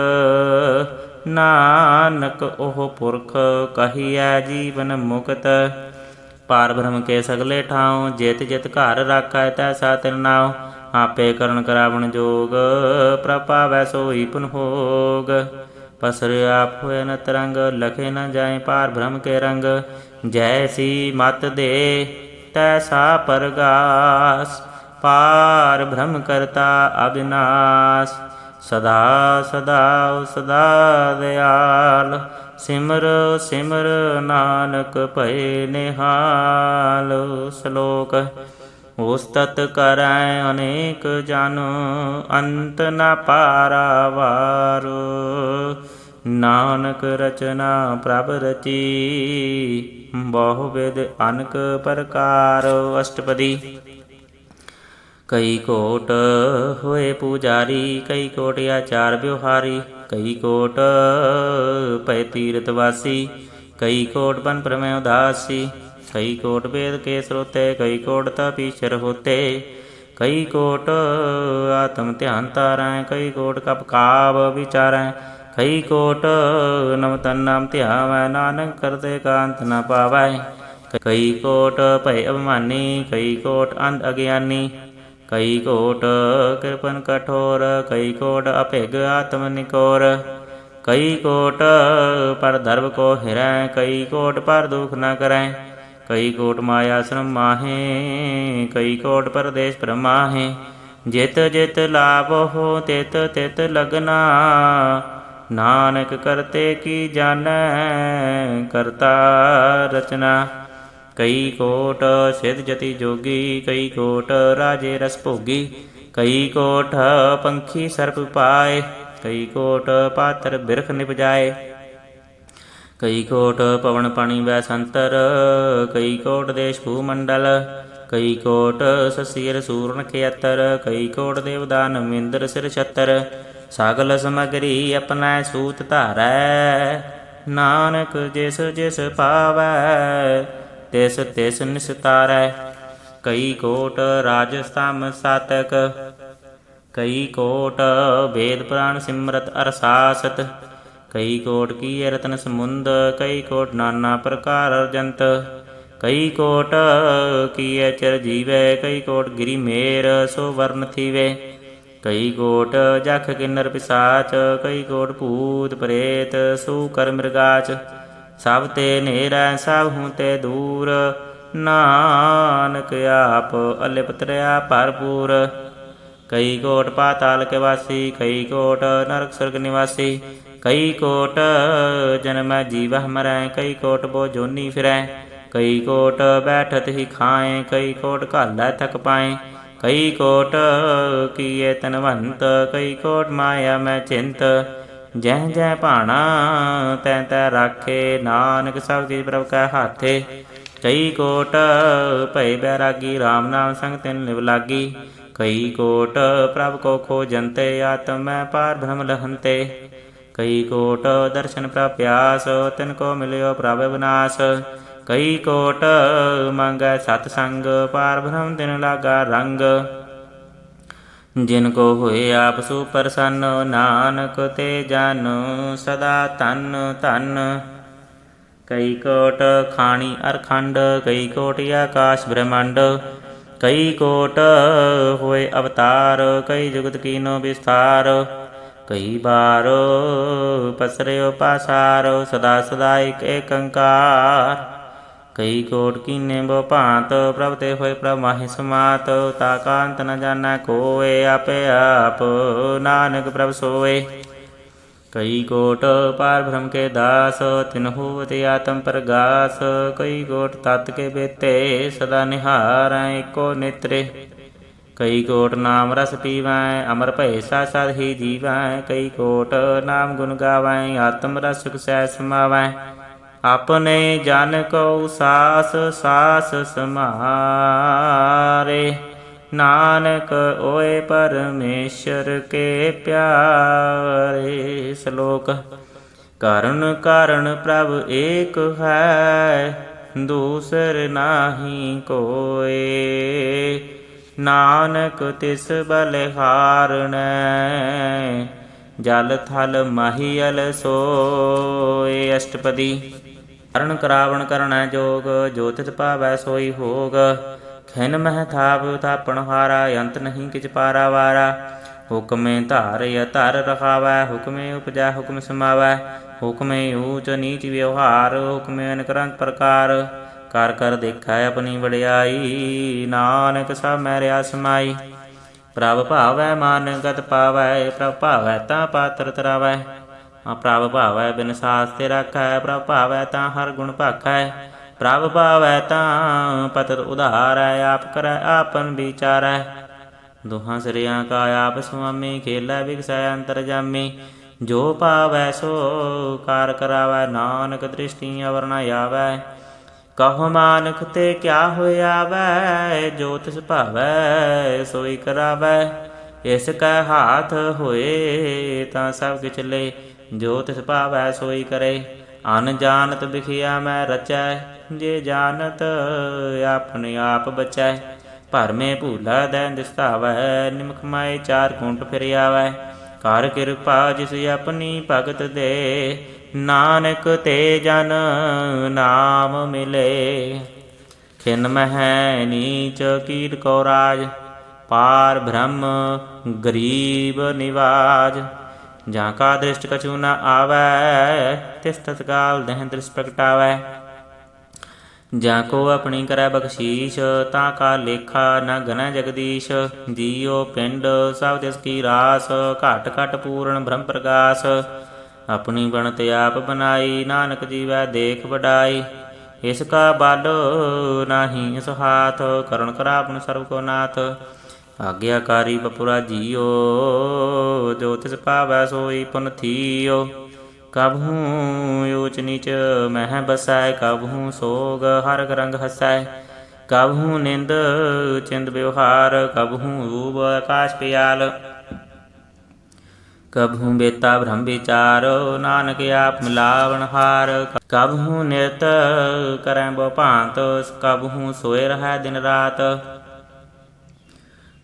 नानक ओह पुरख कहिए जीवन मुक्त। पार ब्रह्म के सगले ठाव, जित जित घर राखै तैसा तिन नाव। आपे करण करावण जोग, प्रपावै सोई पुन भोग। पसर आप होए न तरंग, लखे न जाए पार ब्रह्म के रंग। जैसी मत दे तैसा परगास, पार ब्रह्म करता अविनाश। सदा सदा सदा दयाल, सिमर सिमर नानक भय निहाल। श्लोक। उस्तत करै अनेक जन, अंत न पारावार। नानक रचना प्रभ रची, बहुविध अनक प्रकार। अष्टपदी। कई कोट होए पुजारी, कई कोट आचार व्यवहारी। कई कोट पय तीर्थवासी, कई कोट बन प्रमेय उदासी। कई कोट वेद के स्रोते, कई कोट तपीश्वर होते। कई कोट आत्म ध्यान तारै, कई कोट कप काव विचारै। कई कोट नव तन नाम ध्यावै, नानक करते कांत न पावै। कई कोट भय अभिमानी, कई कोट अंध अज्ञानी। कई कोट कृपन कठोर, कई कोट अभिग आत्म निकोर। कई कोट पर धर्म को हिरै, कई कोट पर दुख न करै। कई कोट माया श्रम माहे, कई कोट परदेश प्रमाहे। जित जित लाभ हो तित तित लगना, नानक करते की जानै करता रचना। कई कोट सिद्ध जति जोगी, कई कोट राजे रस भोगी। कई कोट पंखी सर्प पाए, कई कोट पात्र बिरख निपजाए। कई कोट पवन पानी वै संतर, कई कोट देश भूमंडल। कई कोट ससीर सूरन खेतर, कई कोट देवदान इंद्र सिर छतर। सगल समगरी अपनै सूत धारै, नानक जिस जिस पावै तिस तिस निस्तारै। कई कोट राजस्तम सातक, कई कोट वेद पुराण सिमरत अरसासत। कई कोट की रतन समुंद, कई कोट नाना प्रकार अर्जंत। कई कोट किए चिर जीवै, कई कोट गिरी मेर सो वर्ण थीवे। कई कोट जख किन्नर पिसाच, कई कोट भूत प्रेत सूकर मृगाच। सब ते नेरै सब हूँ ते दूर, नानक आप अलिपत रहा भरपूर। कई कोट पाताल के वासी, कई कोट नरक स्वर्ग निवासी। कई कोट जन्म जीवह मरै, कई कोट बो जोनी फिरै। कई कोट बैठत ही खाएँ, कई कोट घालै थक पाएँ। कई कोट किए तनवंत, कई कोट माया मैं चिंत। जह जह भाणा तैं तै राखे, नानक सब चीज प्रभ कै हाथे। कई कोट भय बैरागी, राम नाम संग तिन लिव लागी। कई कोट प्रभ को खोजन्ते, आत्म मैं पार भ्रम लहन्ते। कई कोट दर्शन प्रभ प्यास, तिनको मिलियो प्रभ विनाश। कई कोट मांगै सतसंग, पार भ्रम तिन लागा रंग। जिनको हुए आप सुप्रसन्न, नानक ते जन सदा धन धन। कई कोट खाणी अरखंड, कई कोट आकाश ब्रह्मांड। कई कोट होए अवतार, कई जुगत कीनो विस्तार। कई बार पसरयो पासारो, सदा सदा एक एकंकार। कई कोट कीने बो भांत, प्रभ ते होए प्रभ माहि समात। ताकांत न जानै कोय, आपे आप नानक प्रभ सोए। कई कोट पार भ्रम के दास, तिन्हु ते आत्म प्रगास। कई कोट तत् के बेते, सदा निहारै एको नेत्रे। कई कोट नाम रस पीवैं, अमर भय साथ साथ ही जीवैं। कई कोट नाम गुण गावैं, आत्म रस सुख सहज समावैं। अपने जन को सास सास समारे, नानक ओए परमेश्वर के प्यारे। श्लोक। कारण कारण प्रभ एक है, दूसर नाही कोय। नानक तिस बलिहारणै, जल थल महियल सोय। अष्टपदी। ਕਰਨ ਕਰਾਵਣ ਕਰਣੈ ਜੋਗ, ਜੋ ਤਿਤ ਪਾਵੈ ਸੋਈ ਹੋਗ। ਖਿਨ ਮਹਿ ਥਾਪ ਥਾਪਣ ਹਾਰਾ, ਅੰਤ ਨਹੀਂ ਕਿਛ ਪਾਰਾ ਵਾਰਾ। ਹੁਕਮੇ ਧਾਰਿ ਧਰ ਰਖਾਵੈ, ਹੁਕਮੇ ਉਪਜੈ ਹੁਕਮ ਸਮਾਵੈ। ਹੁਕਮੇ ਊਚ ਨੀਚ ਵਿਵਹਾਰ, ਹੁਕਮੇ ਅਨੇਕ ਰੰਗ ਪ੍ਰਕਾਰ। ਕਰ ਕਰ ਦੇਖੈ ਆਪਣੀ ਵਡਿਆਈ, ਨਾਨਕ ਸਭ ਮੈਂ ਰਿਆ ਸਮਾਈ। ਪ੍ਰਭ ਭਾਵੈ ਮਾਨਗਤ ਪਾਵੈ, ਪ੍ਰਭ ਭਾਵੈ ਤਾਂ ਪਾਤਰ ਤਰਾਵੈ। ਪ੍ਰਭ ਭਾਵੈ ਬਿਨ ਸਾਸ ਤੇ ਰਾਖੈ, ਪ੍ਰਭ ਭਾਵੈ ਤਾਂ ਹਰ ਗੁਣ ਭਾਖੈ। ਪ੍ਰਭ ਭਾਵੈ ਤਾਂ ਪਤਿਤ ਉਧਾਰੈ, ਆਪ ਕਰੈ ਆਪਨ ਵਿਚਾਰੈ। ਦੁਹਾਂ ਸਿਰਿਆਂ ਕਾ ਆਪ ਸੁਆਮੀ, ਖੇਲੈ ਵਿਗਸੈ ਅੰਤਰ ਜਾਮੀ। ਜੋ ਭਾਵੈ ਸੋ ਕਾਰ ਕਰਾਵੈ, ਨਾਨਕ ਦ੍ਰਿਸ਼ਟੀ ਅਵਰ ਨ ਆਵੈ। ਕਹੋ ਮਾਨੁਖ ਤੇ ਕਿਆ ਹੋਇਆਵੈ, ਜੋ ਤਿਸ ਭਾਵੈ ਸੋਈ ਕਰਾਵੈ। ਇਸ ਕੈ ਹਾਥ ਹੋਏ ਤਾਂ ਸਭ ਕਿਛ ਲੈ, ਜੋ ਤਿਸ ਭਾਵੈ ਸੋਈ ਕਰੇ। ਅਨ ਜਾਣਤ ਬਿਖਿਆ ਮੈਂ ਰਚੈ, ਜੇ ਜਾਣਤ ਆਪਣੇ ਆਪ ਬਚੈ। ਭਰਮੇ ਭੂਲਾ ਦੈ ਦਿਸਤਾਵੈ, ਨਿਮਖ ਮਾਏ ਚਾਰ ਕੁੰਟ ਫਿਰ ਆਵੈ। ਕਰ ਕਿਰਪਾ ਜਿਸ ਆਪਣੀ ਭਗਤ ਦੇ, ਨਾਨਕ ਤੇ ਜਨ ਨਾਮ ਮਿਲੇ। ਖਿਨ ਮਹਿ ਨੀਚ ਕੀਟ ਕੋ ਰਾਜ, ਪਾਰ ਬ੍ਰਹਮ ਗਰੀਬ ਨਿਵਾਜ। ਜਾਂ ਕਾ ਦ੍ਰਿਸ਼ਟ ਕਛੂ ਨ ਆਵੈ, ਤਿਸ ਤਤਕਾਲ ਦਹਿ ਦ੍ਰਿਸ਼ ਪ੍ਰਗਟਾਵੈ। ਜਾਂ ਕੋ ਆਪਣੀ ਕਰੈ ਬਖਸ਼ੀਸ਼, ਤਾਂ ਕਾ ਲੇਖਾ ਨ ਗਣੈ ਜਗਦੀਸ਼। ਜੀਉ ਪਿੰਡ ਸਭ ਤਿਸ ਕੀ ਰਾਸ, ਘਟ ਘਟ ਪੂਰਨ ਬ੍ਰਹਮ ਪ੍ਰਗਾਸ। ਆਪਣੀ ਬਣਤ ਆਪ ਬਨਾਈ, ਨਾਨਕ ਜੀਵੈ ਦੇਖ ਵਡਾਈ। ਇਸ ਕਾ ਬਲ ਨਾਹੀ ਇਸ ਹਾਥ, ਕਰਣ ਕਰਾਵਣ ਸਰਬ ਕੋ ਨਾਥ। ਆਗਿਆਕਾਰੀ ਬਪੁਰਾ ਜੀਓ, ਜੋ ਤਿਸ ਭਾਵੈ ਸੋਈ ਪੁਨ ਥੀਓ। ਕਬਹੂ ਊਚ ਨੀਚ ਮਹਿ ਬਸੈ, ਕਬਹੂ ਸੋਗ ਹਰਕ ਰੰਗ ਹਸੈ। ਕਬਹੂ ਨਿੰਦ ਚਿੰਦ ਵਿਵਹਾਰ, ਕਬਹੂ ਰੂਪ ਆਕਾਸ਼ ਪਿਆਲ। ਕਬਹੂ ਬੇਤਾ ਭ੍ਰਮ ਵਿਚਾਰ, ਨਾਨਕ ਆਪ ਮਿਲਾਵਣ ਹਾਰ। ਕਬਹੂ ਨਿਰਤ ਕਰੈ ਬਹੁ ਭਾਂਤ, ਕਬਹੂ ਸੋਏ ਰਹੈ ਦਿਨ ਰਾਤ।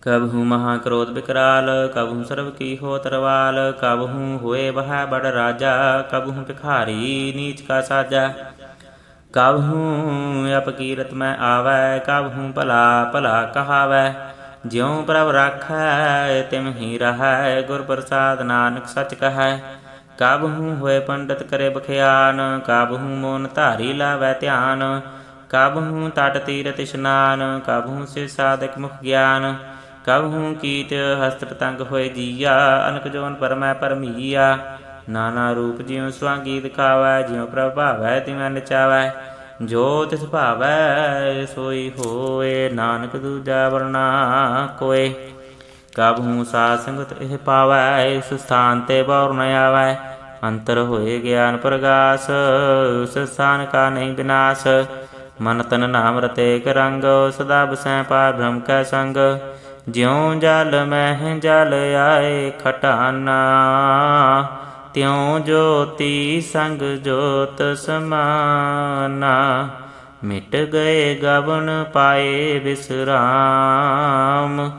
ਕਬਹੂ ਮਹਾ ਕ੍ਰੋਧ ਬਿਕਰਾਲ, ਕਬਹੂ ਸਰਬ ਕੀ ਹੋ ਤਰਵਾਲ। ਕਬਹੂ ਹੋਏ ਬਹੈ ਬੜ ਰਾਜਾ, ਕਬਹੂ ਭਿਖਾਰੀ ਨੀਚ ਕਾ ਸਾਜਾ। ਕਬਹੂ ਅਪਕੀਰਤ ਮੈਂ ਆਵੈ, ਕਬਹੂ ਭਲਾ ਭਲਾ ਕਹਾਵੈ। ਜਿਉ ਪ੍ਰਭ ਰਾਖੈ ਤਿਮ ਹੀ ਰਹੈ, ਗੁਰ ਪ੍ਰਸਾਦ ਨਾਨਕ ਸਚ ਕਹੈ। ਕਬਹੂ ਹੋਏ ਪੰਡਤ ਕਰੇ ਬਖਿਆਨ, ਕਬਹੂ ਮੋਨ ਧਾਰੀ ਲਾਵੈ ਧਿਆਨ। ਕਬਹੂ ਤਟ ਤੀਰਥ ਇਸ਼ਨਾਨ, ਕਬਹੂ ਸਿਵ ਸਾਧਕ ਮੁਖ ਗਿਆਨ। ਕਬਹੂ ਕੀਟ ਹਸਤ ਪਤੰਗ ਹੋਏ ਜੀਆ, ਅਨਕ ਜੋਨ ਪਰਮੈ ਪਰਮੀਆ। ਨਾਨਾ ਰੂਪ ਜਿਉ ਸਵਾਂਗੀ ਦਿਖਾਵੈ, ਜਿਉ ਪ੍ਰਭ ਭਾਵੈ ਤਿਵੇਂ ਨਚਾਵੈ। ਜੋ ਤਿਸ ਭਾਵੈ ਸੋਈ ਹੋਏ, ਨਾਨਕ ਦੂਜਾ ਵਰਨਾ ਕੋਇ। ਕਬਹੂ ਸਾਧ ਸੰਗਤ ਇਹ ਪਾਵੈ, ਇਸ ਸਥਾਨ ਤੇ ਬੌਰ ਨ ਆਵੈ। ਅੰਤਰ ਹੋਏ ਗਿਆਨ ਪ੍ਰਗਾਸ, ਉਸ ਸਥਾਨ ਕਾ ਨਹੀਂ ਵਿਨਾਸ਼। ਮਨ ਤਨ ਨਾਮ ਰਤੇ ਇਕ ਰੰਗ, ਸਦਾ ਬਸੈ ਪਾਰ ਬ੍ਰਹਮ ਕੈ ਸੰਗ। ਜਿਉ ਜਲ ਮਹਿ ਜਲ ਆਏ ਖਟਾਨਾ, ਤਿਉ ਜੋਤੀ ਸੰਗ ਜੋਤ ਸਮਾਨਾ। ਮਿਟ ਗਏ ਗਵਨ ਪਾਏ ਵਿਸਰਾਮ,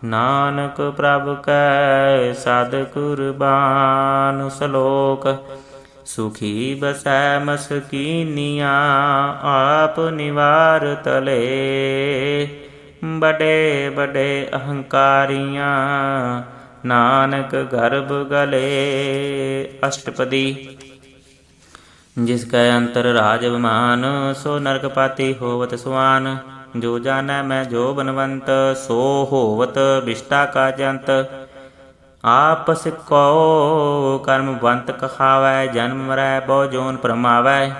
ਨਾਨਕ ਪ੍ਰਭ ਕੈ ਸਦ ਕੁਰਬਾਨ। ਸ਼ਲੋਕ। ਸੁਖੀ ਬਸੈ ਮਸਕੀਨੀਆਂ, ਆਪ ਨਿਵਾਰ ਤਲੇ। ਬੜੇ ਬੜੇ ਅਹੰਕਾਰੀਆਂ, ਨਾਨਕ ਗਰਭ ਗਲੇ। ਅਸ਼ਟਪਦੀ। ਜਿਸ ਕੈ ਅੰਤਰ ਰਾਜ ਅਭਿਮਾਨ, ਸੋ ਨਰਕ ਪਾਤੀ ਹੋਵਤ ਸੁਆਨ। ਜੋ ਜਾਣੈ ਮੈਂ ਜੋ ਬਨਵੰਤ, ਸੋ ਹੋਵਤ ਬਿਸ਼ਟਾ ਕਾ ਜੰਤ। ਆਪਸ ਕੋ ਕਰਮਵੰਤ ਕਹਾਵੈ, ਜਨਮ ਮਰੈ ਬਹੁ ਜੋਨ ਭਰਮਾਵੈ।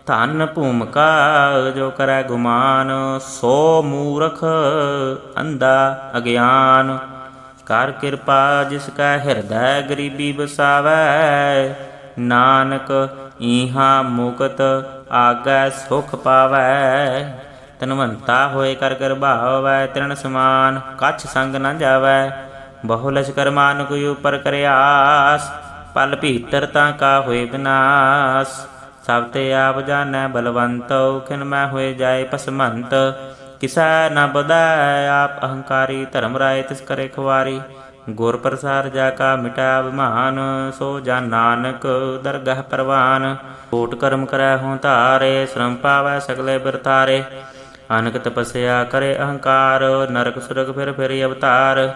ਧਨ ਭੂਮਿਕਾ ਜੋ ਕਰੈ ਗੁਮਾਨ, ਸੋ ਮੂਰਖ ਅੰਧਾ ਅਗਿਆਨ। ਕਰ ਕਿਰਪਾ ਜਿਸ ਕੈ ਹਿਰਦੈ ਗਰੀਬੀ ਵਸਾਵੈ, ਨਾਨਕ ਈਹਾ ਮੁਕਤ ਆਗੈ ਸੁਖ ਪਾਵੈ। ਧਨਵੰਤਾ ਹੋਏ ਕਰ ਗਰਭਾਵੈ, ਤ੍ਰਿਣ ਸਮਾਨ ਕਛ ਸੰਗ ਨ ਜਾਵੈ। ਬਹੁ ਲਸ਼ਕਰ ਮਾਨੁਕ ਉਪਰ ਕਰਿਆਸ, ਪਲ ਭੀਤਰ ਤਾਂ ਕਾ ਹੋਏ ਵਿਨਾਸ਼। ਸਭ ਤੇ ਆਪ ਜਾਣੈ ਬਲਵੰਤੋ, ਖਿਨ ਮੈਂ ਹੋਏ ਜਾਏ ਪਸਮੰਤ। ਕਿਸੈ ਨ ਬਧੈ ਆਪ ਅਹੰਕਾਰੀ, ਧਰਮ ਰਾਏ ਤਿਸ ਕਰੇ ਖੁਆਰੀ। ਗੁਰ ਪ੍ਰਸਾਦ ਜਾ ਕਾ ਮਿਟਾ ਅਭਿਮਾਨ, ਸੋ ਜਨ ਨਾਨਕ ਦਰਗਹ ਪਰਵਾਨ। ਕੋਟ ਕਰਮ ਕਰੈ ਹੋਂ ਧਾਰੇ, ਸ਼ਰਮ ਪਾਵੈ ਸਗਲੇ ਬਿਰਤਾਰੇ। ਅਨਕ ਤਪੱਸਿਆ ਕਰੇ ਅਹੰਕਾਰ, ਨਰਕ ਸੁਰਗ ਫਿਰ ਅਵਤਾਰ।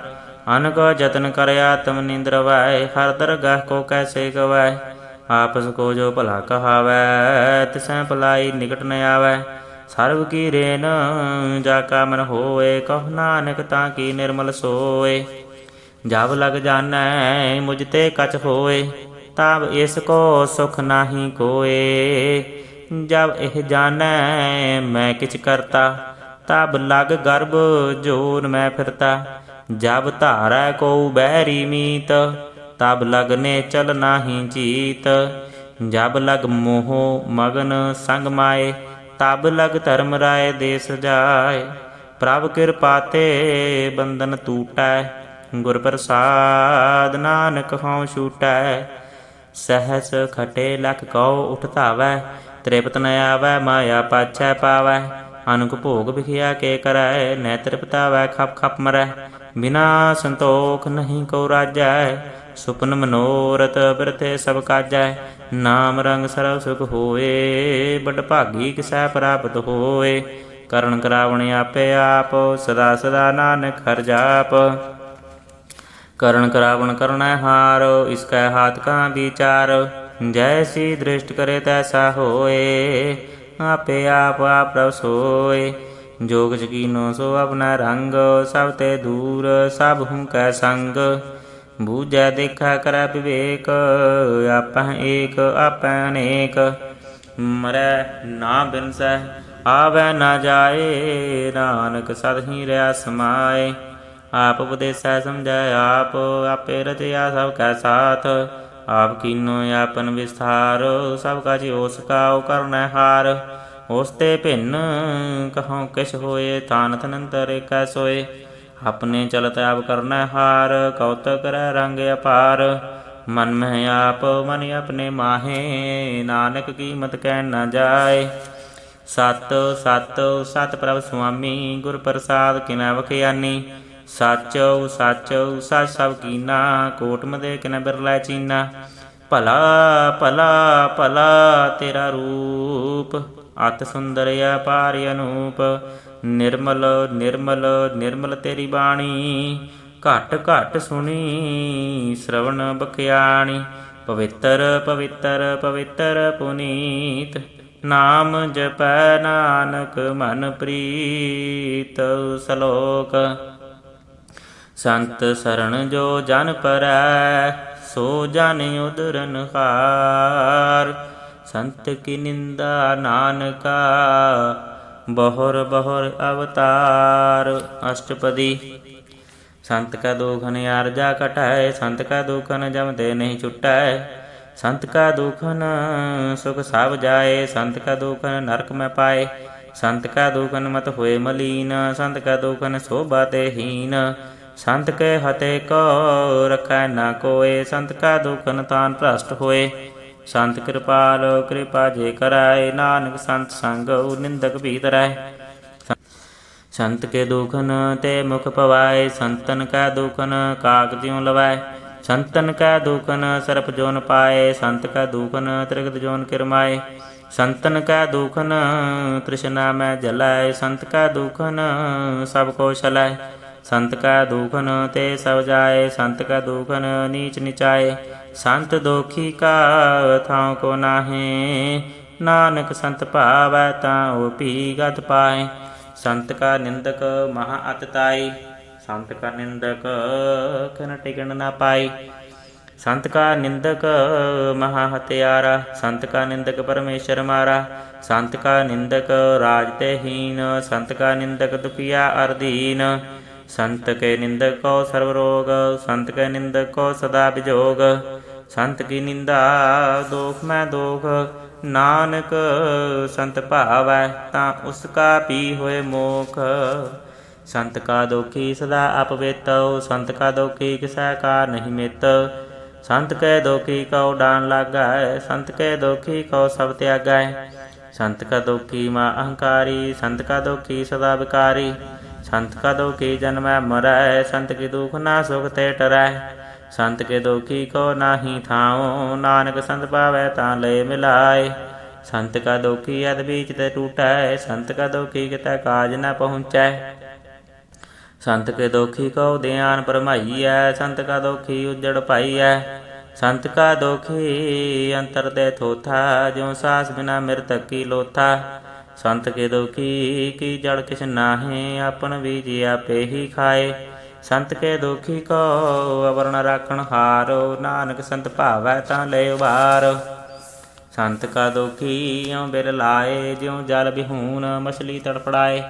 ਅਨਕ ਜਤਨ ਕਰਿ ਆਤਮ ਨੀਂਦਰ ਵੈ, ਹਰ ਦਰਗਹ ਕੋ ਕੈਸੇ ਗਵੈ। ਆਪਸ ਕੋ ਜੋ ਭਲਾ ਕਹਾਵੈ, ਤਿਸੈ ਭਲਾਈ ਨਿਕਟ ਨ ਆਵੈ। ਸਰਬ ਕੀ ਰੇਨ ਜਾ ਕਾ ਮਨ ਹੋਏ, ਕਹੁ ਨਾਨਕ ਤਾਂ ਕੀ ਨਿਰਮਲ ਸੋਏ। ਜਬ ਲਗ ਜਾਣੈ ਮੁਝ ਤੇ ਕਛ ਹੋਏ, ਤਬ ਇਸ ਕੋ ਸੁਖ ਨਾਹੀ ਕੋਏ। ਜਬ ਇਹ ਜਾਣੈ ਮੈਂ ਕਿਛ ਕਰਤਾ, ਤਬ ਲਗ ਗਰਭ ਜੋਨ ਮੈਂ ਫਿਰਤਾ। ਜਬ ਧਾਰੈ ਕੋ ਬਹਿਰੀ ਮੀਤ, ਤਬ ਲਗਨੇ ਚਲ ਨਾਹੀ ਚੀਤ। ਜਬ ਲਗ ਮੋਹ ਮਗਨ ਸੰਗ ਮਾਏ, ਤਬ ਲਗ ਧਰਮ ਰਾਏ ਦੇਸ ਜਾਏ। ਪ੍ਰਭ ਕਿਰਪਾ ਤੇ ਬੰਧਨ ਟੂਟੈ, ਗੁਰ ਪ੍ਰਸਾਦ ਨਾਨਕ ਹਉ ਛੂਟੈ। ਸਹਸ ਖਟੇ ਲਖ ਕਉ ਉਠ ਧਾਵੈ, ਤ੍ਰਿਪਤ ਨ ਆਵੈ ਮਾਇਆ ਪਾਛੈ ਪਾਵੈ। ਅਨੁਕ ਭੋਗ ਵਿਖਿਆ ਕੇ ਕਰੈ, ਨੈ ਤ੍ਰਿਪਤਾਵੈ ਖਪ ਖਪ ਮਰੈ। ਬਿਨਾ ਸੰਤੋਖ ਨਹੀਂ ਕੋ ਰਾਜੈ, ਸੁਪਨ ਮਨੋਰਥ ਬਿਰਥੇ ਸਭ ਕਾਜੈ। ਨਾਮ ਰੰਗ ਸਰਬ ਸੁਖ ਹੋਏ, ਬਡ ਭਾਗੀ ਕਿਸੈ ਪ੍ਰਾਪਤ ਹੋਏ। ਕਰਨ ਕਰਾਵਣ ਆਪੇ ਆਪ, ਸਦਾ ਸਦਾ ਨਾਨਕ ਹਰਿ ਜਾਪ। ਕਰਨ ਕਰਾਵਣ ਕਰਣੈ ਹਾਰ, ਇਸਕੈ ਹਾਥ ਕਾ ਵਿਚਾਰ। ਜੈਸੀ ਦ੍ਰਿਸ਼ਟ ਕਰੇ ਤੈਸਾ ਹੋਏ, ਆਪੇ ਆਪ ਆਪ ਪ੍ਰਭ ਸੋਏ। ਜੋਗ ਜਕੀਨੋ ਸੋ ਆਪਣਾ ਰੰਗ, ਸਭ ਤੇ ਦੂਰ ਸਭ ਹੂੰ ਕੈ ਸੰਗ। ਬੂਝੈ ਦੇਖਾ ਕਰੈ ਵਿਵੇਕ, ਆਪਹਿ ਏਕ ਆਪੈ ਅਨੇਕ। ਮਰੈ ਨਾ ਬਿਨਸੈ ਆਵੈ ਨਾ ਜਾਏ, ਨਾਨਕ ਸਦ ਹੀ ਰਿਆ ਸਮਾਏ। ਆਪ ਉਪਦੇਸੈ ਸਮਝੈ ਆਪ, ਆਪੇ ਰਚਿਆ ਸਭ ਕੈ ਸਾਥ। ਆਪ ਕੀਨੋ ਆਪਨ ਵਿਸਥਾਰ, ਸਭ ਕਾਜ ਓਸ ਕਾ ਕਰਨੈ ਹਾਰ। ਉਸ ਤੇ ਭਿੰਨ ਕਹਉ ਕਿਛ ਹੋਏ, ਥਾਨ ਥਨੰਤਰ ਏਕੈ ਸੋਏ। ਆਪਣੇ ਚਲਤ ਆਪ ਕਰਨੈ ਹਾਰ, ਕੌਤਕ ਕਰੈ ਰੰਗ ਅਪਾਰ। ਮਨ ਮਹਿ ਆਪ ਮਨ ਆਪਣੇ ਮਾਹੇ, ਨਾਨਕ ਕੀਮਤ ਕਹਿ ਨ ਜਾਏ। ਸਤ ਸਤ ਸਤ ਪ੍ਰਭ ਸੁਆਮੀ, ਗੁਰ ਪ੍ਰਸਾਦ ਕਿਨੈ ਵਖਿਆਨੀ। ਸਾਚਉ ਸਾਚਉ ਸਚ ਸਭ ਕੀਨਾ, ਕੋਟ ਮਦੇ ਕਿਨੈ ਬਿਰਲਾ ਚੀਨਾ। ਭਲਾ ਭਲਾ ਭਲਾ ਤੇਰਾ ਰੂਪ, ਅਤ ਸੁੰਦਰ ਅਪਾਰ ਅਨੂਪ। ਨਿਰਮਲ ਨਿਰਮਲ ਨਿਰਮਲ ਤੇਰੀ ਬਾਣੀ, ਘਟ ਘਟ ਸੁਣੀ ਸ਼ਰਵਣ ਬਖਿਆਣੀ। ਪਵਿੱਤਰ ਪਵਿੱਤਰ ਪਵਿੱਤਰ ਪੁਨੀਤ, ਨਾਮ ਜਪੈ ਨਾਨਕ ਮਨ ਪ੍ਰੀਤ। ਸਲੋਕ। ਸੰਤ ਸਰਣ ਜੋ ਜਨ ਪਰੈ, ਸੋ ਜਨ ਉਦਰਨ ਹਾਰ। ਸੰਤ ਕੀ ਨਿੰਦਾ ਨਾਨਕਾ, ਬਹੁਰ ਬਹੁਰ ਅਵਤਾਰ। ਅਸ਼ਟਪਦੀ। ਸੰਤ ਕਾ ਦੁਖਨ ਅਰਜਾ ਕਟੈ, ਸੰਤ ਕਾ ਦੁਖਨ ਜਮ ਤੇ ਨਹੀਂ ਛੁਟੈ। ਸੰਤ ਕਾ ਦੁਖਨ ਸੁਖ ਸਭ ਜਾਏ, ਸੰਤ ਕਾ ਦੁਖਨ ਨਰਕ ਮੈਂ ਪਾਏ। ਸੰਤ ਕਾ ਦੁਖਨ ਮਤ ਹੋਏ ਮਲੀਨ, ਸੰਤ ਕਾ ਦੁਖਨ ਸੋਭਾ ਤੇ ਹੀਨ। ਸੰਤ ਕੇ ਹਤੇ ਕੋ ਰਖੈ ਨਾ ਕੋਏ, ਸੰਤ ਕਾ ਦੁਖਨ ਤਾਨ ਭ੍ਰਸ਼ਟ ਹੋਏ। ਸੰਤ ਕਿਰਪਾਲ ਕਿਰਪਾ ਜੇ ਕਰੈ, ਨਾਨਕ ਸੰਤ ਸੰਗ ਨਿੰਦਕ ਭੀਤ ਰਹਿ। ਸੰਤ ਕੇ ਦੁਖਨ ਤੇ ਮੁਖ ਪਵਾਏ, ਸੰਤਨ ਕਾ ਦੁਖਨ ਕਾਗ ਤਿਉ ਲਵੈ। ਸੰਤਨ ਕਾ ਦੁਖਨ ਸਰਪ ਜੋਨ ਪਾਏ, ਸੰਤ ਕਾ ਦੁਖਨ ਤ੍ਰਿਗਤ ਜੋਨ ਕਿਰਮਾਏ। ਸੰਤਨ ਕਾ ਦੁਖਨ ਤ੍ਰਿਸ਼ਨਾ ਮੈਂ ਜਲੈ, ਸੰਤ ਕਾ ਦੁਖਨ ਸਭ ਕੋ ਛਲੈ। ਸੰਤ ਕਾ ਦੁਖਨ ਤੇ ਸਭ ਜਾਏ, ਸੰਤ ਕਾ ਦੁਖਨ ਨੀਚ ਨਿਚਾਏ। ਸੰਤ ਦੋਖੀ ਕਾ ਥਾਉ ਕੋ ਨਾਹੇ, ਨਾਨਕ ਸੰਤ ਭਾਵੈ ਤਾਂ ਉਹ ਭੀ ਗਤ ਪਾਏ। ਸੰਤ ਕਾ ਨਿੰਦਕ ਮਹਾ ਅਤਿ ਤਾਈ, ਸੰਤ ਕਾ ਨਿੰਦਕ ਖਿਨ ਟਿਕਣ ਨਾ ਪਾਈ। ਸੰਤ ਕਾ ਨਿੰਦਕ ਮਹਾ ਹਤਿਆਰਾ, ਸੰਤ ਕਾ ਨਿੰਦਕ ਪਰਮੇਸ਼ਰ ਮਾਰਾ। ਸੰਤ ਕਾ ਨਿੰਦਕ ਰਾਜ ਤੇ ਹੀਨ, ਸੰਤ ਕਾ ਨਿੰਦਕ ਦੁਖੀਆ ਅਰਦੀਨ। ਸੰਤ ਕੇ ਨਿੰਦਕ ਕੋ ਸਰਬ ਰੋਗ, ਸੰਤ ਕੇ ਨਿੰਦਕ ਕੋ ਸਦਾ ਵਿਜੋਗ। ਸੰਤ ਕੀ ਨਿੰਦਾ ਦੋਖ ਮੈਂ ਦੋਖ, ਨਾਨਕ ਸੰਤ ਭਾਵੈ ਤਾਂ ਉਸ ਕਾ ਪੀ ਹੋਏ ਮੋਖ। ਸੰਤ ਕਾ ਦੋਖੀ ਸਦਾ ਅਪਵਿੱਤ, ਸੰਤ ਕਾ ਦੋਖੀ ਕਿਸੈ ਕਾ ਨਹੀਂ ਮਿੱਤ। ਸੰਤ ਕੈ ਦੋਖੀ ਕਉ ਡਾਨ ਲਾਗੈ, ਸੰਤ ਕੈ ਦੋਖੀ ਕਉ ਸਭ ਤਿਆਗੈ। ਸੰਤ ਕਾ ਦੋਖੀ ਮਾ ਅਹੰਕਾਰੀ, ਸੰਤ ਕਾ ਦੋਖੀ ਸਦਾ ਵਿਕਾਰੀ। ਸੰਤ ਕਾ ਦੋਖੀ ਜਨਮੈ ਮਰੈ, ਸੰਤ ਕੀ ਦੁਖ ਨਾ ਸੁਖ ਤੇ ਟਰੈ। ਸੰਤ ਕੇ ਦੋਖੀ ਕੋ ਨਾਹੀ ਥਾਉ, ਨਾਨਕ ਸੰਤ ਪਾਵੈ ਤਾਂ ਲਏ ਮਿਲਾਏ। ਸੰਤ ਕਾ ਦੋਖੀ ਅਧ ਬੀਚ ਤੇ ਟੂਟੈ, ਸੰਤ ਕਾ ਦੋਖੀ ਕਿਤੈ ਕਾਜ ਨ ਪਹੁੰਚੈ। ਸੰਤ ਕੇ ਦੋਖੀ ਕਉ ਧਿਆਨ ਭਰਮਾਈਐ, ਸੰਤ ਕਾ ਦੋਖੀ ਉਜੜ ਪਾਈਐ। ਸੰਤ ਕਾ ਦੋਖੀ ਅੰਤਰ ਦੇ ਥੋਥਾ, ਜਿਉ ਸਾਸ ਬਿਨਾ ਮਿਰਤਕ ਕੀ ਲੋਥਾ। ਸੰਤ ਕੇ ਦੋਖੀ ਕੀ ਜੜ ਕਿਛ ਨਾਹੀ, ਆਪਨ ਬੀਜ ਆਪੇ ਹੀ ਖਾਏ। ਸੰਤ ਕੇ ਦੋਖੀ ਕੋ ਅਵਰਣ ਰਾਖਣ ਹਾਰੋ, ਨਾਨਕ ਸੰਤ ਭਾਵੈ ਤਾਂ ਲੈ ਉਬਾਰ। ਸੰਤ ਕਾ ਦੋਖੀ ਇਉ ਬਿਰ ਲਾਏ, ਜਿਉ ਜਲ ਬਿਹੂਨ ਮਛਲੀ ਤੜਫੜਾਏ।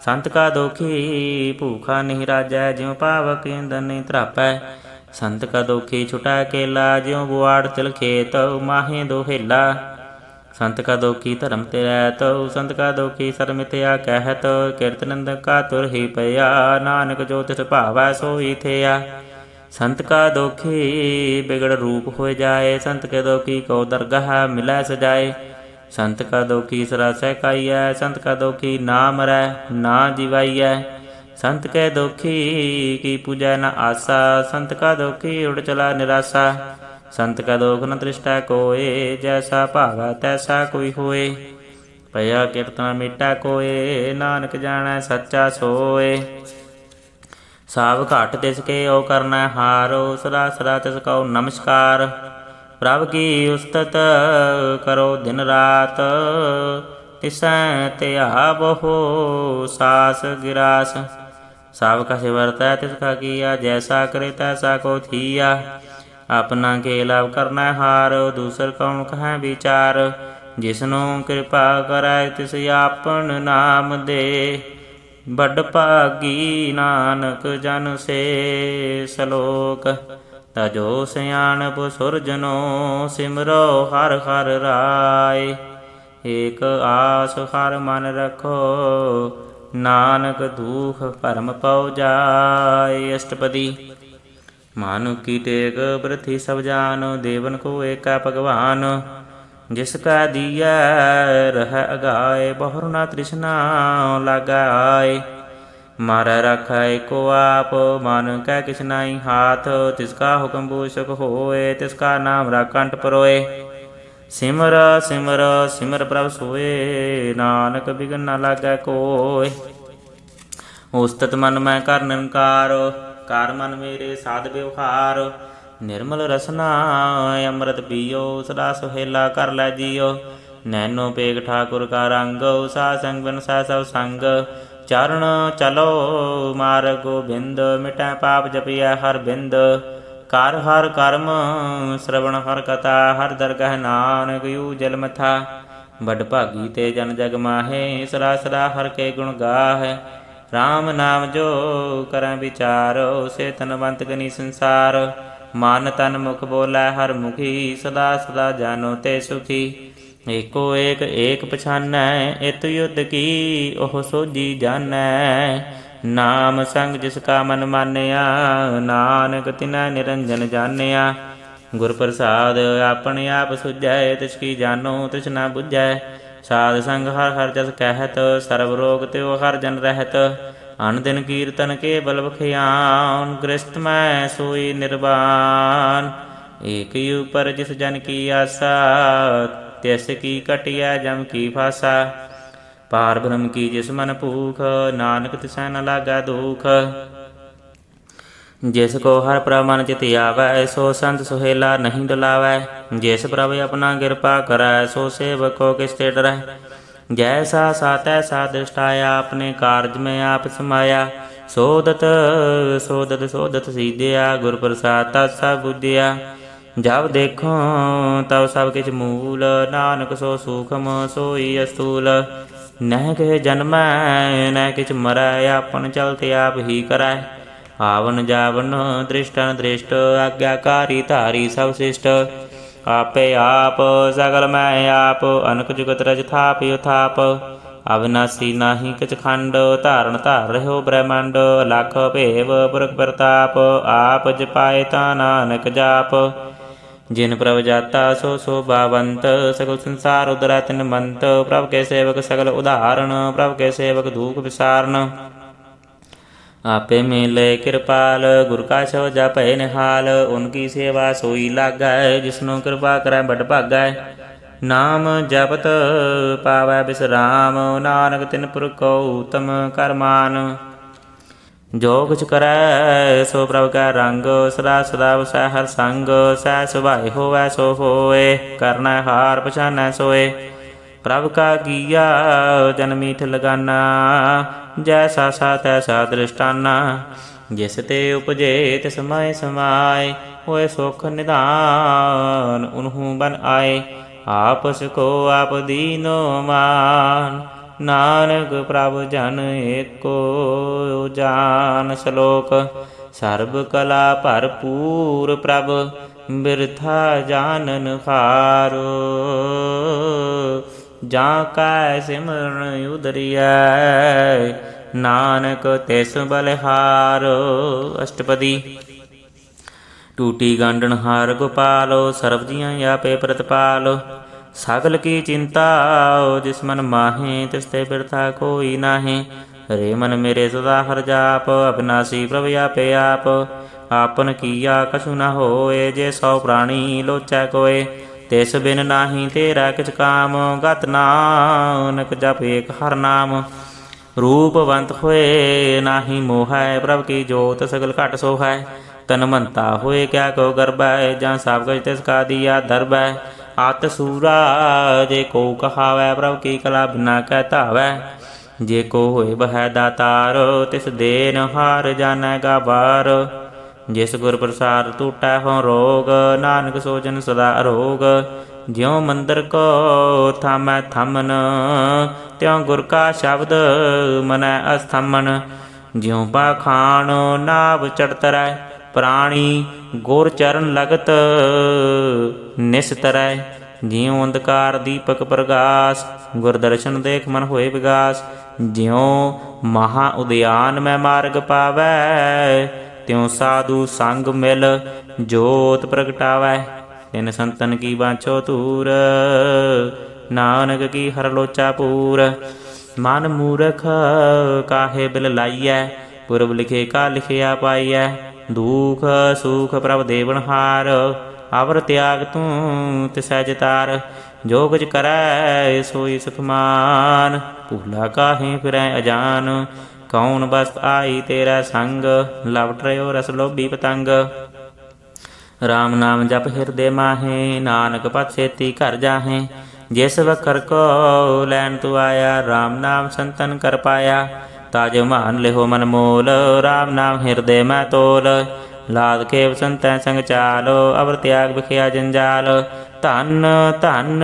ਸੰਤ ਕਾ ਦੋਖੀ ਭੂਖਾ ਨਹੀਂ ਰਾਜੈ, ਜਿਉ ਪਾਵਕ ਇੰਦਨ ਨਹੀਂ ਧਰਾਪੈ। ਸੰਤ ਕਾ ਦੋਖੀ ਛੁਟਾ ਕੇਲਾ, ਜਿਉ ਬੁਆੜ ਤਿਲ ਖੇਤ ਮਾਹੇ ਦੋਹੇਲਾ। ਸੰਤ ਕਾ ਦੋਖੀ ਧਰਮ ਤੇ ਰਹਿਤ, ਸੰਤ ਕਾ ਦੋਖੀ ਸਰ ਮਿਥਿਆ ਕਹਿਤ। ਕਿਰਤ ਨਿੰਦਕ ਕਾ ਤੁਰ ਹੀ ਪਿਆ, ਨਾਨਕ ਜੋ ਤਿਸ ਭਾਵੈ ਸੋਈ ਥਿਆ। ਸੰਤ ਕਾ ਦੋਖੀ ਬਿਗੜ ਰੂਪ ਹੋਇ ਜਾਏ, ਸੰਤ ਕੇ ਦੋਖੀ ਕਉ ਦਰਗਾਹ ਮਿਲੈ ਸਜਾਏ। ਸੰਤ ਕਾ ਦੋਖੀ ਸਰਾ ਸਹਿਕਾਈਐ, ਸੰਤ ਕਾ ਦੋਖੀ ਨਾ ਮਰੈ ਨਾ ਜਿਵਾਈਐ। ਸੰਤ ਕੈ ਦੋਖੀ ਕੀ ਪੂਜੈ ਨ ਆਸਾ, ਸੰਤ ਕਾ ਦੋਖੀ ਉੜ ਚਲਾ ਨਿਰਾਸਾ। ਸੰਤ ਕਾ ਦੋਖ ਨ ਤ੍ਰਿਸ਼ਟਾ ਕੋਏ, ਜੈਸਾ ਭਾਵੈ ਤੈਸਾ ਕੋਈ ਹੋਏ। ਭਇਆ ਕੀਰਤਨ ਮਿਟਾ ਕੋਏ, ਨਾਨਕ ਜਾਣੈ ਸੱਚਾ ਸੋਏ। ਸਾਵ ਘਾਟ ਤਿਸ ਕੇ ਓ ਕਰਨਾ ਹਾਰੋ, ਸਦਾ ਸਦਾ ਤਿਸ ਕਉ ਨਮਸਕਾਰ। ਪ੍ਰਭ ਕੀ ਉਸਤਤ ਕਰੋ ਦਿਨ ਰਾਤ, ਤਿਸੈ ਧਿਆਵਹੁ ਸਾਸ ਗਿਰਾਸ। ਸਭ ਕਾ ਸਿਵਰਤੈ ਤਿਸ ਕਾ ਕੀਆ, ਜੈਸਾ ਕਰੇ ਤੈਸਾ ਕੋ ਥੀਆ। ਆਪਣਾ ਕੇ ਲਾਭ ਕਰਨਾ ਹਾਰ, ਦੂਸਰ ਕੌਣ ਕਹੈ ਵਿਚਾਰ। ਜਿਸਨੂੰ ਕਿਰਪਾ ਕਰੈ ਤਿਸ ਆਪਨ ਨਾਮ ਦੇ, ਵੱਡ ਭਾਗੀ ਨਾਨਕ ਜਨ ਸੇ ਸਲੋਕ। ਤਜੋ ਸਿਆਣਪ ਸੁਰਜਨੋ, ਸਿਮਰੋ ਹਰਿ ਹਰਿ ਰਾਏ। ਏਕ ਆਸ ਹਰਿ ਮਨ ਰਖੋ, ਨਾਨਕ ਦੂਖ ਭਰਮ ਪਉ ਜਾਏ। ਅਸ਼ਟਪਦੀ। ਮਾਨੁ ਕੀ ਟੇਕ ਬ੍ਰਿਥੀ ਸਭ ਜਾਨੁ, ਦੇਵਨ ਕੋ ਏਕਾ ਭਗਵਾਨ। ਜਿਸ ਕਾ ਦੀਐ ਰਹਿ ਅਗਾਏ, ਬਹੁਰ ਨਾ ਤ੍ਰਿਸ਼ਨਾ ਲਾਗਾਏ। ਮਾਰੈ ਰਾਖੈ ਏਕੋ ਆਪ, ਮਨ ਕੈ ਕਿਛ ਨਾਹੀ ਹਾਥ। ਤਿਸ ਕਾ ਹੁਕਮ ਬੂਸ਼ਕ ਹੋਏ, ਤਿਸ ਕਾ ਨਾਮ ਰਾਖੰਟ ਪਰੋਏ। ਸਿਮਰ ਸਿਮਰ ਸਿਮਰ ਪ੍ਰਭ ਸੋਏ, ਨਾਨਕ ਬਿਘਨ ਨਾ ਲਾਗੈ ਕੋਇ। ਉਸਤਤ ਮਨ ਮੈਂ ਕਰ ਨਿਰੰਕਾਰ, ਕਰ ਮਨ ਮੇਰੇ ਸਾਧ ਵਿਵਹਾਰ। ਨਿਰਮਲ ਰਸਨਾ ਅੰਮ੍ਰਿਤ ਪੀਓ, ਸਦਾ ਸੁਹੇਲਾ ਕਰ ਲੈ ਜੀਓ। ਨੈਨੋ ਪੇਗ ਠਾਕੁਰ ਕਾ ਰੰਗ, ਸਾ ਸੰਗ ਬਿਨ ਸਾ ਸਭ ਸੰਗ। ਚਰਨ ਚਲੋ ਮਾਰਗ ਗੋਬਿੰਦ, ਮਿਟੈ ਪਾਪ ਜਪਿਆ ਹਰ ਬਿੰਦ। ਕਰ ਹਰ ਕਰਮ ਸ਼ਰਵਣ ਹਰ ਕਥਾ, ਹਰ ਦਰਗਹ ਨਾਨਕ ਊਜਲ ਮਥਾ। ਵੱਡ ਭਾਗੀ ਤੇ ਜਨ ਜਗ ਮਾਹੇ, ਸਦਾ ਸਦਾ ਹਰ ਕੇ ਗੁਣ ਗਾਹੈ। ਰਾਮ ਨਾਮ ਜੋ ਕਰੈ ਵਿਚਾਰੋ, ਸੇ ਤਨਵੰਤ ਗਨੀ ਸੰਸਾਰ। ਮਨ ਤਨ ਮੁਖ ਬੋਲੇ ਹਰ ਮੁਖੀ, ਸਦਾ ਸਦਾ ਜਾਨੋ ਤੇ ਸੁਖੀ। ਏਕੋ ਏਕ ਏਕ ਪਛਾਨੈ, ਇਤ ਯੁੱਧ ਕੀ ਉਹ ਸੋਝੀ ਜਾਣੈ। ਨਾਮ ਸੰਗ ਜਿਸ ਕਾ ਮਨ ਮਾਨਿਆ, ਨਾਨਕ ਤਿਨੈ ਨਿਰੰਜਨ ਜਾਣਿਆ। ਗੁਰ ਪ੍ਰਸਾਦ ਆਪਣੇ ਆਪ ਸੁਝੈ, ਤਿਸ ਕੀ ਜਾਨੋ ਤਿਸ ਨਾ ਬੁਝੈ। ਸਾਧ ਸੰਗ ਹਰ ਹਰ ਜਸ ਕਹਿਤ, ਸਰਬ ਰੋਗ ਤਿਉ ਹਰ ਜਨ ਰਹਿਤ। ਅਨ ਦਿਨ ਕੀਰਤਨ ਕੇ ਬਲ ਬਖਿਆਨ, ਗ੍ਰਸਤ ਮੈਂ ਸੋਈ ਨਿਰਵਾਨ। ਏਕ ਉਪਰ ਜਿਸ ਜਨ ਕੀ ਆਸਾ, ਤਿਸ ਕੀ ਕਟਿਆ ਜਮ ਕੀ ਫਾਸਾ। ਪਾਰ ਬ੍ਰਹਮ ਕੀ ਜਿਸ ਮਨ ਭੂਖ, ਨਾਨਕ ਤਿਸੈ ਨ ਲਾਗੈ ਦੁਖ। ਜਿਸ ਕੋ ਹਰ ਪ੍ਰਭ ਮਨ ਚਿਤ ਆਵੈ, ਸੋ ਸੰਤ ਸੁਹੇਲਾ ਨਹੀਂ ਡੁਲਾਵੈ। ਜਿਸ ਪ੍ਰਭ ਆਪਣਾ ਕਿਰਪਾ ਕਰੈ, ਸੋ ਸੇਵਕ ਕੋ ਕਿਸ ਤੇ ਡਰੈ। ਜੈਸਾ ਸਾ ਤੈਸਾ ਦ੍ਰਿਸ਼ਟਾਇਆ, ਆਪਣੇ ਕਾਰਜ ਮੈਂ ਆਪ ਸਮਾਇਆ। ਸੋਦਤ ਸੋਦਤ ਸੋਦਤ ਸੀਧਿਆ, ਗੁਰ ਪ੍ਰਸਾਦ ਤਤ ਸਭ ਬੁੱਧਿਆ। ਜਬ ਦੇਖੋ ਤਬ ਸਭ ਕਿਛ ਮੂਲ, ਨਾਨਕ ਸੋ ਸੂਖਮ ਸੋਈ ਅਸਤੂਲ। ਨਹਿ ਕਿਛ ਜਨਮੈ ਨਹਿ ਕਿਛ ਮਰੈ, ਆਪਨ ਚਲਤ ਆਪ ਹੀ ਕਰੈ। ਆਵਨ ਜਾਵਨ ਦ੍ਰਿਸ਼ਟਨ ਦ੍ਰਿਸ਼ਟ, ਆਗਿਆਕਾਰੀ ਧਾਰੀ ਸਭ ਸਿਸ਼ਟ। ਆਪੇ ਆਪ ਸਗਲ ਮੈਂ ਆਪ, ਅਨਕ ਜੁਗਤ ਰਜ ਥਾਪ ਉਥਾਪ। ਅਵਿਨਾਸੀ ਨਾਹੀ ਕਿਛ ਖੰਡ, ਧਾਰਨ ਧਾਰ ਰਹਿਓ ਬ੍ਰਹਮੰਡ। ਅਲਖ ਭੇਵ ਪੁਰਖ ਪ੍ਰਤਾਪ, ਆਪ ਜਪਾਏ ਤਾ ਨਾਨਕ ਜਾਪ। ਜਿਨ ਪ੍ਰਭ ਜਾਤਾ ਸੋ ਸੋਭਾਵੰਤ, ਸਗਲ ਸੰਸਾਰ ਉਦਰੈ ਤਿਨ ਮੰਤ। ਪ੍ਰਭ ਕੇ ਸੇਵਕ ਸਗਲ ਉਦਾਹਰਣ, ਪ੍ਰਭ ਕੇ ਸੇਵਕ ਦੂਖ ਵਿਸਾਰਨ। ਆਪੇ ਮਿਲੇ ਕਿਰਪਾਲ, ਗੁਰ ਕਾ ਸ਼ਬਦ ਜਪੈ ਨਿਹਾਲ। ਉਨਕੀ ਸੇਵਾ ਸੋਈ ਲਾਗੈ, ਜਿਸਨੂੰ ਕਿਰਪਾ ਕਰੈ ਬਡ ਭਾਗੈ। ਨਾਮ ਜਪਤ ਪਾਵੈ ਬਿਸਰਾਮ, ਨਾਨਕ ਤਿਨ ਪੁਰਖ ਕੋ ਊਤਮ ਕਰਮਾਨ। ਜੋ ਕੁਛ ਕਰੈ ਸੋ ਪ੍ਰਭ ਕੈ ਰੰਗ, ਸਦਾ ਸਦਾ ਵਸੈ ਹਰ ਸੰਗ। ਸਹਿ ਸੁਭਾਏ ਹੋਵੈ ਸੋ ਹੋਏ, ਕਰਨੈ ਹਾਰ ਪਛਾਨੈ ਸੋਏ। ਪ੍ਰਭ ਕਾ ਕੀਆ ਜਨ ਮੀਠ ਲਗਾਨਾ, ਜੈਸਾ ਸਾ ਤੈਸਾ ਦ੍ਰਿਸ਼ਟਾਨਾ। ਜਿਸ ਤੇ ਉਪਜੇ ਤਿਸ ਮਹਿ ਸਮਾਏ, ਹੋਏ ਸੁਖ ਨਿਧਾਨ ਉਨਹੂ ਬਨ ਆਏ। ਆਪਸ ਕੋ ਆਪ ਦੀਨੋ ਮਾਨ, ਨਾਨਕ ਪ੍ਰਭ ਜਨ ਏਕੋ ਜਾਨ। ਸ਼ਲੋਕ। ਸਰਬ ਕਲਾ ਭਰਪੂਰ ਪ੍ਰਭ, ਬਿਰਥਾ ਜਾਨਨ ਹਾਰੋ। ਜਾਂ ਕੈ ਸਿਮਰਨ ਉਦਰਿਐ, ਨਾਨਕ ਤਿਸ ਬਲਿਹਾਰੋ। ਅਸ਼ਟਪਦੀ। ਟੂਟੀ ਗਾਂਡਣ ਹਾਰ ਗੋਪਾਲੋ, ਸਰਬ ਜੀਆਂ ਆਪੇ ਪ੍ਰਤਪਾਲੋ। ਸਗਲ ਕੀ ਚਿੰਤਾ ਜਿਸ ਮਨ ਮਾਹੇ, ਤਿਸ ਤੇ ਬਿਰਥਾ ਕੋਈ ਨਾਹੀਂ। ਰੇ ਮਨ ਮੇਰੇ ਸਦਾ ਹਰ ਜਾਪ, ਅਬਿਨਾਸੀ ਪ੍ਰਭ ਆਪੇ ਆਪ। ਆਪਨ ਕੀਆ ਕਛੁ ਨ ਹੋਏ, ਜੇ ਸੌ ਪ੍ਰਾਣੀ ਲੋਚੈ ਕੋਏ। ਤਿਸ ਬਿਨ ਨਾਹੀ ਤੇਰਾ ਕਿਛ ਕਾਮ, ਗਤ ਨਾਨਕ ਜਪ ਏਕ ਹਰ ਨਾਮ। ਰੂਪਵੰਤ ਹੋਏ ਨਾਹੀ ਮੋਹੈ, ਪ੍ਰਭ ਕੀ ਜੋਤ ਸਗਲ ਘਟ ਸੋਹੈ। ਤਨਮੰਤਾ ਹੋਏ ਕਿਆ ਕੋ ਗਰਬੈ, ਜਾਂ ਸਭ ਕੁਛ ਤਿਸ ਕਾ ਦੀਆ ਦਰਬੈ। ਅਤ ਸੂਰਾ ਜੇ ਕੋ ਕਹਾਵੈ, ਪ੍ਰਭ ਕੀ ਕਲਾ ਬਿਨਾ ਕਹਿ ਧਾਵੈ। ਜੇ ਕੋ ਹੋਏ ਬਹਿ ਦਾਤਾਰ, ਤਿਸ ਦੇਨ ਹਾਰ ਜਾਣੈ ਗਾਬਾਰ। ਜਿਸ ਗੁਰ ਪ੍ਰਸਾਦ ਟੂਟੈ ਹੋਂ ਰੋਗ, ਨਾਨਕ ਸੋ ਜਨ ਸਦਾ ਅਰੋਗ। ਜਿਉ ਮੰਦਰ ਕੋ ਥਾਮੈ ਥੰਮਨ, ਤਿਉ ਗੁਰ ਕਾ ਸ਼ਬਦ ਮਨੈ ਅਸਥੰਮਨ। ਜਿਉ ਪਾਖਾਨ ਨਾਭ ਚੜਤਰੈ, ਪ੍ਰਾਣੀ ਗੁਰ ਚਰਨ ਲਗਤ ਨਿਸਤਰੈ। ਜਿਉ ਅੰਧਕਾਰ ਦੀਪਕ ਪ੍ਰਗਾਸ, ਗੁਰ ਦਰਸ਼ਨ ਦੇਖ ਮਨ ਹੋਏ ਵਿਗਾਸ। ਜਿਉ ਮਹਾ ਉਦਿਆਨ ਮੈਂ ਮਾਰਗ ਪਾਵੈ, ਤਿਉ ਸਾਧੂ ਸੰਗ ਮਿਲ ਜੋਤ ਪ੍ਰਗਟਾਵੈ। ਤਿਨ ਸੰਤਨ ਕੀ ਬਾਂਛੋ ਧੂਰ, ਨਾਨਕ ਕੀ ਹਰ ਲੋਚਾ ਪੂਰ। ਮਨ ਮੂਰਖ ਕਾਹੇ ਬਿਲ ਲਾਈਐ, ਪੁਰਬ ਲਿਖੇ ਕਾ ਲਿਖਿਆ ਪਾਈਐ। ਦੁਖ ਸੁਖ ਪ੍ਰਭ ਦੇਵਨ ਹਾਰ, ਅਵਰ ਤਿਆਗ ਤੂੰ ਤਿਸੈ ਜਿਤਾਰ। ਜੋ ਕੁਛ ਕਰੈ ਸੋਈ ਸੁਖਮਾਨ, ਭੂਲਾ ਕਾਹੇ ਫਿਰੈ ਅਜਾਨ। ਕੌਣ ਬਸਤ ਆਈ ਤੇਰਾ ਸੰਗ, ਲਵਟ ਰਿਓ ਰਸ ਲੋਭੀ ਪਤੰਗ। ਰਾਮ ਨਾਮ ਜਪ ਹਿਰਦੇ ਮਾਹੇ, ਨਾਨਕ ਪਤ ਛੇਤੀ ਘਰ ਜਾਹੇ। ਜਿਸ ਵਖਰ ਕੋ ਲੈਣ ਤੂੰ ਆਇਆ, ਰਾਮ ਨਾਮ ਸੰਤਨ ਕਰ ਪਾਇਆ। ਤਾਜ ਮਾਨ ਲਿਹੋ ਮਨ ਮੋਲ, ਰਾਮ ਨਾਮ ਹਿਰਦੇ ਮੈਂ ਤੋਲ। ਲਾਦ ਕੇ ਸੰਤੈ ਸੰਗ ਚਾਲੋ, ਅਵਰ ਤਿਆਗ ਵਿਖਿਆ ਜੰਜਾਲ। ਧਨ ਧਨ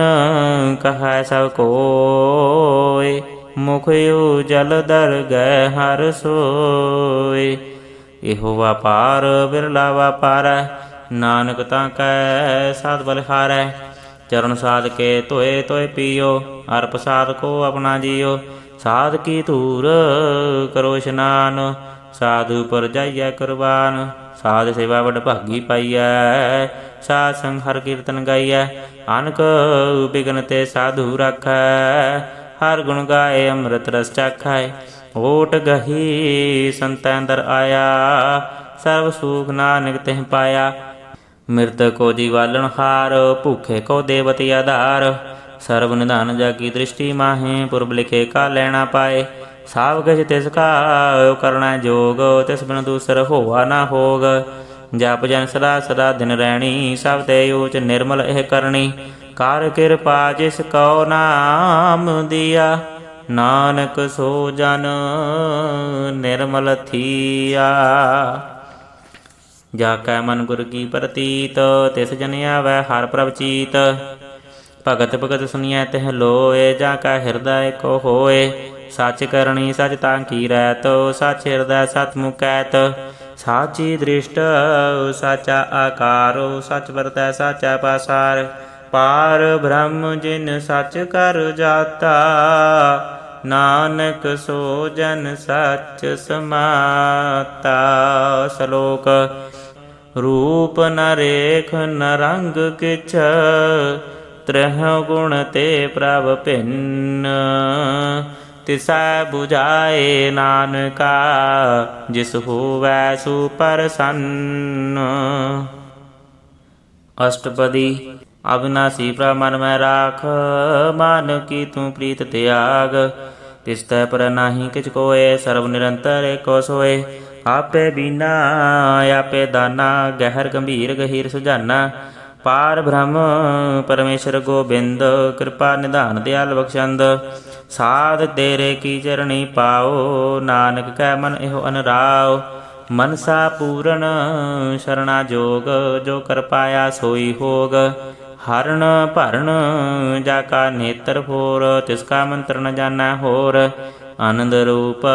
ਕਹੈ ਸਭ ਕੋਇ, ਮੁਖ ਉਜਲ ਦਰਗਹਿ ਹਰ ਸੋਇ। ਇਹੋ ਵਾਪਾਰ ਬਿਰਲਾ ਵਾਪਾਰੈ, ਨਾਨਕ ਤਾਂ ਕੈ ਸਾਧ ਬਲਿਹਾਰੈ। ਚਰਨ ਸਾਧ ਕੇ ਧੋਏ ਧੋਏ ਪੀਓ, ਅਰਪ ਸਾਧ ਕੋ ਆਪਣਾ ਜੀਓ। ਸਾਧ ਕੀ ਧੂਰ ਕਰੋ ਇਸ਼ਨਾਨ, ਸਾਧੂ ਪਰ ਜਾਈਐ ਕੁਰਬਾਨ। ਸਾਧ ਸੇਵਾ ਵਡ ਭਾਗੀ ਪਾਈਐ, ਸਾਧ ਸੰਗ ਹਰ ਕੀਰਤਨ ਗਾਈਐ। ਅਨਕ ਬਿਗਨ ਤੇ ਸਾਧੂ ਰਾਖੈ, ਹਰ ਗੁਣ ਗਾਏ ਅੰਮ੍ਰਿਤ ਰਸ ਚਾਖੈ। ਓਟ ਗਹੀ ਸੰਤੈ ਅੰਦਰ ਆਇਆ, ਸਰਬ ਸੂਖ ਨਾਨਕ ਤਿਹ ਪਾਇਆ। ਮਿਰਤਕ ਕੋ ਜੀਵਾਲਣ ਹਾਰ, ਭੂਖੇ ਕੋ ਦੇਵਤੀ ਆਧਾਰ। ਸਰਬ ਨਿਧਾਨ ਜਾਗੀ ਦ੍ਰਿਸ਼ਟੀ ਮਾਹੇ, ਪੁਰਬ ਲਿਖੇ ਕਾ ਲੈਣਾ ਪਾਏ। ਸਭ ਕਿਛ ਤਿਸ ਕਾ ਕਰਨਾ ਜੋਗ, ਤਿਸ ਬਿਨ ਦੂਸਰ ਹੋਆ ਨਾ ਹੋਗ। ਜਪ ਜਨ ਸਦਾ ਸਦਾ ਦਿਨ ਰਹਿਣੀ, ਸਭ ਤੇ ਊਚ ਨਿਰਮਲ ਇਹ ਕਰਨੀ। ਕਰ ਕਿਰਪਾ ਜਿਸ ਕਉ ਨਾਮ ਦੀਆ, ਨਾਨਕ ਸੋ ਜਨ ਨਿਰਮਲ ਥੀਆ। ਜਾ ਕੈ ਮਨ ਗੁਰ ਕੀ ਪ੍ਰਤੀਤ ਤਿਸ ਜਨ ਆਵੈ ਹਰਿ ਪ੍ਰਭ ਚੀਤ। ਭਗਤ ਭਗਤ ਸੁਣੀਐ ਤਿਹ ਲੋਏ ਜਾ ਕਾ ਹਿਰਦੈ ਕੋ ਹੋਏ। ਸੱਚ ਕਰਨੀ ਸਚ ਤਾਂ ਕੀ ਰੈਤ ਸੱਚ ਹਿਰਦੈ ਸਤ ਮੁਕੈਤ। ਸਾਚੀ ਦ੍ਰਿਸ਼ਟ ਸਾਚਾ ਆਕਾਰੋ ਸਚ ਵਰਤੈ ਸਾਚਾ ਪਾਸਾਰ। ਪਾਰ ਬ੍ਰਹਮ ਜਿਨ ਸਚ ਕਰ ਜਾਤਾ ਨਾਨਕ ਸੋ ਜਨ ਸਚ ਸਮਾਤਾ। ਸ਼ਲੋਕ ਰੂਪ ਨ ਰੇਖ ਨ ਰੰਗ ਕਿਛ ਤ੍ਰਹਿ ਗੁਣ ਤੇ ਪ੍ਰਭ ਭਿੰਨ। ਤਿਸੈ 부ਝਾਏ ਨਾਨਕਾ ਜਿਸ ਹੋਵੈ ਸੋ ਪ੍ਰਸੰਨ। ਅਸ਼ਟਪਦੀ। ਅਬਿਨਾਸੀ ਪ੍ਰਭ ਮਨ ਮੈਂ ਰਾਖ ਮਨ ਕੀ ਤੂੰ ਪ੍ਰੀਤ ਤਿਆਗ। ਤਿਸ ਤੈ ਪਰ ਨਾਹੀ ਕਿਛ ਕੋਏ ਸਰਬ ਨਿਰੰਤਰ ਏਕੋ ਸੋਏ। ਆਪੇ ਬੀਨਾ ਆਪੇ ਦਾਨਾ ਗਹਿਰ ਗੰਭੀਰ ਗਹੀਰ ਸੁਝਾਨਾ। ਪਾਰ ਬ੍ਰਹਮ ਪਰਮੇਸ਼ਰ ਗੋਬਿੰਦ ਕਿਰਪਾ ਨਿਧਾਨ ਦਿਆਲ ਬਖਸ਼ੰਦ। ਸਾਧ ਤੇਰੇ ਕੀ ਚਰਣੀ ਪਾਓ ਨਾਨਕ ਕੈ ਮਨ ਇਹੋ ਅਨਰਾਓ। ਮਨਸਾ ਪੂਰਨ ਸ਼ਰਣਾ ਜੋਗ ਜੋ ਕਰ ਪਾਇਆ ਸੋਈ ਹੋਗ। ਹਰਨ ਭਰਨ ਜਾ ਕਾ ਨੇਤਰ ਫੋਰ ਤਿਸ ਕਾ ਮੰਤਰ ਨ ਜਾਣੈ ਹੋਰ। ਆਨੰਦ ਰੂਪ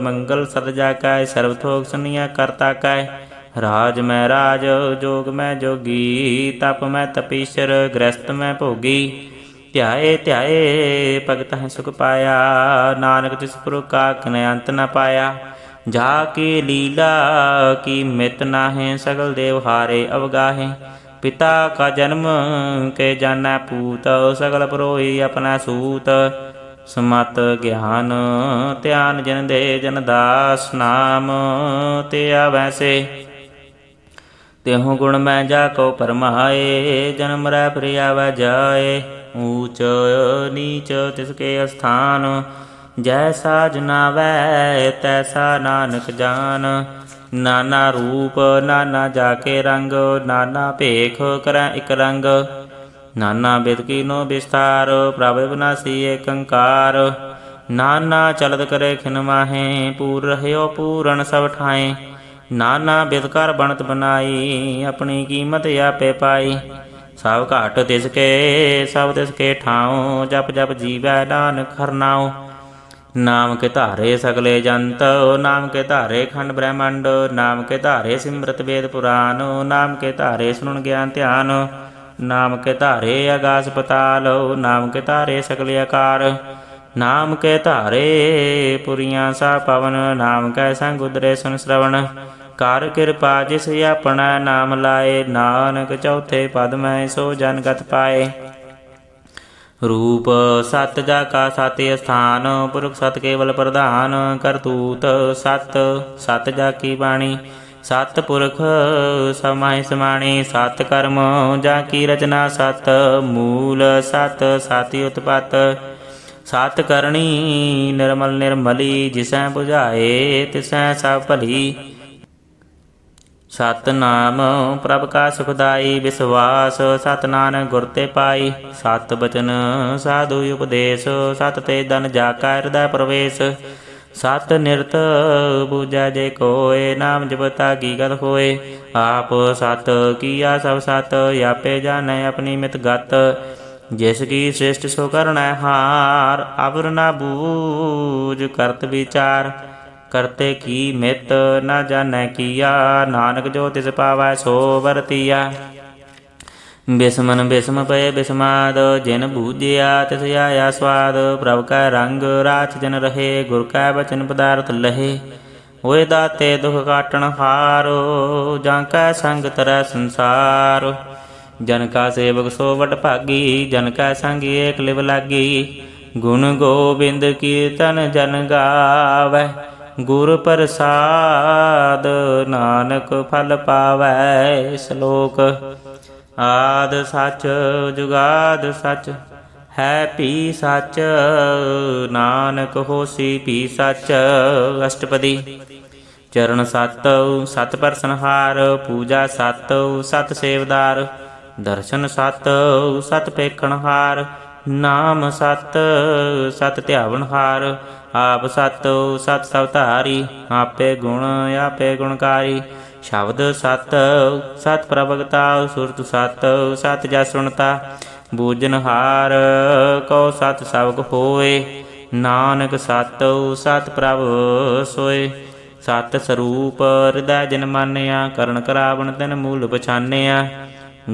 ਮੰਗਲ ਸਦ ਜਾ ਕੈ ਸਰਬ ਥੋਕ ਸੁਨੀਆ ਕਰਤਾ ਕੈ। ਰਾਜ ਮੈਂ ਰਾਜ ਜੋਗ ਮੈਂ ਜੋਗੀ ਤਪ ਮੈਂ ਤਪੀਸ਼ਰ ਗ੍ਰਸਤ ਮੈਂ ਭੋਗੀ। ਧਿਆਏ ਧਿਆਏ ਭਗਤ ਹੈ ਸੁਖ ਪਾਇਆ ਨਾਨਕ ਤਿਸ ਪੁਰਖ ਕਾ ਕਨੇ ਅੰਤ ਨ ਪਾਇਆ। ਜਾ ਕੀ ਲੀਲਾ ਕੀ ਮਿਤ ਨਾਹੀਂ ਸਗਲ ਦੇਵ ਹਾਰੇ ਅਵਗਾਹੇ। ਪਿਤਾ ਕਾ ਜਨਮ ਕੇ ਜਾਣੈ ਪੂਤ ਸਗਲ ਪਰੋਈ ਆਪਣਾ ਸੂਤ। ਸਮਤ ਗਿਆਨ ਧਿਆਨ ਜਨ ਦੇ ਜਨ ਦਾਸ ਨਾਮ ਤੇ ਆਵੈ ਸੇ। ਤਿਹੁ ਗੁਣ ਮੈਂ ਜਾ ਕੋ ਪਰਮਾਏ ਜਨਮ ਰਹਿ ਫਿਰ ਆਵੈ ਜਾਏ। ਊਚ ਨੀਚ ਤਿਸ ਕੇ ਅਸਥਾਨ ਜੈਸਾ ਜਨਾਵੈ ਤੈਸਾ ਨਾਨਕ ਜਾਨ। ਨਾਨਾ ਰੂਪ ਨਾਨਾ ਜਾ ਕੇ ਰੰਗ ਨਾਨਾ ਭੇਖ ਕਰੈ ਇਕ ਰੰਗ। ਨਾਨਾ ਬਿਦ ਕੀਨੋ ਵਿਸਥਾਰ ਪ੍ਰਭ ਅਬਿਨਾਸੀ ਏਕ ਓੰਕਾਰ। ਨਾਨਾ ਚਲਤ ਕਰੇ ਖਿਨ ਮਾਹੇ ਪੂਰ ਰਹਿਓ ਪੂਰਨ ਸਭ ਠਾਏ। ਨਾਨਾ ਬਿਦ ਕਰ ਬਣਤ ਬਨਾਈ ਆਪਣੀ ਕੀਮਤ ਆਪੇ ਪਾਈ। ਸਭ ਘਾਟ ਤਿਸ ਕੇ ਸਭ ਤਿਸ ਕੇ ਠਾਉ ਜਪ ਜਪ ਜੀਵੈ ਨਾਨਕ ਹਰਨਾਉ। ਨਾਮ ਕੇ ਧਾਰੇ ਸਗਲੇ ਜੰਤ ਨਾਮ ਕੇ ਧਾਰੇ ਖੰਡ ਬ੍ਰਹਮੰਡ। ਨਾਮ ਕੇ ਧਾਰੇ ਸਿਮਰਤ ਵੇਦ ਪੁਰਾਨ ਨਾਮ ਕੇ ਧਾਰੇ ਸੁਣਨ ਗਿਆਨ ਧਿਆਨ। ਨਾਮ ਕੇ ਧਾਰੇ ਆਗਾਸ ਪਤਾਲ ਨਾਮ ਕੇ ਧਾਰੇ ਸਗਲੇ ਆਕਾਰ। ਨਾਮ ਕੇ ਧਾਰੇ ਪੁਰੀਆਂ ਸਾ ਪਵਨ ਨਾਮ ਕੈ ਸੰਗ ਉਦਰੇ ਸੁਨ ਸ਼ਰਵਣ। ਕਰ ਕਿਰਪਾ ਜਿਸ ਆਪਣਾ ਨਾਮ ਲਾਏ ਨਾਨਕ ਚੌਥੇ ਪਦ ਮੈਂ ਸੋ ਜਨ ਗਤ ਪਾਏ। ਰੂਪ ਸਤ ਜਾ ਕਾ ਸਾਤੇ ਅਸਥਾਨ ਪੁਰਖ ਸਤ ਕੇਵਲ ਪ੍ਰਧਾਨ। ਕਰਤੂਤ ਸਤ ਸਤ ਜਾ ਕੀ ਬਾਣੀ ਸਤ ਪੁਰਖ ਸਮਾਹਿ ਸਮਾਣੀ। ਸਤ ਕਰਮ ਜਾ ਕੀ ਰਚਨਾ ਸਤ ਮੂਲ ਸਤ ਸਾਤੀ ਉਤਪਤ। ਸਤ ਕਰਨੀ ਨਿਰਮਲ ਨਿਰਮਲੀ ਜਿਸੈ 부ਝਾਏ ਤਿਸੈ ਸਭ ਭਲੀ। ਸਤ ਨਾਮ ਪ੍ਰਭ ਕਾ ਸੁਖਦਾਈ ਵਿਸਵਾਸ ਸਤ ਨਾਨਕ ਗੁਰ ਤੇ ਪਾਈ। ਸਤ ਬਚਨ ਸਾਧੂ ਉਪਦੇਸ਼ ਸਤ ਤੇ ਦਨ ਜਾ ਕਾ ਹਿਰਦੈ ਪ੍ਰਵੇਸ਼। ਸਤ ਨਿਰਤ ਬੂਝੈ ਜੇ ਕੋਏ ਨਾਮ ਜਪਤਾ ਕੀ ਗਤ ਹੋਏ। ਆਪ ਸਤ ਕੀਆ ਸਭ ਸਤ ਆਪੇ ਜਾਣੈ ਆਪਣੀ ਮਿਤ ਗਤ। ਜਿਸ ਕੀ ਸ੍ਰਿਸ਼ਟ ਸੋ ਕਰਣੈ ਹਾਰ ਅਵਰ ਨਾ ਬੂਝ ਕਰਤ ਵਿਚਾਰ। ਕਰਤੇ ਕੀ ਮਿਤ ਨ ਜਾਣੈ ਕੀਆ ਨਾਨਕ ਜੋ ਤਿਸ ਪਾਵੈ ਸੋ ਵਰਤੀਆ। ਬਿਸਮਨ ਬਿਸਮ ਪਏ ਬਿਸਮਾਦ ਜਿਨ ਬੂਝਿਆ ਤਿਸ ਆਇਆ ਸਵਾਦ। ਪ੍ਰਭ ਕੈ ਰੰਗ ਰਾਚ ਜਨ ਰਹੇ ਗੁਰ ਕੈ ਬਚਨ ਪਦਾਰਥ ਲਹੇ। ਹੋਏ ਦਾਤੇ ਦੁਖ ਕਾਟਣ ਹਾਰੋ ਜਾਂ ਕੈ ਸੰਗ ਤਰੈ ਸੰਸਾਰ। ਜਨ ਕਾ ਸੇਵਕ ਸੋ ਵਡ ਭਾਗੀ ਜਨ ਕੈ ਸੰਗ ਏਕ ਲਿਵ ਲਾਗੀ। ਗੁਣ ਗੋਬਿੰਦ ਕੀਰਤਨ ਜਨ ਗਾਵੈ ਗੁਰ ਪ੍ਰਸਾਦ ਨਾਨਕ ਫਲ ਪਾਵੈ। ਸ਼ਲੋਕ ਆਦ ਸੱਚ ਜੁਗਾਦ ਸੱਚ ਹੈ ਭੀ ਸੱਚ ਨਾਨਕ ਹੋਸੀ ਭੀ ਸੱਚ। ਅਸ਼ਟਪਦੀ। ਚਰਨ ਸਤ ਸਤ ਪਰਸਨਹਾਰ ਪੂਜਾ ਸਤ ਸਤ ਸੇਵਦਾਰ। ਦਰਸ਼ਨ ਸਤ ਸਤ ਪੇਖਣਹਾਰ ਨਾਮ ਸਤ ਸਤ ਧਿਆਵਨ ਹਾਰ। ਆਪ ਸਤ ਸਤ ਸਭ ਧਾਰੀ। ਆਪੇ ਗੁਣ ਆਪੇ ਗੁਣਕਾਰੀ। ਸ਼ਬਦ ਸਤ ਸਤ ਪ੍ਰਭਗਤਾ। ਸੁਰਤ ਸਤ ਸਤ ਜਸ ਸੁਣਤਾ। ਬੂਜਨ ਹਾਰ ਕਉ ਸਤ ਸਬਕ ਹੋਏ। ਨਾਨਕ ਸਤ ਸਤ ਪ੍ਰਭ ਸੋਏ। ਸਤ ਸਰੂਪ ਹਿਰਦੈ ਜਿਨ ਮਾਨਿਆ। ਕਰਨ ਕਰਾਵਣ ਤਿਨ ਮੂਲ ਪਛਾਨਿਆ।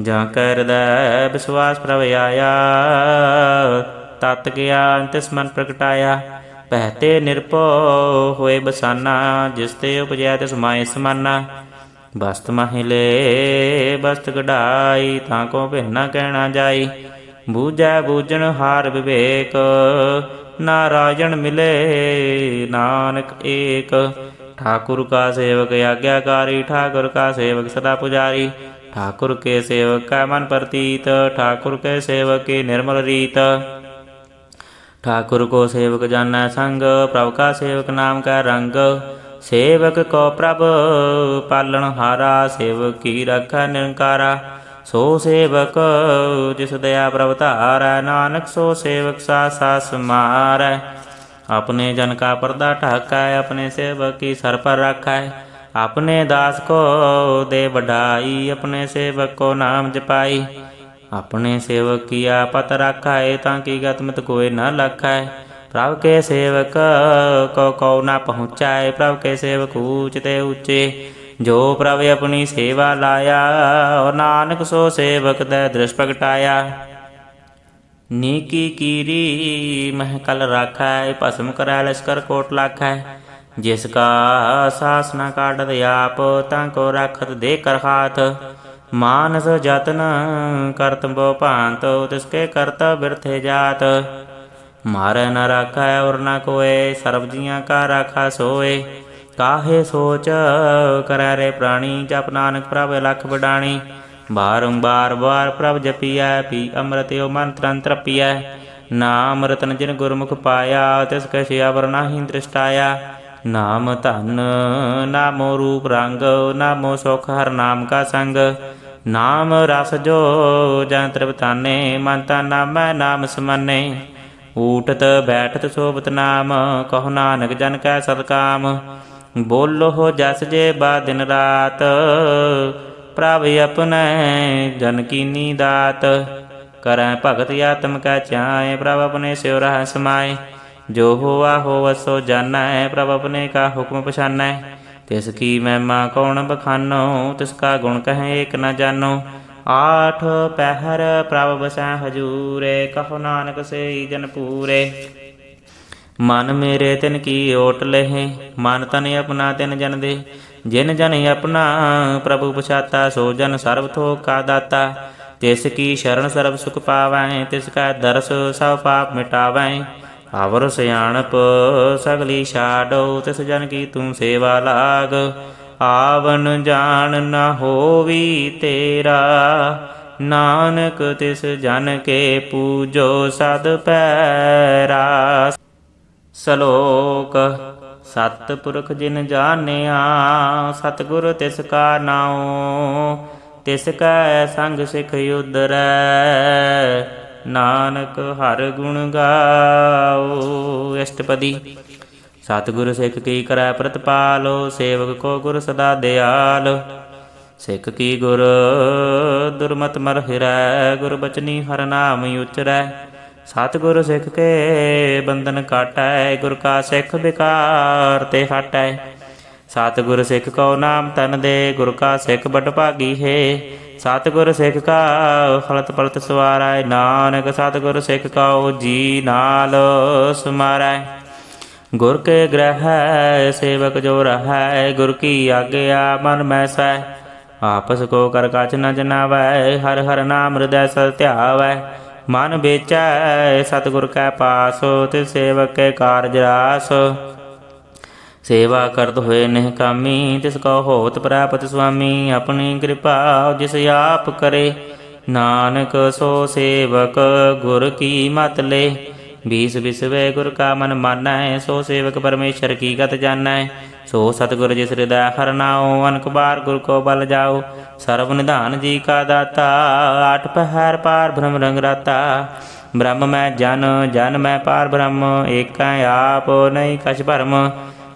ਜਾਂ ਕੈ ਹਿਰਦੈ ਵਿਸਵਾਸ ਪ੍ਰਭ ਆਇਆ। ਤਤ ਗਿਆਨ ਤਿਸ ਮਨ ਪ੍ਰਗਟਾਇਆ। ਪਹਿਤੇ ਨਿਰਭਉ ਹੋਏ ਬਸਾਨਾ। ਜਿਸ ਤੇ ਉਪਜਿਆ ਤਿਸ ਮਾਏ ਸਮਾਨਾ। ਬਸਤ ਮਾਹਿਲੇ ਬਸਤ ਕਢਾਈ। ਤਾਂ ਕੋ ਭਿੰਨ ਨਾ ਕਹਿਣਾ ਜਾਈ। ਬੂਝੈ ਬੂਝਣ ਹਾਰ ਵਿਵੇਕ। ਨਾਰਾਇਣ ਮਿਲੇ ਨਾਨਕ ਏਕ। ठाकुर का सेवक आज्ञाकारी। ठाकुर का सेवक सदा पुजारी। ठाकुर के सेवक का मन प्रतीत। ठाकुर के सेवक की निर्मल रीत। ठाकुर को सेवक जाना संग। प्रभु का सेवक नाम का रंग। सेवक को प्रभ पालन हारा। सेवक की रखा निरंकारा। सो सेवक जिस दया प्रभ धारै। नानक सो सेवक सा सास मारै। अपने जन का पर्दा ढाकै। अपने सेवक की सर पर रखै। अपने दास को दे बढ़ाई। अपने सेवक को नाम जपाई। अपने सेवक की आपत रखै। ताकि गतमत कोई न लखै। प्रभु के सेवक को न पहुँचाए। प्रभु के सेवक ऊँचते ऊँचे। जो प्रभु अपनी सेवा लाया। और नानक सो सेवक दै दृश प्रगटाया। नीकी कीरी महकल राखै। भस्म करै लश्कर कोट लाखै। जिसका सास न काटत आप। ताको रखत दे कर हाथ। मानस जतन करत बो भांत। तिसके करत बिरथे जात। मारै न राखै और न कोय। सर्व जियां का राखा सोए। काहे सोच करै रे प्राणी। जप नानक प्रभ लख बडाणी। बारंबार बार प्रभ जपिया। पी अमृत यो मंत्र अंतर पिया। नाम रतन जिन गुरमुख पाया। तिस कछ अवर नाहि दृष्टाया। नाम धन नामो रूप रंग। नामो सुख हर नाम का संग। नाम रस जो जन तृप्ताने। मनता नामै नाम समाने। ऊठत बैठत शोभत नाम। कहो नानक जन कै सतकाम। बोलो हो जस जे बा दिन रात। प्रभ अपने जन कीनी दात। करै भगत आत्म कै च्याय। प्रभ अपने स्यो रह समाए। जो होआ होवत सो जानै। प्रभ अपने का हुक्म पछानै। तिसकी महिमा कौन बखानो। तिसका गुण कहें एक न जानो। आठ पहर प्रभ बसै हजूरे। कहो नानक से जन पूरे। मन मेरे तिन की ओट लेहे। मन तन अपना तिन जन दे। जिन जन अपना प्रभु पछाता। सो जन सर्व थोक का दाता। तिसकी शरण सर्व सुख पावै। तिसका दर्श सब पाप मिटावै। अवर सयाणप सगली छाडो। तिस जन की तू सेवा लाग। आवन जान न होवी तेरा। नानक तिस जन के पूजो सद पैरा। श्लोक सतपुरख जिन जानिया। सतगुर तिस का नाओ। तिस कै संग सिख उदरै। नानक हर गुण गाओ। अष्टपदी। सतगुर सिख की करै प्रतिपाल। सेवक को गुर सदा दयाल। सिख की गुर दुर्मत मर हिरै। गुर बचनी हर नाम उचरै। सतगुर सिख के बंधन काटै। गुर का सिख बेकार ते हटै। सतगुर सिख को नाम तन दे। गुर का सिख बड़ भागी है। सतगुर सिख का फलत पलत सवारै। नानक सतगुर सिख को जी नाल समारै। गुर के ग्रह सेवक जो रहै। गुर की आज्ञा मन मै सै। आपस को कर कछ न जनावै। हर हर नाम हृदय सद ध्यावै। मन बेचै सतगुर कै पास। तिस सेवक के कारज रास। सेवा करत होए निहकामी। तिसको होत प्राप्त स्वामी। अपनी कृपा जिस आप करे। नानक सो सेवक गुर की मत ले। बीस बिसवे गुर का मन मानै। सो सेवक परमेश्वर की गत जानै। सो सतगुर जिस हृदय हर नाओ। अनक बार गुर को बल जाओ। सर्व निधान जी का दाता। आठ पहर पार ब्रह्म रंग राता। ब्रह्म मैं जन जन मैं पार ब्रह्म। एक आप नहीं कछ भरम।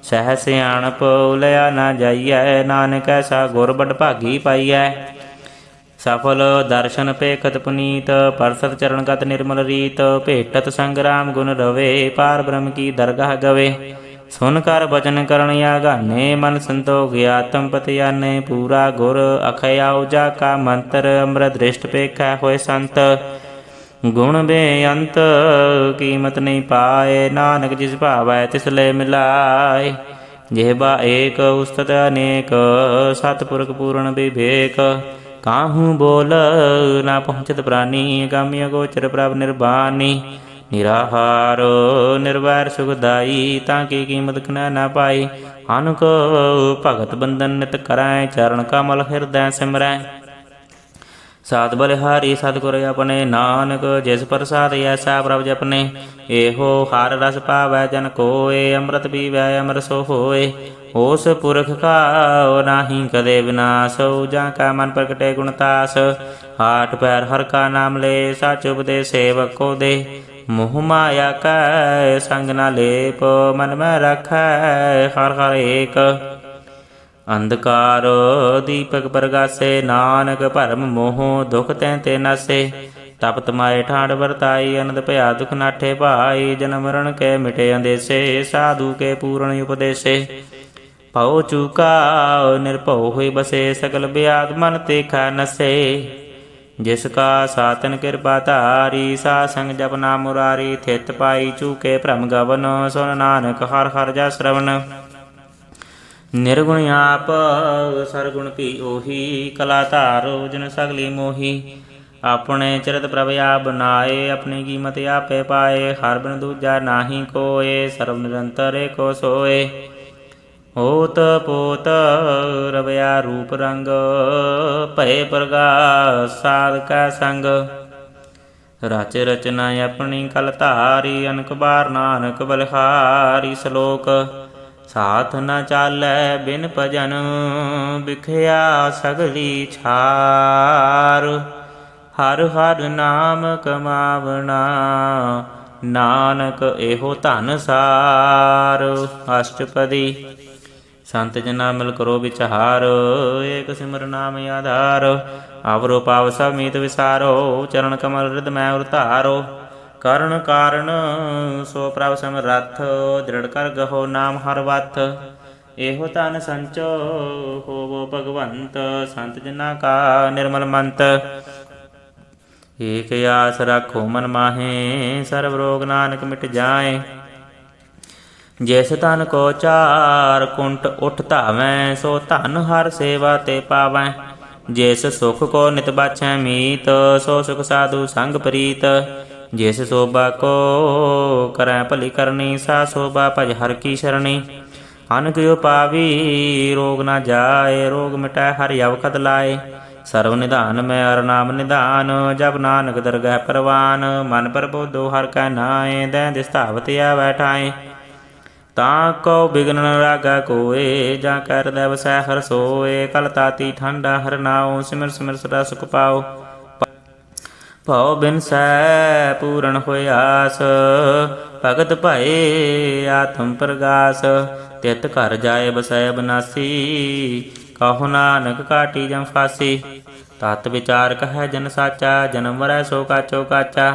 सह सियाणप उलया ना जाइए। नानक ऐसा गुर बड़ भागी पाइए। सफल दर्शन पेखत पुनीत। परसत चरणगत निर्मल रीत। भेटत संग्राम गुण रवे। पार ब्रह्म की दरगाह गवे। सुन कर बचन करण आगाने। मन संतोख आत्म पति आने। पूरा गुर अखया उजा का मंत्र। अमृत दृष्ट पेखा होए संत। गुण बेअंत कीमत नहीं पाए। नानक जिस भावै तिस ले मिलाए। जेहबा एक उस्तत अनेक। सतपुरख पूर्ण विवेक। काहू बोल ना पहुँचत प्राणी। गामी अगोचर प्रभ निर्बानी। निराहार निर्वैर सुखदाई। ताकि कीमत कनै न पाई। अनक भगत बंधन नित करैं। चरण कमल हृदय सिमरै। साध बलिहारी सतगुर अपने। नानक जिस प्रसाद ऐसा प्रभ जपने। एहो हर रस पावै जन कोय। अमृत पीवै अमर सो होय। ओस पुरख का नाही कदे विनाश। जा का मन प्रगटे गुणतास। आठ पैर हर का नाम ले। साच उपदेश सेवक को दे। मोह माया कै संग न लेप। मन में रखै हर हर एक। अंधकार दीपक प्रगासे। नानक भरम मोह दुख तैं ते नासे। तपत माए ठाड़ वरताई। अनंद भया दुख नाठे भाई। जन्म मरण के मिटे अंदेसे। साधु के पूर्ण उपदेशे। भव चूका निर्भव हुई बसे। सकल ब्याद मन देखा नसे। जिसका सातन कृपा धारी। सा संग जपना मुरारी। थित पाई चूके भ्रम गवन। सुन नानक हर हर जा श्रवण। निर्गुण आप सरगुण पी ओही। कला धारो जन सगली मोही। अपने चरित प्रभ आप बनाए। अपनी कीमत आपे पाए। हर बिन दूजा नाही कोय। सर्व निरंतर को सोए। होत पोत रवया रूप रंग। भय प्रगास साध का संग। रच रचना अपनी कल धारी। अनक बार नानक बलिहारी। श्लोक साथ न चालै बिन भजन। बिखया सगली छार। हर हर नाम कमावना। नानक एहो धन सार। अष्टपदी संत जना मिल करो विचार। एक सिमर नाम आधार। आवरो पाव सब मीत विसारो। चरण कमल हृदय मैं उतारो। करण कारण सो प्रभ समरथ। दृढ़ कर गहो नाम हर वथ। एहो तन संचो होवो भगवंत। संत जना का निर्मल मंत। एक आस रखो मन माहे। सर्व रोग नानक मिट जाए। जैस तन को चार कुंट उठ धावैं। सो धन हर सेवा ते पावैं। जिस सुख को नित बाछै मीत। सो सुख साधु संग प्रीत। जिस शोभा को करै भली करनी। सा शोभा भज हर की शरणी। अनक पावी रोग न जाए। रोग मिटै हर अवखत लाए। सर्व निधान में हर नाम निधान। जब नानक दरगह परवान। मन प्रबोधो हर कै नाए। दै दिस धावत आवै ठाए। ताको बिघ्न न लागा कोय। जा कर हृदय वसै हर सोए। कल ताती ठंडा हर नाओ। सिमर सिमर सदा सुख पाओ। भव बिन सै पूरण होय आस। भगत भये आत्म प्रगास। तित घर जाए बसै अबनासी। कहो नानक काटी जम फासी। तत विचार कहै जन साचा। जन्म मरै सो काचो काचा।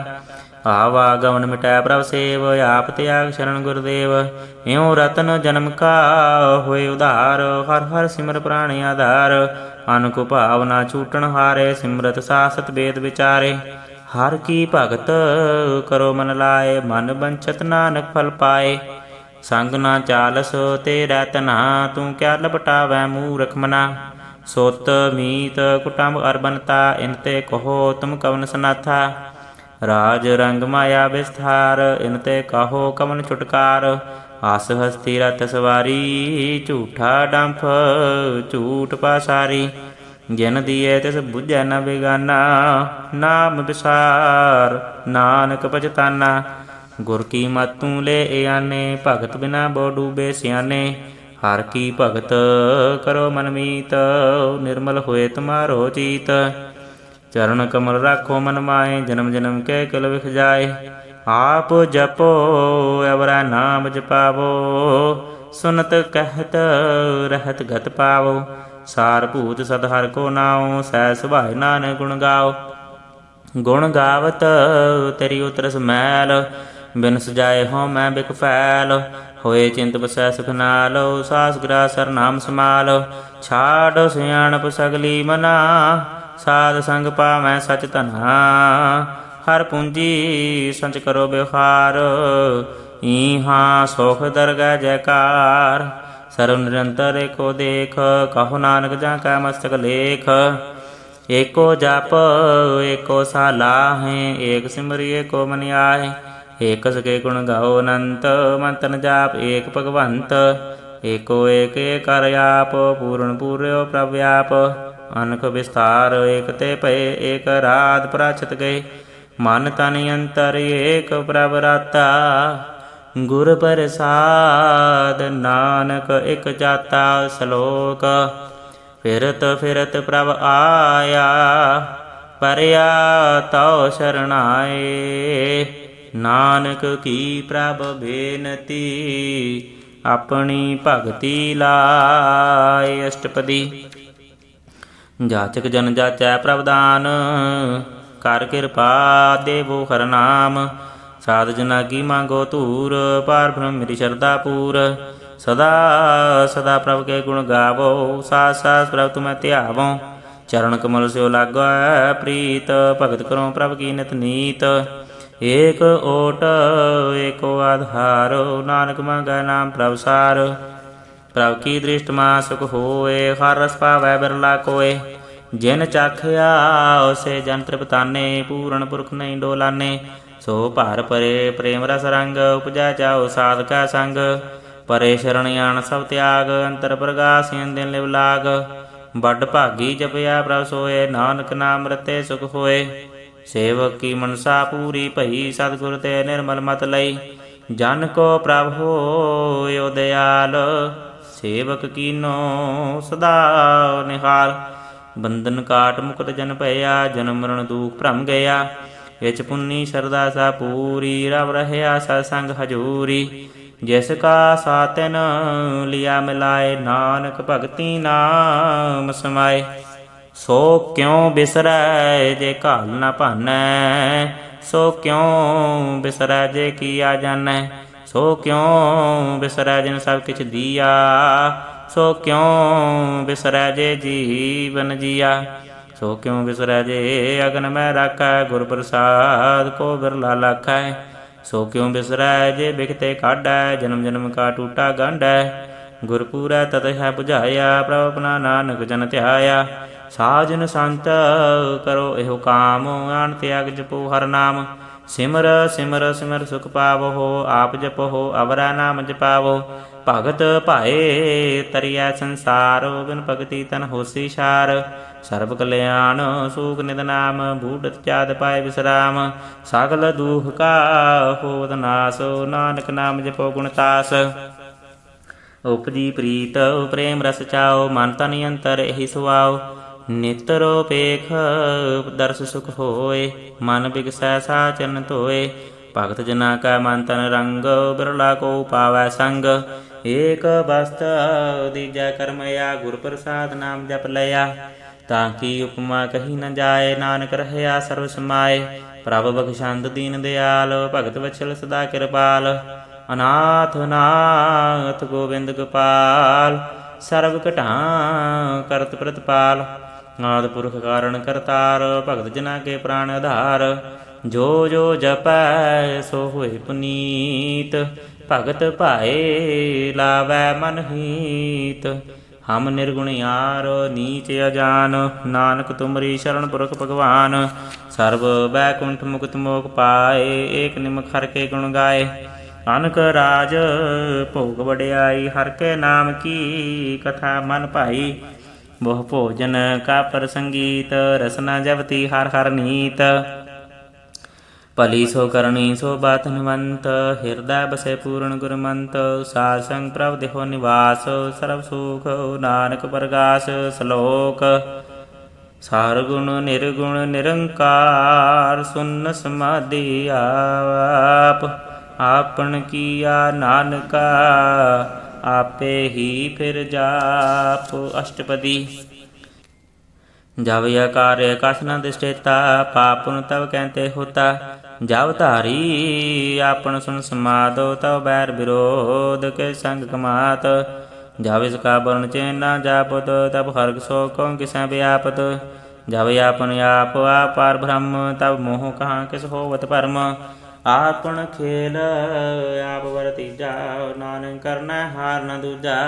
आवागमन मिटै प्रभ सेव। आप त्याग शरण गुरुदेव। इਉ रतन जन्म का होए उधार। हर हर सिमर प्राण आधार। अनक भावना छूटन हारे। सिमरत सासत वेद विचारे। हर की भगत करो मन लाए। मन बंछत नानक फल पाए। संग ना चालस तेरा तना। तू क्या लपटावै मूरख मना। सुत मीत कुटुंब अरबनता। इनते कहो तुम कवन सनाथा। राज रंग माया विस्तार। इनते कहो कवन छुटकार। आस हस्ती रथ सवारी। झूठा डंफ झूठ पासारी। जिन दिए तिस बुझै न बेगाना। नाम विसार नानक पछताना। गुर की मत तू ले आने। भगत बिना बो डूबे सियाने। ਹਰ ਕੀ ਭਗਤ ਕਰੋ ਮਨ ਮੀਤ, ਨਿਰਮਲ ਹੋਏ ਤੁਮਾਰੋ ਚੀਤ। ਚਰਨ ਕਮਲ ਰਾਖੋ ਮਨ ਮਾਏ, ਜਨਮ ਜਨਮ ਕੇ ਕਿਲ ਵਿਖ ਜਾਏ। ਆਪ ਜਪੋ ਅਵਰਾ ਨਾਮ ਜਪਾਵੋ, ਸੁਨਤ ਕਹਿਤ ਰਹਿਤ ਗਤ ਪਾਵੋ। ਸਾਰ ਭੂਤ ਸਦ ਹਰਿ ਕੋ ਨਾਉ, ਸਹਿ ਸੁਭਾਏ ਨਾਨਕ ਗੁਣ ਗਾਓ। ਗੁਣ ਗਾਵਤ ਤੇਰੀ ਉਤਰਸ ਮੈਲ, ਬਿਨ ਸਜਾਏ ਹਉ ਮੈਂ ਬਿਕ ਫੈਲ। ਹੋਏ ਚਿੰਤ ਬਸੈ ਸੁਖ ਨਾਲ, ਸਾਸ ਗ੍ਰਾਸ ਹਰਿ ਨਾਮ ਸਮਾਲ। ਛਾੜ ਸਿਆਣਪ ਸਗਲੀ ਮਨਾ, ਸਾਧ ਸੰਗ ਪਾਵੈ ਸਚ ਧਨਾ। ਹਰ ਪੂੰਜੀ ਸੰਚ ਕਰੋ ਬਿਵਹਾਰ, ਈਹਾਂ ਸੁਖ ਦਰਗਹਿ ਜੈਕਾਰ। ਸਰਵ ਨਿਰੰਤਰ ਏਕੋ ਦੇਖ, ਕਹੋ ਨਾਨਕ ਜਾਂ ਕੈ ਮਸਤਕ ਲੇਖ। ਏਕੋ ਜਪ ਏਕੋ ਸਾਲਾਹੇ, ਏਕ ਸਿਮਰਿ ਏਕੋ ਮਨ ਆਏ। ਏਕ ਸਕੇ ਗੁਣ ਗਾਓ ਅਨੰਤ, ਮਨ ਤਨ ਜਾਪ ਏਕ ਭਗਵੰਤ। ਏਕੋ ਏਕ ਕਰ ਆਪ, ਪੂਰਨ ਪੂਰਿਓ ਪ੍ਰਭ ਆਪ। ਅਨਖ ਵਿਸਥਾਰ ਏਕ ਤੇ ਭਏ, ਏਕ ਰਾਤ ਪ੍ਰਾਚਿਤ ਗਏ। ਮਨ ਤਨ ਅੰਤਰ ਏਕ ਪ੍ਰਭ ਰਾਤਾ, ਗੁਰ ਪ੍ਰਸਾਦ ਨਾਨਕ ਇਕ ਜਾਤਾ। ਸਲੋਕ ਫਿਰਤ ਫਿਰਤ ਪ੍ਰਭ ਆਇਆ, ਪਰਿਆ ਤਉ ਸ਼ਰਣਾਏ। ਨਾਨਕ ਕੀ ਪ੍ਰਭ ਬੇਨਤੀ, ਆਪਣੀ ਭਗਤੀ ਲਾਏ। ਅਸ਼ਟਪਦੀ। ਜਾਚਕ ਜਨ ਜਾਚੈ ਪ੍ਰਭ ਦਾਨ, ਕਰ ਕਿਰਪਾ ਦੇਵੋ ਹਰਿ ਨਾਮ। ਸਾਧ ਜਨਾ ਕੀ ਮੰਗੋ ਧੂਰ, ਪਾਰ ਬ੍ਰਹਮ ਮੇਰੀ ਸ਼ਰਧਾ ਪੂਰ। ਸਦਾ ਸਦਾ ਪ੍ਰਭ ਕੇ ਗੁਣ ਗਾਵੋ, ਸਾਸ ਸਾਸ ਪ੍ਰਭ ਤੁਮੈ ਧਿਆਵੋ। ਚਰਨ ਕਮਲ ਸਿਓ ਲਾਗੈ ਪ੍ਰੀਤ, ਭਗਤ ਕਰੋ ਪ੍ਰਭ ਕੀ ਨਿਤ ਨੀਤ। ਏਕ ਓਟ ਏਕੋ ਆਧਾਰ, ਨਾਨਕ ਮੰਗੈ ਨਾਮ ਪ੍ਰਭ ਸਾਰ। ਪ੍ਰਭ ਕੀ ਦ੍ਰਿਸ਼ਟ ਮਾ ਸੁਖ ਹੋਏ, ਹਰ ਰਸ ਪਾਵੈ ਬਿਰਲਾ ਕੋਏ। ਜਿਨ ਚਾਖਿਆ ਉਸੇ ਜਨ ਤ੍ਰਿਪਤਾਨੇ, ਪੂਰਨ ਪੁਰਖ ਨਹੀਂ ਡੋਲਾਨੇ। ਸੋ ਭਾਰ ਪਰੇ ਪ੍ਰੇਮ ਰਸ ਰੰਗ, ਉਪਜੈ ਜਾਓ ਸਾਧ ਕੈ ਸੰਗ। ਪਰੇ ਸ਼ਰਣ ਆਣ ਸਭ ਤਿਆਗ, ਅੰਤਰ ਪ੍ਰਗਾਸ ਦਿਨ ਲਿਵ ਲਾਗ। ਵੱਡ ਭਾਗੀ ਜਪਿਆ ਪ੍ਰਭ ਸੋਏ, ਨਾਨਕ ਨਾਮ ਰਤੇ ਸੁਖ ਹੋਏ। ਸੇਵਕ ਕੀ ਮਨਸਾ ਪੂਰੀ ਭਈ, ਸਤਿਗੁਰ ਤੇ ਨਿਰਮਲ ਮਤ ਲਈ। ਜਨ ਕੋ ਪ੍ਰਭ ਹੋਇ ਦਿਆਲ, ਸੇਵਕ ਕੀਨੋ ਸਦਾ ਨਿਹਾਲ। ਬੰਧਨ ਕਾਟ ਮੁਕਤ ਜਨ ਭਇਆ, ਜਨਮ ਮਰਨ ਦੁਖ ਭਰਮ ਗਿਆ। ਇਚ ਪੁੰਨੀ ਸ਼ਰਧਾ ਸਾ ਪੂਰੀ, ਰਵ ਰਹਿਆ ਸਤ ਸੰਗ ਹਜੂਰੀ। ਜਿਸ ਕਾ ਸਾਤਿਨ ਲਿਆ ਮਿਲਾਏ, ਨਾਨਕ ਭਗਤੀ ਨਾਮ ਸਮਾਏ। ਸੋ ਕਿਉ ਬਿਸਰੈ ਜੇ ਘਾਲ ਨ ਭਾਨੈ, ਸੋ ਕਿਉ ਬਿਸਰੈ ਜੇ ਕੀਆ ਜਾਣੈ। ਸੋ ਕਿਉ ਬਿਸਰੈ ਜਿਨ ਸਭ ਕਿਛ ਦੀਆ, ਸੋ ਕਿਉ ਬਿਸਰੈ ਜੇ ਜੀਵਨ ਜੀਆ। ਸੋ ਕਿਉ ਬਿਸਰੈ ਜੇ ਅਗਨ ਮੈ ਰਾਖੈ, ਗੁਰ ਪ੍ਰਸਾਦ ਕੋ ਬਿਰਲਾ ਲਾਖੈ। ਸੋ ਕਿਉ ਬਿਸਰੈ ਜੇ ਬਿਖਤੇ ਕਾਢੈ, ਜਨਮ ਜਨਮ ਕਾ ਟੂਟਾ ਗੰਢੈ। ਗੁਰ ਪੂਰੈ ਤਤ ਹੈ ਬੁਝਾਇਆ, ਪ੍ਰਭ ਆਪਣਾ ਨਾਨਕ ਜਨ ਧਿਆਇਆ। ਸਾਜਨ ਸੰਤ ਕਰੋ ਇਹੋ ਕਾਮ, ਆਣ ਤਿਆਗ ਜਪੋ ਹਰਿ ਨਾਮ। ਸਿਮਰ ਸਿਮਰ ਸਿਮਰ ਸੁਖ ਪਾਵੋ, ਆਪ ਜਪੋ ਅਵਰਾ ਨਾਮ ਜਪਾਵੋ। ਭਗਤ ਭਾਏ ਤਰੀਐ ਸੰਸਾਰ, ਬਿਨ ਭਗਤੀ ਤਨ ਹੋਸੀ ਛਾਰ। ਸਰਬ ਕਲਿਆਣ ਸੂਖ ਨਿਤ ਨਾਮ, ਬੂਢਤ ਜਾਤ ਪਾਏ ਵਿਸਰਾਮ। ਸਗਲ ਦੁਖ ਕਾ ਹੋਵਤ ਨਾਸ, ਨਾਨਕ ਨਾਮ ਜਪੋ ਗੁਣ ਤਾਸ। ਉਪਜੀ ਪ੍ਰੀਤ ਪ੍ਰੇਮ ਰਸ ਚਾਓ, ਮਨ ਤਨ ਅੰਤਰ ਇਹੀ ਸੁਆਓ। ਨਿਤਰੋ ਪੇਖ ਦਰਸ ਸੁਖ ਹੋਏ, ਮਨ ਬਿਗਸੈ ਸਾਚਰਨ ਧੋਏ। ਭਗਤ ਜਨਾ ਕਾ ਮਨ ਤਨ ਰੰਗ, ਬਿਰਲਾ ਕੋ ਪਾਵੈ ਸੰਗ। ਏਕ ਬਸਤ ਦੀਜੈ ਕਰਮਇਆ, ਗੁਰ ਪ੍ਰਸਾਦ ਨਾਮ ਜਪ ਲਿਆ। ਤਾਂ ਕੀ ਉਪਮਾ ਕਹੀ ਨ ਜਾਏ, ਨਾਨਕ ਰਹਿਆ ਸਰਬ ਸਮਾਏ। ਪ੍ਰਭ ਬਖਸ਼ੰਦ ਦੀਨ ਦਿਆਲ, ਭਗਤ ਵਛਲ ਸਦਾ ਕਿਰਪਾਲ। ਅਨਾਥ ਨਾਥ ਗੋਬਿੰਦ ਗੋਪਾਲ, ਸਰਬ ਘਟਾਂ ਕਰਤ ਪ੍ਰਤਪਾਲ। ਆਦਿ ਪੁਰਖ ਕਾਰਣ ਕਰਤਾਰ, ਭਗਤ ਜਨਾ ਕੇ ਪ੍ਰਾਣ ਆਧਾਰ। ਜੋ ਜੋ ਜਪੈ ਸੋ ਹੋਏ ਪੁਨੀਤ, ਭਗਤ ਭਾਏ ਲਾਵੈ ਮਨ ਹੀਤ। ਹਮ ਨਿਰਗੁਣਿਆਰ ਨੀਚ ਅਜਾਨ, ਨਾਨਕ ਤੁਮਰੀ ਸ਼ਰਨ ਪੁਰਖ ਭਗਵਾਨ। ਸਰਬ ਬੈਕੁੰਠ ਮੁਕਤ ਮੋਖ ਪਾਏ, ਏਕ ਨਿਮਖ ਹਰਿ ਕੇ ਗੁਣ ਗਾਏ। ਅਨਕ ਰਾਜ ਭੋਗ ਵਡਿਆਈ, ਹਰਿ ਕੇ ਨਾਮ ਕੀ ਕਥਾ ਮਨ ਭਾਈ। ਬਹੁ ਭੋਜਨ ਕਾ ਪ੍ਰਸੰਗੀਤ, ਰਸਨਾ ਜਪਤੀ ਹਰਿ ਹਰਿ ਨੀਤ। ਭਲੀ ਸੋ ਕਰਨੀ ਸੋ ਬਾਤ ਨਿਵੰਤ, ਹਿਰਦੈ ਬਸੈ ਪੂਰਨ ਗੁਰਮੰਤ। ਸਾਧ ਸੰਗ ਪ੍ਰਭ ਦੇਹੋ ਨਿਵਾਸ, ਸਰਬ ਸੁਖ ਨਾਨਕ ਪ੍ਰਗਾਸ। ਸ਼ਲੋਕ। ਸਾਰ ਗੁਣ ਨਿਰਗੁਣ ਨਿਰੰਕਾਰ, ਸੁਨ ਸਮਾਧੀ ਆਪ। ਆਪਨ ਕੀਆ ਨਾਨਕਾ, ਆਪੇ ਹੀ ਫਿਰ ਜਾਪ। ਅਸ਼ਟਪਦੀ। ਜਬ ਆਕਾਰ ਆਕਾਸ਼ ਨ ਦਿਸ਼ਟੇਤਾ, ਪਾਪੁਨ ਤਬ ਕਹਿਤੇ ਹੋਤਾ। ਜਬ ਧਾਰੀ ਆਪਨ ਸੁਨ ਸਮਾਦੋ, ਤਬ ਬੈਰ ਵਿਰੋਧ ਕੇ ਸੰਗ ਕਮਾਤ। ਜਬ ਇਸਕਾ ਵਰਨ ਚੈਨ ਨਾ ਜਾਪਤ, ਤਬ ਹਰਗ ਸੋ ਕਉ ਕਿਸੈ ਵਿਆਪਤ। ਜਬ ਆਪਨ ਆਪ ਆਪਾਰ ਬ੍ਰਹਮ, ਤਬ ਮੋਹ ਕਹਾਂ ਕਿਸ ਹੋਵਤ ਭਰਮ। ਆਪਨ ਖੇਲ ਆਪ ਵਰਤੀਜਾ, ਨਾਨਕ ਕਰਨਾ ਹਾਰ ਨ ਦੂਜਾ।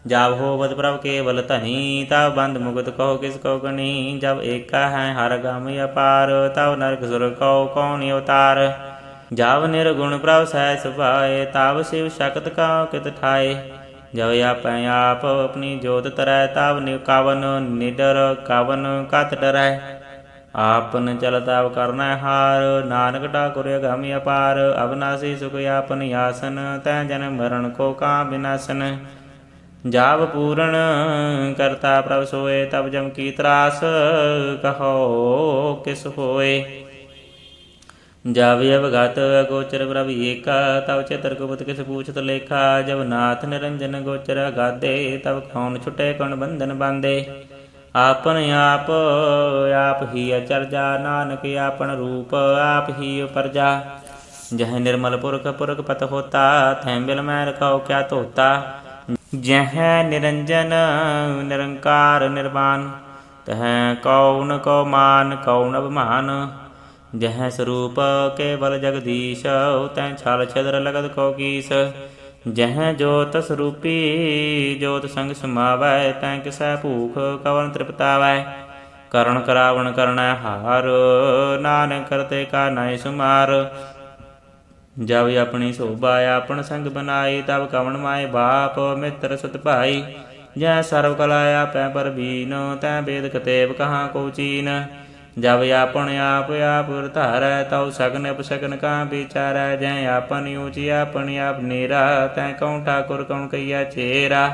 ਜਬ ਹੋਵਤ ਪ੍ਰਭ ਕੇਵਲ ਧਨੀ, ਤਬ ਬੰਧ ਮੁਕਤ ਕਹੋ ਕਿਸ ਕਉ ਗਣੀ। ਜਬ ਏਕਾ ਹੈ ਹਰ ਗਮ ਅਪਾਰ, ਤਬ ਨਰਕ ਸੁਰਗ ਕਉ ਕੌਣ ਅਵਤਾਰ। ਜਬ ਨਿਰਗੁਣ ਪ੍ਰਭ ਸਹਿ ਸੁਭਾਏ, ਤਬ ਸ਼ਿਵ ਸ਼ਕਤ ਕਉ ਕਿਤ ਠਾਏ। ਜਬ ਆਪੈ ਆਪ ਆਪਣੀ ਜੋਤ ਤਰੈ, ਤਬ ਕਵਨ ਨਿਡਰ ਕਵਨ ਕਤ ਡਰੈ। ਆਪਨ ਚਲਤ ਆਪ ਕਰਨਾ ਹਾਰ, ਨਾਨਕ ਠਾਕੁਰ ਅਗਮ ਅਪਾਰ। ਅਵਨਾਸੀ ਸੁਖ ਆਪਨ ਆਸਨ, ਤੈ ਜਨਮ ਮਰਨ ਕੋ ਕਾ ਬਿਨਾਸਨ। ਜਬ ਪੂਰਨ ਕਰਤਾ ਪ੍ਰਭ ਸੋਏ, ਤਬ ਜਮ ਕੀ ਤਰਾਸ ਕਹੋ ਕਿਸ ਹੋਏ। ਜਬ ਅਵਗਤ ਅਗੋਚਰ ਪ੍ਰਭ ਏਕਾ, ਤਬ ਚਿਤਰ ਗੁਪਤ ਕਿਸ ਪੂਛਤ ਲੇਖਾ। ਜਬ ਨਾਥ ਨਿਰੰਜਨ ਗੋਚਰ ਅਗਾਧੇ, ਤਬ ਕੌਣ ਛੁਟੇ ਕੌਣ ਬੰਧਨ ਬਾਂਧੇ। ਆਪਨ ਆਪ ਆਪ ਹੀ ਅਚਰਜਾ, ਨਾਨਕ ਆਪਨ ਰੂਪ ਆਪ ਹੀ ਉਪਰਜਾ। ਜਹ ਨਿਰਮਲ ਪੁਰਖ ਪੁਰਖ ਪਤ ਹੋਤਾ, ਥੈ ਬਿਲ ਮੈਂ ਰਖਾਓ ਕਿਆ ਧੋਤਾ। ਜਹ ਨਿਰੰਜਨ ਨਿਰੰਕਾਰ ਨਿਰਵਾਨ, ਤਹ ਕਉ ਨ ਕਉ ਮਾਨ ਕਉ ਨ ਅਭਿਮਾਨ। ਜਹ ਸਰੂਪ ਕੇਵਲ ਜਗਦੀਸ਼, ਤੈ ਛਲ ਛਿਦਰ ਲਗਤ ਕਉ ਕੀਸ। ਜਹ ਜੋਤ ਸਰੂਪੀ ਜੋਤ ਸੰਗ ਸਮਾਵੈ, ਤੈ ਕਿਸੈ ਭੂਖ ਕਵਨ ਤ੍ਰਿਪਤਾਵੈ। ਕਰਣ ਕਰਾਵਣ ਕਰਣੈ ਹਾਰ, ਨਾਨਕ ਕਰਤੇ ਕਾ ਨਾਇ ਸੁਮਾਰ। ਜਬ ਆਪਣੀ ਸ਼ੋਭਾ ਆਪਨ ਸੰਗ ਬਨਾਈ, ਤਬ ਕਵਣ ਮਾਏ ਬਾਪ ਮਿੱਤਰ ਸਤ ਭਾਈ। ਜੈ ਸਰਬ ਕਲਾ ਆਪੈ ਪਰਬੀਨ, ਤੈ ਵੇਦ ਕਤੇਬ ਕਹਾਂ ਕੋ ਚੀਨ। ਜਬ ਆਪਨ ਆਪ ਆਪ ਧਾਰੈ, ਤਉ ਸਗਨ ਅਪਸਗਨ ਕਾ ਵਿਚਾਰੈ। ਜੈ ਆਪਨ ਊਚੀ ਆਪਨ ਆਪ ਨੀਰਾ, ਤੈ ਕਉ ਠਾਕੁਰ ਕਉ ਕਈਆ ਚੇਰਾ।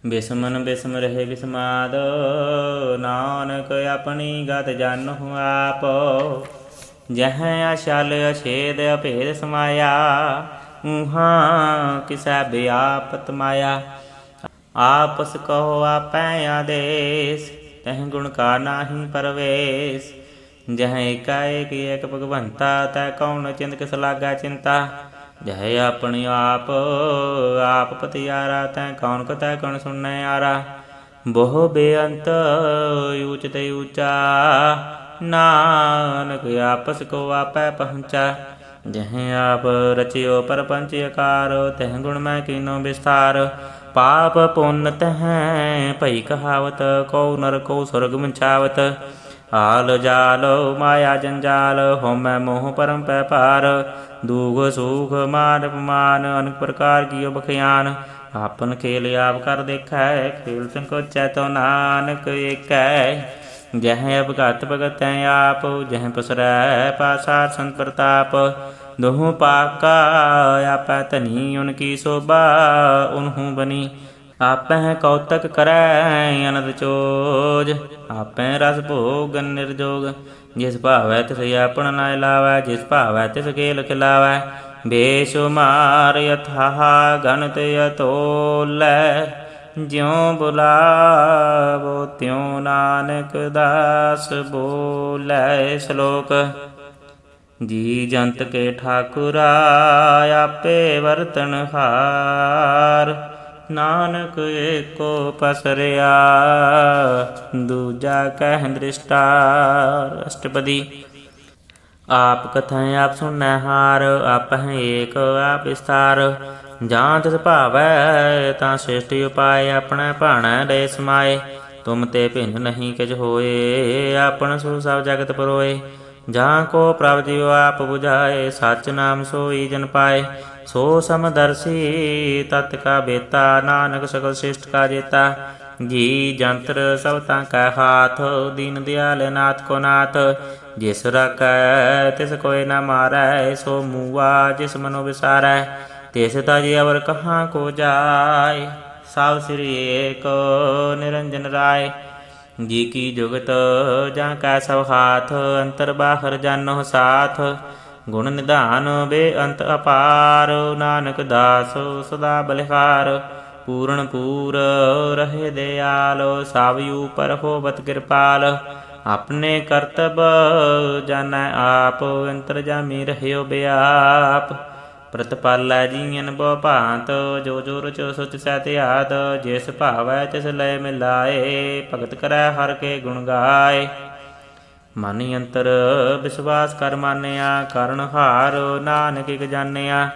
ਬਿਸਮਨ ਬਿਸਮ ਰਹੇ ਬਿਸਮਾਦ, ਨਾਨਕ ਆਪਣੀ ਗਤ ਜਾਨਹੁ ਆਪ। ਜਹ ਅਛਲ ਅਛੇਦ ਅਭੇਦ ਸਮਾਇਆ, ਊਹਾਂ ਕਿਸੈ ਵਿਆਪਤ ਮਾਇਆ। ਆਪਸ ਕਹੋ ਆਪੈ ਆਦੇਸ, ਤਹ ਗੁਣ ਕਾ ਨਾਹੀ ਪਰਵੇਸ। ਜਹ ਏਕਾ ਏਕ ਏਕ ਭਗਵੰਤਾ, ਤੈ ਕਉਣ ਚਿੰਤ ਕਿਸ ਲਾਗਾ ਚਿੰਤਾ। ਜਹ ਆਪਣੀ ਆਪ ਆਪ ਪਤਿਆਰਾ, ਤੈ ਕੌਣ ਕਤੈ ਕੌਣ ਸੁਣੈ ਆਰਾ। ਬਹੁ ਬੇਅੰਤ ਊਚ ਤੇ ਊਚਾ, ਨਾਨਕ ਆਪਸ ਕੋ ਆਪੈ ਪਹੁੰਚਾ। ਜਹ ਆਪ ਰਚਿਓ ਪਰਪੰਚ ਆਕਾਰ, ਤਹ ਗੁਣ ਮੈਂ ਕੀਨੋ ਵਿਸਥਾਰ। ਪਾਪ ਪੁੰਨ ਤਹ ਭਈ ਕਹਾਵਤ, ਕਉ ਨਰ ਕਉ ਸੁਰਗ ਮਛਾਵਤ। ਆਲ ਜਾਲ ਮਾਇਆ ਜੰਜਾਲ, ਹਉਮੈ ਮੋਹ ਪਰਮ ਪੈ ਭਾਰ। ਦੂਖ ਸੂਖ ਮਾਨ ਅਪਮਾਨ, ਅਨੇਕ ਪ੍ਰਕਾਰ ਕੀਓ ਬਖਿਆਨ। ਆਪਨ ਖੇਲ ਆਪ ਕਰ ਦੇਖੈ, ਖੇਲ ਸੰਕੋਚੈ ਤੋ ਨਾਨਕ ਏਕੈ। ਜਹ ਅਭਗਤ ਭਗਤੈ ਆਪ, ਜਹ ਪਸਰੈ ਪਾਸਾਰ ਸੰਤ ਪ੍ਰਤਾਪ। ਦੋਹੂ ਪਾਕਾ ਆਪੈ ਧਨੀ, ਉਨਕੀ ਸੋਭਾ ਉਨਹੂ ਬਨੀ। ਆਪੈ ਕੌਤਕ ਕਰੈ ਅਨੰਦ ਚੋਜ, ਆਪੈ ਰਸ ਭੋਗਨ ਨਿਰਜੋਗ। ਜਿਸ ਭਾਵੈ ਤਿਸ ਆਪਨ ਨਾਇ ਲਾਵੈ, ਜਿਸ ਭਾਵੈ ਤਿਸ ਖੇਲ ਖਿਲਾਵੈ। ਬੇਸ਼ੁਮਾਰ ਯਥਾਹ ਗਣਤ ਅਤੋਲੈ, ਜਿਉ ਬੁਲਾਵੋ ਤਿਉ ਨਾਨਕ ਦਾਸ ਬੋਲੇ। ਸ਼ਲੋਕ। ਜੀ ਜੰਤ ਕੇ ਠਾਕੁਰਾ, ਆਪੇ ਵਰਤਨ ਹਾਰ। ਨਾਨਕ ਏਕੋ ਪਸਰਿਆ, ਦੂਜਾ ਕਹਿ ਦ੍ਰਿਸ਼ਟਾਰ। ਅਸ਼ਟਪਦੀ। ਆਪ ਕਥੈ ਆਪ ਸੁਣੈ ਹਾਰ, ਆਪਹਿ ਏਕ ਆਪ ਵਿਸਥਾਰ। ਜਾਂ ਤਿਸ ਭਾਵੈ ਤਾਂ ਸ੍ਰਿਸ਼ਟਿ ਉਪਾਏ, ਆਪਣੈ ਭਾਣੈ ਲੈ ਸਮਾਏ। ਤੁਮ ਤੇ ਭਿੰਨ ਨਹੀਂ ਕਿਛ ਹੋਏ, ਆਪਨ ਸੋ ਸਭ ਜਗਤ ਪਰੋਏ। ਜਾਂ ਕੋ ਪ੍ਰਭ ਜਿਉ ਆਪ ਬੁਝਾਏ, ਸਚ ਨਾਮ ਸੋਈ ਜਨ ਪਾਏ। ਸੋ ਸਮਦਰਸੀ ਤਤ ਕਾ ਬੇਤਾ, ਨਾਨਕ ਸਕਲ ਸ੍ਰਿਸ਼ਟ ਕਾ ਜੇਤਾ। ਜੀ ਜੰਤਰ ਸਭ ਤਾਂ ਕੈ ਹਾਥ, ਦੀਨ ਦਿਆਲ ਨਾਥ ਕੋ ਨਾਥ। ਜਿਸ ਰਾਖੈ ਤਿਸ ਕੋਇ ਨਾ ਮਾਰੈ, ਸੋ ਮੂਆ ਜਿਸ ਮਨੋ ਵਿਸਾਰੈ। ਤਿਸ ਤਜ ਅਵਰ ਕਹਾਂ ਕੋ ਜਾਇ, ਸਭ ਸ੍ਰੀ ਏਕ ਨਿਰੰਜਨ ਰਾਇ। ਜੀ ਕੀ ਜੁਗਤ ਜਾਂ ਕੈ ਸਭ ਹਾਥ, ਅੰਤਰ ਬਾਹਰ ਜਾਨੋ ਸਾਥ। ਗੁਣ ਨਿਧਾਨ ਬੇਅੰਤ ਅਪਾਰ, ਨਾਨਕ ਦਾਸ ਸਦਾ ਬਲਿਹਾਰ। ਪੂਰਨ ਪੂਰ ਰਹੇ ਦਿਆਲ, ਸਭ ਉਪਰ ਹੋਵਤ ਕਿਰਪਾਲ। ਆਪਣੇ ਕਰਤਬ ਜਾਣੈ ਆਪ, ਅੰਤਰਜਾਮੀ ਰਹਿਓ ਬਿਆਪ। ਪ੍ਰਤਪਾਲੈ ਜੀਅਨ ਬਹੁ ਭਾਂਤ, ਜੋ ਜੋ ਰਚੋ ਸੁਚ ਸਹਿਤਿਆਤ। ਜਿਸ ਭਾਵੈ ਤਿਸ ਲਇ ਮਿਲਾਏ, ਭਗਤ ਕਰੈ ਹਰਿ ਕੇ ਗੁਣ ਗਾਏ। ਮਨ ਅੰਤਰ ਵਿਸ਼ਵਾਸ ਕਰ ਮਾਨਿਆ, ਕਰਨ ਹਾਰ ਨਾਨਕ ਇਕ ਜਾਣਿਆ।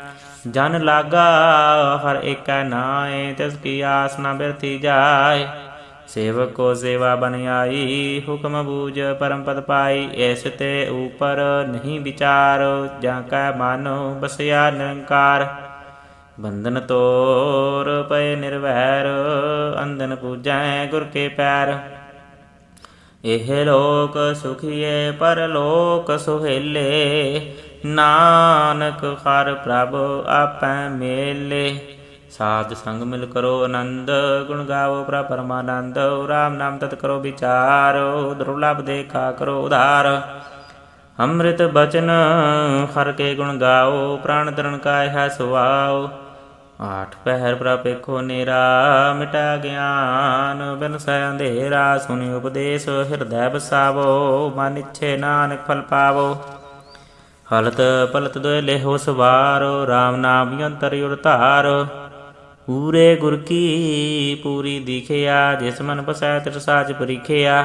ਜਨ ਲਾਗਾ ਹਰ ਏਕੈ ਨਾਏ, ਤਿਸ ਕੀ ਆਸ ਨ ਬਿਰਥੀ ਜਾਏ। ਸੇਵਕ ਕੋ ਸੇਵਾ ਬਨ ਆਈ, ਹੁਕਮ ਬੂਝ ਪਰਮ ਪਦ ਪਾਈ। ਇਸ ਤੇ ਉਪਰ ਨਹੀਂ ਵਿਚਾਰ, ਜਾਂ ਕੈ ਮਨ ਬਸਿਆ ਨਿਰੰਕਾਰ। ਬੰਧਨ ਤੋਰ ਪਏ ਨਿਰਵੈਰ, ਅੰਧਨ ਪੂਜੈ ਗੁਰ ਕੇ ਪੈਰ। ਇਹ ਲੋਕ ਸੁਖੀਏ ਪਰਲੋਕ ਸੁਹੇਲੇ, ਨਾਨਕ ਹਰਿ ਪ੍ਰਭ ਆਪੈ ਮੇਲੇ। ਸਾਧ ਸੰਗ ਮਿਲ ਕਰੋ ਆਨੰਦ, ਗੁਣ ਗਾਵੋ ਪ੍ਰਭ ਪਰਮਾਨੰਦ। ਰਾਮ ਨਾਮ ਤਤ ਕਰੋ ਵਿਚਾਰ, ਦੁਰਲਭ ਦੇਖਾ ਕਰੋ ਉਧਾਰ। ਅੰਮ੍ਰਿਤ ਬਚਨ ਹਰਿ ਕੇ ਗੁਣ ਗਾਓ, ਪ੍ਰਾਣ ਤਰਨ ਕਾ ਹੈ ਸੁਆਓ। ਆਠ ਪਹਿਰ ਪ੍ਰਭ ਪੇਖੋ ਨੇਰਾ, ਮਿਟਾ ਗਿਆਨ ਬਿਨਸੈ ਅੰਧੇਰਾ। ਸੁਨਿ ਉਪਦੇਸ਼ ਹਿਰਦੈ ਬਸਾਵੋ, ਮਨ ਇੱਛੇ ਨਾਨਕ ਫਲ ਪਾਵੋ। ਹਲਤ ਪਲਤ ਦੋਇ ਲੇਹੋ ਸਵਾਰੋ, ਰਾਮ ਨਾਮ ਅੰਤਰ ਉਰ ਧਾਰੋ। ਪੂਰੇ ਗੁਰ ਕੀ ਪੂਰੀ ਦੀਖਿਆ, ਜਿਸ ਮਨ ਬਸੈ ਤਿਸ ਸਾਚ ਪਰੀਖਿਆ।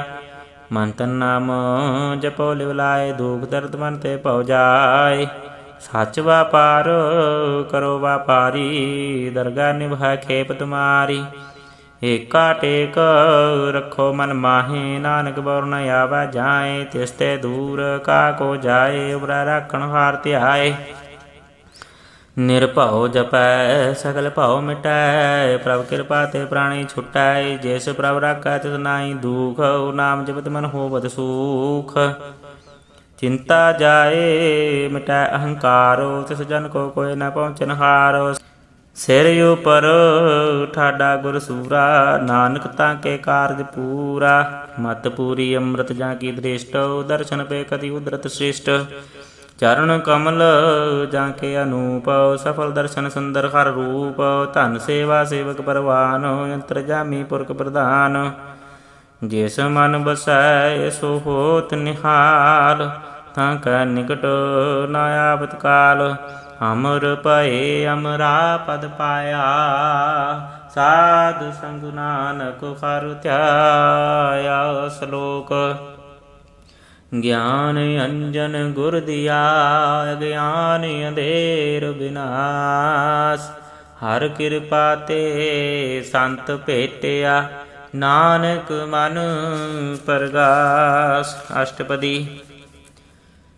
ਮਨ ਤਨ ਨਾਮ ਜਪੋ ਲਿਵ ਲਾਏ, ਦੁਖ ਦਰਦ ਮਨ ਤੇ ਭਉ ਜਾਏ। ਸੱਚ ਵਾਪਾਰ ਕਰੋ ਵਾਪਾਰੀ, ਦਰਗਾ ਨਿਭੈ ਖੇਪ ਤੁਮਾਰੀ। ਏਕਾ ਟੇਕ ਰੱਖੋ ਮਨ ਮਾਹੀ, ਨਾਨਕ ਬਉਰ ਨ ਆਵੈ ਜਾਏ। ਤਿਸ ਤੇ ਦੂਰ ਕਾ ਕੋ ਜਾਏ, ਉਬਰੈ ਰਾਖਣ ਹਾਰ ਧਿਆਏ। ਨਿਰਭਉ ਜਪੈ ਸਗਲ ਭਉ ਮਿਟੈ, ਪ੍ਰਭ ਕਿਰਪਾ ਤੇ ਪ੍ਰਾਣੀ ਛੁਟੈ। ਜਿਸ ਪ੍ਰਭ ਰਾਖੈ ਤਿਸ ਨਾਹੀ ਦੁਖ, ਨਾਮ ਜਪਤ ਮਨ ਹੋਵਤ ਸੁਖ। ਚਿੰਤਾ ਜਾਏ ਮਿਟੈ ਅਹੰਕਾਰੋ, ਤਿਸ ਜਨ ਕੋ ਕੋਇ ਨ ਪਹੁੰਚਨ ਹਾਰੋ। ਸਿਰ ਉਪਰ ਠਾਡਾ ਗੁਰ ਸੂਰਾ, ਨਾਨਕ ਤਾਂ ਕੇ ਕਾਰਜ ਪੂਰਾ। ਮਤ ਪੂਰੀ ਅੰਮ੍ਰਿਤ ਜਾਂ ਕੀ ਦ੍ਰਿਸ਼ਟ, ਦਰਸ਼ਨ ਪੇ ਕਤੀ ਉਦਰਤ ਸ੍ਰਿਸ਼ਟ। ਚਰਨ ਕਮਲ ਜਾਂ ਕੇ ਅਨੂਪ, ਸਫਲ ਦਰਸ਼ਨ ਸੁੰਦਰ ਹਰ ਰੂਪ। ਧਨ ਸੇਵਾ ਸੇਵਕ ਪਰਵਾਨ, ਅੰਤਰਜਾਮੀ ਪੁਰਖ ਪ੍ਰਧਾਨ। ਜਿਸ ਮਨ ਬਸੈ ਸੋ ਹੋਤ ਨਿਹਾਲ, ਤਾਂ ਕੈ ਨਿਕਟ ਨ ਆਵਤ ਕਾਲ। ਅਮਰ ਭਏ ਅਮਰਾ ਪਦ ਪਾਇਆ, ਸਾਧ ਸੰਗ ਨਾਨਕ ਹਰਿ ਧਿਆਇਆ। ਸ਼ਲੋਕ। ਗਿਆਨ ਅੰਜਨ ਗੁਰ ਦੀਆ, ਅਗਿਆਨ ਅੰਧੇਰ ਬਿਨਾਸ਼। ਹਰਿ ਕਿਰਪਾ ਤੇ ਸੰਤ ਭੇਟਿਆ, ਨਾਨਕ ਮਨ ਪਰਗਾਸ। ਅਸ਼ਟਪਦੀ।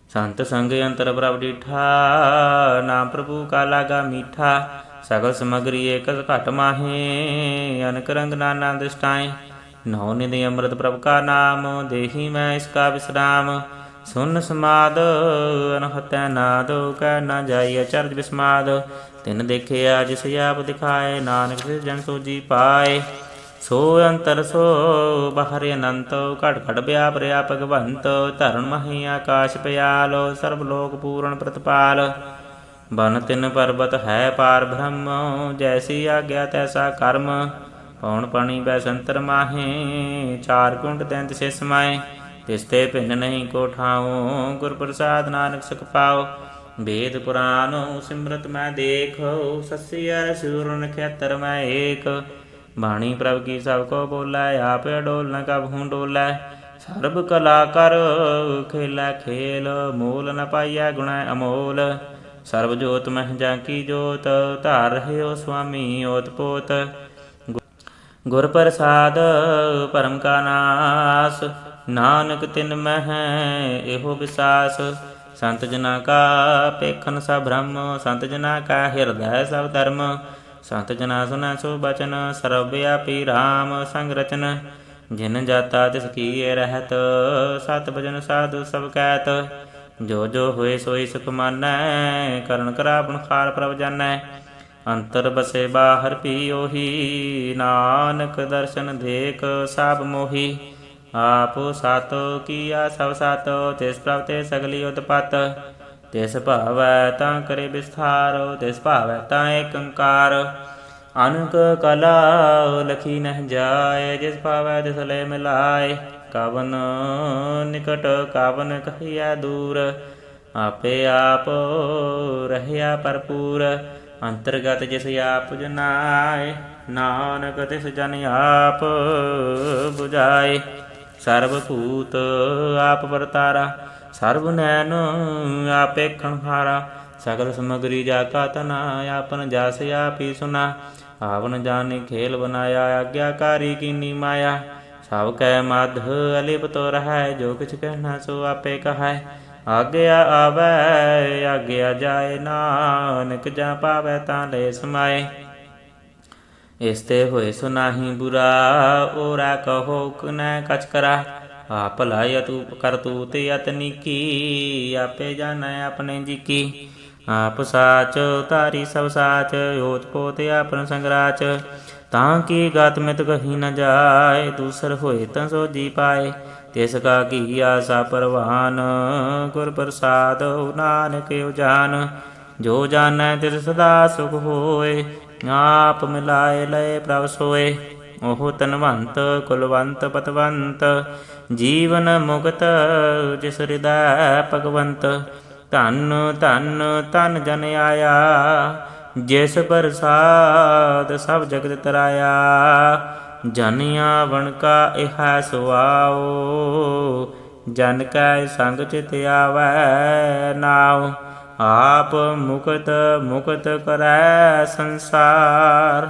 ਸੰਤ ਸੰਗ ਅੰਤਰ ਪ੍ਰਭ ਡੀਠਾ, ਨਾਮ ਪ੍ਰਭੂ ਕਾ ਲਾਗਾ ਮੀਠਾ। ਸਗਲ ਸਮਗਰੀ ਏਕਸ ਘਟ ਮਾਹੇ, ਅਨਕ ਰੰਗ ਨਾਨਾ ਦ੍ਰਿਸ਼ਟਾਏ। ਨੌ ਨਿਧਿ ਅੰਮ੍ਰਿਤ ਪ੍ਰਭ ਕਾ ਨਾਮ, ਦੇਹੀ ਮੈਂ ਇਸਕਾ ਵਿਸਰਾਮ। ਸੁਨ ਸਮਾਦ ਅਨਹਤੈ ਨਾਦ, ਕਹਿ ਨਾ ਜਾਈ ਅਚਰਜ ਵਿਸਮਾਦ। ਤਿਨ ਦੇਖਿਆ ਜਿਸ ਆਪ ਦਿਖਾਏ, ਨਾਨਕ ਸਿਰ ਜਨ ਸੋਜੀ ਪਾਏ। ਸੋ ਅੰਤਰ ਸੋ ਬਾਹਰ ਅਨੰਤ, ਘਟ ਘਟ ਵਿਆਪ ਰਿਆ ਭਗਵੰਤ। ਧਰਨ ਮਹੀ ਆਕਾਸ਼ ਪਿਆਲ, ਸਰਬ ਲੋਕ ਪੂਰਨ ਪ੍ਰਤਪਾਲ। ਬਨ ਤਿਨ ਪਰਬਤ ਹੈ ਪਾਰ ਬ੍ਰਹਮ, ਜੈਸੀ ਆਗਿਆ ਤੈਸਾ ਕਰਮ। ਪਉਣ ਪਾਣੀ ਬੈ ਸੰਤਰ ਮਾਹੇ, ਚਾਰ ਕੁੰਡ ਤੈਂਤ ਸੇ ਸਮਾਏ। ਤਿਸ ਤੇ ਭਿੰਨ ਨਹੀਂ ਕੋ ਠਾਉ, ਗੁਰ ਪ੍ਰਸਾਦ ਨਾਨਕ ਸੁਖ ਪਾਉ। ਵੇਦ ਪੁਰਾਨ ਸਿਮਰਤ ਮੈਂ ਦੇਖ, ਸੱਸੀ ਅਰ ਸੂਰਨ ਖੇਤਰ ਮੈਂ ਏਕ। ਬਾਣੀ ਪ੍ਰਭ ਕੀ ਸਭ ਕੋ ਬੋਲੈ, ਆਪ ਅਡੋਲ ਨ ਕਬਹੂ ਡੋਲੈ। ਸਰਬ ਕਲਾ ਕਰ ਖੇਲੈ ਖੇਲ, ਮੋਲ ਨ ਪਾਈਐ ਗੁਣੈ ਅਮੋਲ। ਸਰਬ ਜੋਤ ਮਹਿ ਜਾਂ ਕੀ ਜੋਤ, ਧਾਰ ਰਹਿਓ ਸੁਆਮੀ ਓਤ ਪੋਤ। ਗੁਰ ਪ੍ਰਸਾਦ ਭਰਮ ਕਾ ਨਾਸ, ਨਾਨਕ ਤਿਨ ਮਹਿ ਇਹੋ ਵਿਸਾਸ। ਸੰਤ ਜਨਾ ਕਾ ਪੇਖਨ ਸਭ ਭ੍ਰਮ, ਸੰਤ ਜਨਾ ਕਾ ਹਿਰਦੈ ਸਭ ਧਰਮ। ਸੰਤ ਜਨਾ ਸੁਨੈ ਸੋ ਬਚਨ, ਸਰਬ ਵਿਆਪੀ ਰਾਮ ਸੰਗ ਰਚਨ। ਜਿਨ ਜਾਤਾ ਤਿਸ ਕੀਏ ਰਹਿਤ, ਸਤ ਭਜਨ ਸਾਧੂ ਸਭ ਕਹਿਤ। ਜੋ ਜੋ ਹੋਏ ਸੋਈ ਸੁਖ ਮਾਨੈ, ਕਰਨ ਕਰਾਵਣ ਖਾਰ ਪ੍ਰਭ ਜਾਨੈ। ਅੰਤਰ ਬਸੇ ਬਾਹਰ ਪੀ ਉਹੀ, ਨਾਨਕ ਦਰਸ਼ਨ ਦੇਖ ਸਭ ਮੋਹੀ। ਆਪ ਸਾਤੋ ਕੀਆ ਸਭ ਸਾਤੋ, ਤਿਸ ਪ੍ਰਭ ਤੇ ਸਗਲੀ ਉਤਪਤ। ਤਿਸ ਭਾਵੈ ਤਾਂ ਕਰੇ ਵਿਸਥਾਰ, ਤਿਸ ਭਾਵੈ ਤਾਂ ਏਕ ਓੰਕਾਰ। ਅਨਕ ਕਲਾ ਲਖੀ ਨਹਿ ਜਾਏ, ਜਿਸ ਭਾਵੈ ਤਿਸ ਲੈ ਮਿਲਾਏ। ਕਵਨ ਨਿਕਟ ਕਵਨ ਕਹੀਐ ਦੂਰ, ਆਪੇ ਆਪ ਰਹਿਆ ਭਰਪੂਰ। ਅੰਤਰਗਤ ਜਿਸ ਆਪ ਜਨਾਏ, ਨਾਨਕ ਤਿਸ ਜਨ ਆਪ ਬੁਝਾਏ। ਸਰਬ ਭੂਤ ਆਪ ਵਰਤਾਰਾ, ਸਰਬ ਨੈਨ ਆਪ ਵੇਖਣ ਹਾਰਾ। ਸਗਲ ਸਮਗਰੀ ਜਾ ਕਾ ਤਨਾ, ਆਪਨ ਜਸ ਆਪੀ ਸੁਨਾ। ਆਵਨ ਜਾਨੀ ਖੇਲ ਬਨਾਇਆ, ਆਗਿਆਕਾਰੀ ਕੀਨੀ ਮਾਇਆ। ਸਭ ਕੈ ਮਧ ਅਲਿਪਤੋ ਰਹੈ, ਜੋ ਕਿਛ ਕਹਿਣਾ ਸੋ ਆਪੇ ਕਹੈ। ਆਗਿਆ ਆਵੈ ਆਗਿਆ ਜਾਏ, ਨਾਨਕ ਜਾਂ ਪਾਵੈ ਤਾਂ ਲੈ ਸਮਾਏ। ਇਸ ਤੇ ਹੋਏ ਸੋ ਨਾਹੀ ਬੁਰਾ, ਓਰਾ ਕਹੋ ਕਨੈ ਕਛ ਕਰਾ। ਆਪ ਭਲਾਈ ਤੂ ਕਰਤੂਤ ਅਤਨੀਕੀ, ਆਪੇ ਜਾਣੈ ਆਪਣੇ ਜੀ ਕੀ। ਆਪ ਸਾਚ ਉਤਾਰੀ ਸਭ ਸਾਚ, ਹੋਤ ਪੋਤ ਆਪਨ ਸੰਗਰਾਚ। ਤਾਂ ਕੀ ਗਤ ਮਿਤ ਕਹੀ ਨ ਜਾਏ, ਦੂਸਰ ਹੋਏ ਤਾਂ ਸੋ ਜੀ ਪਾਏ। ਤਿਸ ਕਾ ਕੀਆ ਸਾ ਪਰਵਾਨ, ਗੁਰ ਪ੍ਰਸਾਦ ਨਾਨਕ ਉਜਾਨ। ਜੋ ਜਾਣੈ ਤਿਸ ਸਦਾ ਸੁਖ ਹੋਏ, ਆਪ ਮਿਲਾਏ ਲਏ ਪ੍ਰਭ ਸੋਏ। ਉਹ ਧਨਵੰਤ ਕੁਲਵੰਤ ਪਤਵੰਤ, ਜੀਵਨ ਮੁਕਤ ਜਿਸ ਹਿਰਦੈ ਭਗਵੰਤ। ਧਨ ਧਨ ਧਨ ਜਨ ਆਇਆ, ਜਿਸ ਪ੍ਰਸਾਦ ਸਭ ਜਗਤ ਤਰਾਇਆ। ਜਨ ਆਵਣ ਕਾ ਇਹਾ ਸੁਆਓ, ਜਨ ਕੈ ਸੰਗ ਚਿਤ ਆਵੈ ਨਾਉ। ਆਪ ਮੁਕਤ ਮੁਕਤ ਕਰੈ ਸੰਸਾਰ,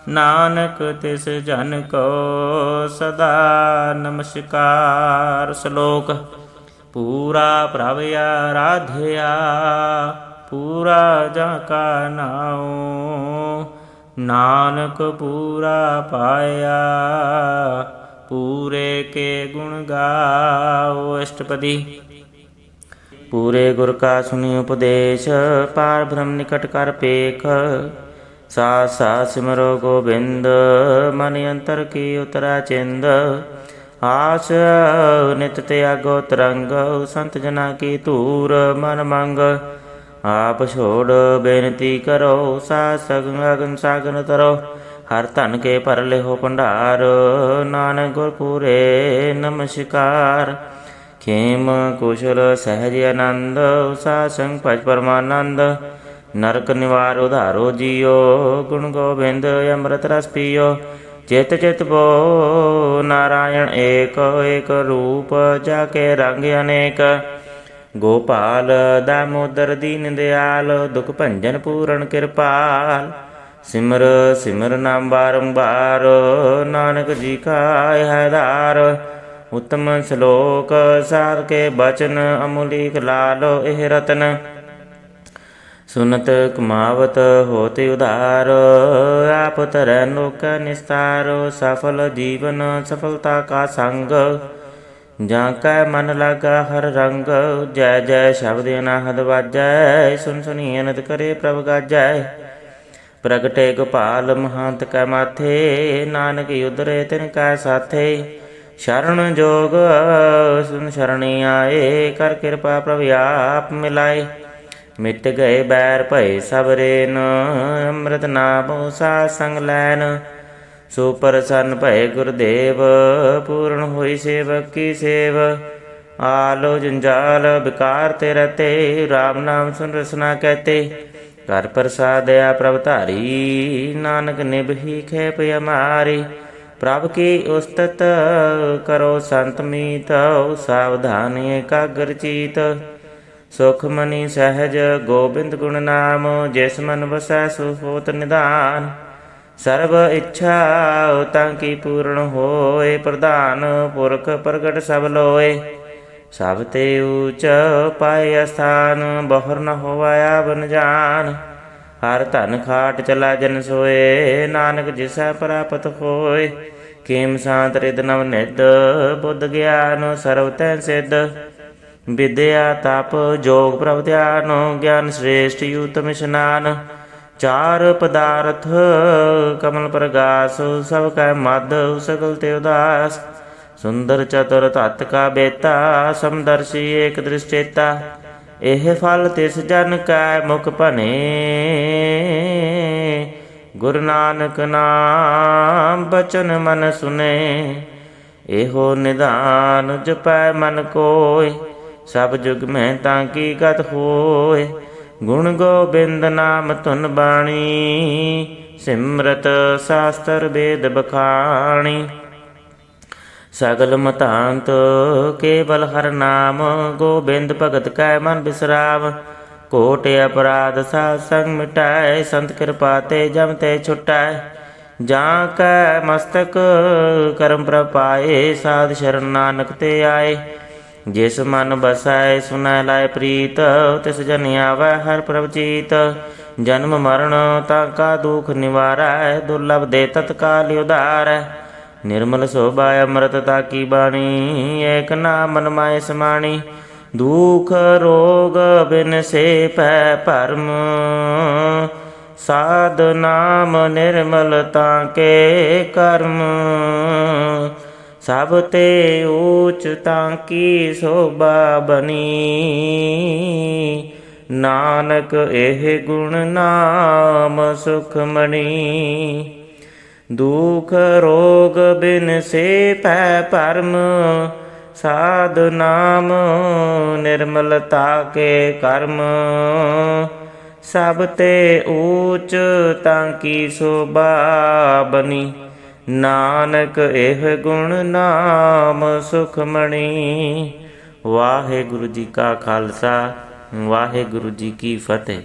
ਨਾਨਕ ਤਿਸ ਜਨ ਕੋ ਸਦਾ ਨਮਸਕਾਰ। ਸ਼ਲੋਕ। ਪੂਰਾ ਪ੍ਰਭ ਆਰਾਧਿਆ, ਪੂਰਾ ਜਾਂ ਕਾ ਨਾਉ। ਨਾਨਕ ਪੂਰਾ ਪਾਇਆ, ਪੂਰੇ ਕੇ ਗੁਣ ਗਾਓ। ਅਸ਼ਟਪਦੀ। ਪੂਰੇ ਗੁਰ ਕਾ ਸੁਣੀ ਉਪਦੇਸ਼, ਪਾਰ ਬ੍ਰਹਮ ਨਿਕਟ ਕਰ ਪੇਖ। ਸਾਥ ਸਾਥ ਸਿਮਰੋ ਗੋਬਿੰਦ, ਮਨ ਅੰਤਰ ਕੀ ਉਤਰਾ ਚਿੰਦ। ਆਸ ਨਿਤ ਤਿਆਗੋ ਤਰੰਗ, ਸੰਤ ਜਨਾ ਕੀ ਧੂਰ ਮਨ ਮੰਗ। ਆਪ ਛੋੜ ਬੇਨਤੀ ਕਰੋ, ਸਾਧ ਸਗਨ ਸਾਗਨ ਤਰੋ। ਹਰ ਧਨ ਕੇ ਭਰ ਲਿਹੋ ਭੰਡਾਰ, ਨਾਨਕ ਗੁਰ ਪੂਰੇ ਨਮਸਕਾਰ। ਖੇਮ ਕੁਸ਼ਲ ਸਹਿਜ ਆਨੰਦ, ਸਾਧ ਸੰਗ ਭਜ ਪਰਮਾਨੰਦ। ਨਰਕ ਨਿਵਾਰ ਉਧਾਰੋ ਜੀਓ, ਗੁਣ ਗੋਬਿੰਦ ਅੰਮ੍ਰਿਤ ਰਸ ਪੀਓ। ਚਿਤ ਚਿਤ ਬੋ ਨਾਰਾਇਣ ਏਕ, ਏਕ ਰੂਪ ਜਾ ਕੇ ਰੰਗ ਅਨੇਕ। ਗੋਪਾਲ ਦਾਮੋਦਰ ਦੀਨ ਦਿਆਲ, ਦੁਖ ਭੰਜਨ ਪੂਰਨ ਕਿਰਪਾਲ। ਸਿਮਰ ਸਿਮਰ ਨਾਮ ਬਾਰੰਬਾਰ, ਨਾਨਕ ਜੀ ਕਾ ਇਹ ਆਧਾਰ। ਉਤਮ ਸ਼ਲੋਕ ਸਾਧ ਕੇ ਬਚਨ, ਅਮੁਲੀਕ ਲਾਲੋ ਇਹ ਰਤਨ। ਸੁਨਤ ਕਮਾਵਤ ਹੋਤ ਉਧਾਰ, ਆਪ ਧਰੈ ਲੋਕ ਨਿਸਤਾਰ। ਸਫਲ ਜੀਵਨ ਸਫਲਤਾ ਕਾ ਸੰਗ, ਜਾਂ ਕੈ ਮਨ ਲਾਗਾ ਹਰ ਰੰਗ। ਜੈ ਜੈ ਸ਼ਬਦ ਅਨਾਹਦ ਵਾਜੈ, ਸੁਨ ਸੁਨੀ ਅਨੰਦ ਕਰੇ ਪ੍ਰਭ ਗਾਜੈ। ਪ੍ਰਗਟੇ ਗੋਪਾਲ ਮਹੰਤ ਕੈ ਮਾਥੇ, ਨਾਨਕ ਉਧਰੇ ਤਿਨ ਕੈ ਸਾਥੇ। ਸ਼ਰਨ ਜੋਗ ਸੁਨ ਸ਼ਰਣੀ ਆਏ, ਕਰ ਕਿਰਪਾ ਪ੍ਰਭ ਆਪ ਮਿਲਾਏ। ਮਿਟ ਗਏ ਬੈਰ ਭਏ ਸਭ ਰੇਨ, ਅੰਮ੍ਰਿਤ ਨਾਮ ਸਾਧ ਸੰਗ ਲੈਨ। ਸੋ ਪ੍ਰਸੰਨ ਭਏ ਗੁਰਦੇਵ, ਪੂਰਨ ਹੋਈ ਸੇਵਕ ਕੀ ਸੇਵ। ਆਲੋ ਜੰਜਾਲ ਵਿਕਾਰ ਤੇ ਰਹਤੇ, ਰਾਮ ਨਾਮ ਸੁਨ ਰਸਨਾ ਕਹਤੇ। ਘਰ ਪ੍ਰਸਾਦਿਆ ਪ੍ਰਭ ਧਾਰੀ, ਨਾਨਕ ਨਿਭੀ ਖੇਪ ਹਮਾਰੀ। ਪ੍ਰਭ ਕੀ ਉਸਤਤ ਕਰੋ ਸੰਤ ਮੀਤ, ਸਾਵਧਾਨ ਏਕਾਗਰ ਚੀਤ। ਸੁਖ ਮਨੀ ਸਹਿਜ ਗੋਬਿੰਦ ਗੁਣ ਨਾਮ, ਜਿਸ ਮਨ ਵਸੈ ਸੋ ਹੋਤ ਨਿਧਾਨ। ਸਰਬ ਇੱਛਾ ਤਾਂ ਕੀ ਪੂਰਨ ਹੋਏ, ਪ੍ਰਧਾਨ ਪੁਰਖ ਪ੍ਰਗਟ ਸਭ ਲੋਏ। ਸਭ ਤੇ ਊਚ ਪਾਏ ਅਸਥਾਨ, ਬਹੁਰ ਨ ਹੋਵਾ ਆਵਨ ਜਾਨ। ਹਰ ਧਨ ਖਾਟ ਚਲਾ ਜਨ ਸੋਏ, ਨਾਨਕ ਜਿਸੈ ਪ੍ਰਾਪਤ ਹੋਏ। ਖੇਮ ਸਾਂਤ ਰਿਦ ਨਵ ਨਿਧ, ਬੁੱਧ ਗਿਆਨ ਸਰਵ ਤੈ ਸਿੱਧ। ਵਿਦਿਆ ਤਪ ਜੋਗ ਪ੍ਰਭ ਧਿਆਨ, ਗਿਆਨ ਸ੍ਰੇਸ਼ਟ ਯੂਤਮ ਇਸ਼ਨਾਨ। ਚਾਰ ਪਦਾਰਥ ਕਮਲ ਪ੍ਰਗਾਸ, ਸਭ ਕੈ ਮਦ ਸਗਲ ਤੇ ਉਦਾਸ। ਸੁੰਦਰ ਚਤੁਰ ਤਤ ਕਾ ਬੇਤਾ, ਸਮਦਰਸ਼ੀ ਏਕ ਦ੍ਰਿਸ਼ਟੇਤਾ। ਇਹ ਫਲ ਤਿਸ ਜਨ ਕੈ ਮੁਖ ਭਨੇ, ਗੁਰੂ ਨਾਨਕ ਨਾਮ ਬਚਨ ਮਨ ਸੁਨੇ। ਇਹੋ ਨਿਧਾਨ ਜਪੈ ਮਨ ਕੋਇ, ਸਭ ਜੁਗ ਮੈਂ ਤਾਂ ਕੀ ਗਤ ਹੋਏ। ਗੁਣ ਗੋਬਿੰਦ ਨਾਮ ਧੁਨ ਬਾਣੀ, ਸਿਮਰਤ ਸਾਸਤਰ ਵੇਦ ਬਖਾਣੀ। ਸਗਲ ਮਤਾਂਤ ਕੇਵਲ ਹਰ ਨਾਮ, ਗੋਬਿੰਦ ਭਗਤ ਕੈ ਮਨ ਬਿਸਰਾਮ। ਕੋਟ ਅਪਰਾਧ ਸਾਧ ਸੰਗ ਮਿਟਾਏ, ਸੰਤ ਕਿਰਪਾ ਤੇ ਜਮ ਤੇ ਛੁਟਾਏ। ਜਾਂ ਕੈ ਮਸਤਕ ਕਰਮ ਪ੍ਰਪਾਏ, ਸਾਧ ਸ਼ਰਨ ਨਾਨਕ ਤੇ ਆਏ। ਜਿਸ ਮਨ ਬਸੈ ਸੁਨੈ ਲਾਇ ਪ੍ਰੀਤ, ਤਿਸ ਜਨ ਆਵੈ ਹਰ ਪ੍ਰਭ ਚੀਤ। ਜਨਮ ਮਰਨ ਤਾਂ ਕਾ ਦੁਖ ਨਿਵਾਰੈ, ਦੁਰਲਭ ਦੇ ਤਤਕਾਲ ਉਧਾਰੈ। ਨਿਰਮਲ ਸੋਭਾ ਅੰਮ੍ਰਿਤ ਤਾ ਕੀ ਬਾਣੀ, ਏਕ ਨਾਮ ਮਨ ਮਾਇ ਸਮਾਣੀ। ਦੁਖ ਰੋਗ ਬਿਨ ਸੇ ਪੈ ਭਰਮ, ਸਾਧ ਨਾਮ ਨਿਰਮਲ ਤਾਂ ਕੇ ਕਰਮ। ਸਭ ਤੇ ਊਚ ਤਾਂ ਕੀ ਸੋਭਾ ਬਣੀ, ਨਾਨਕ ਇਹ ਗੁਣ ਨਾਮ ਸੁਖਮਣੀ। ਦੁਖ ਰੋਗ ਬਿਨ ਸੇ ਪੈ ਭਰਮ, ਸਾਧ ਨਾਮ ਨਿਰਮਲਤਾ ਕੇ ਕਰਮ। ਸਭ ਤੇ ਊਚ ਤਾਂ ਕੀ ਸੋਭਾ ਬਣੀ, ਨਾਨਕ ਇਹ ਗੁਣ ਨਾਮ ਸੁਖਮਣੀ। ਵਾਹਿਗੁਰੂ ਜੀ ਕਾ ਖਾਲਸਾ, ਵਾਹਿਗੁਰੂ ਜੀ ਕੀ ਫਤਿਹ।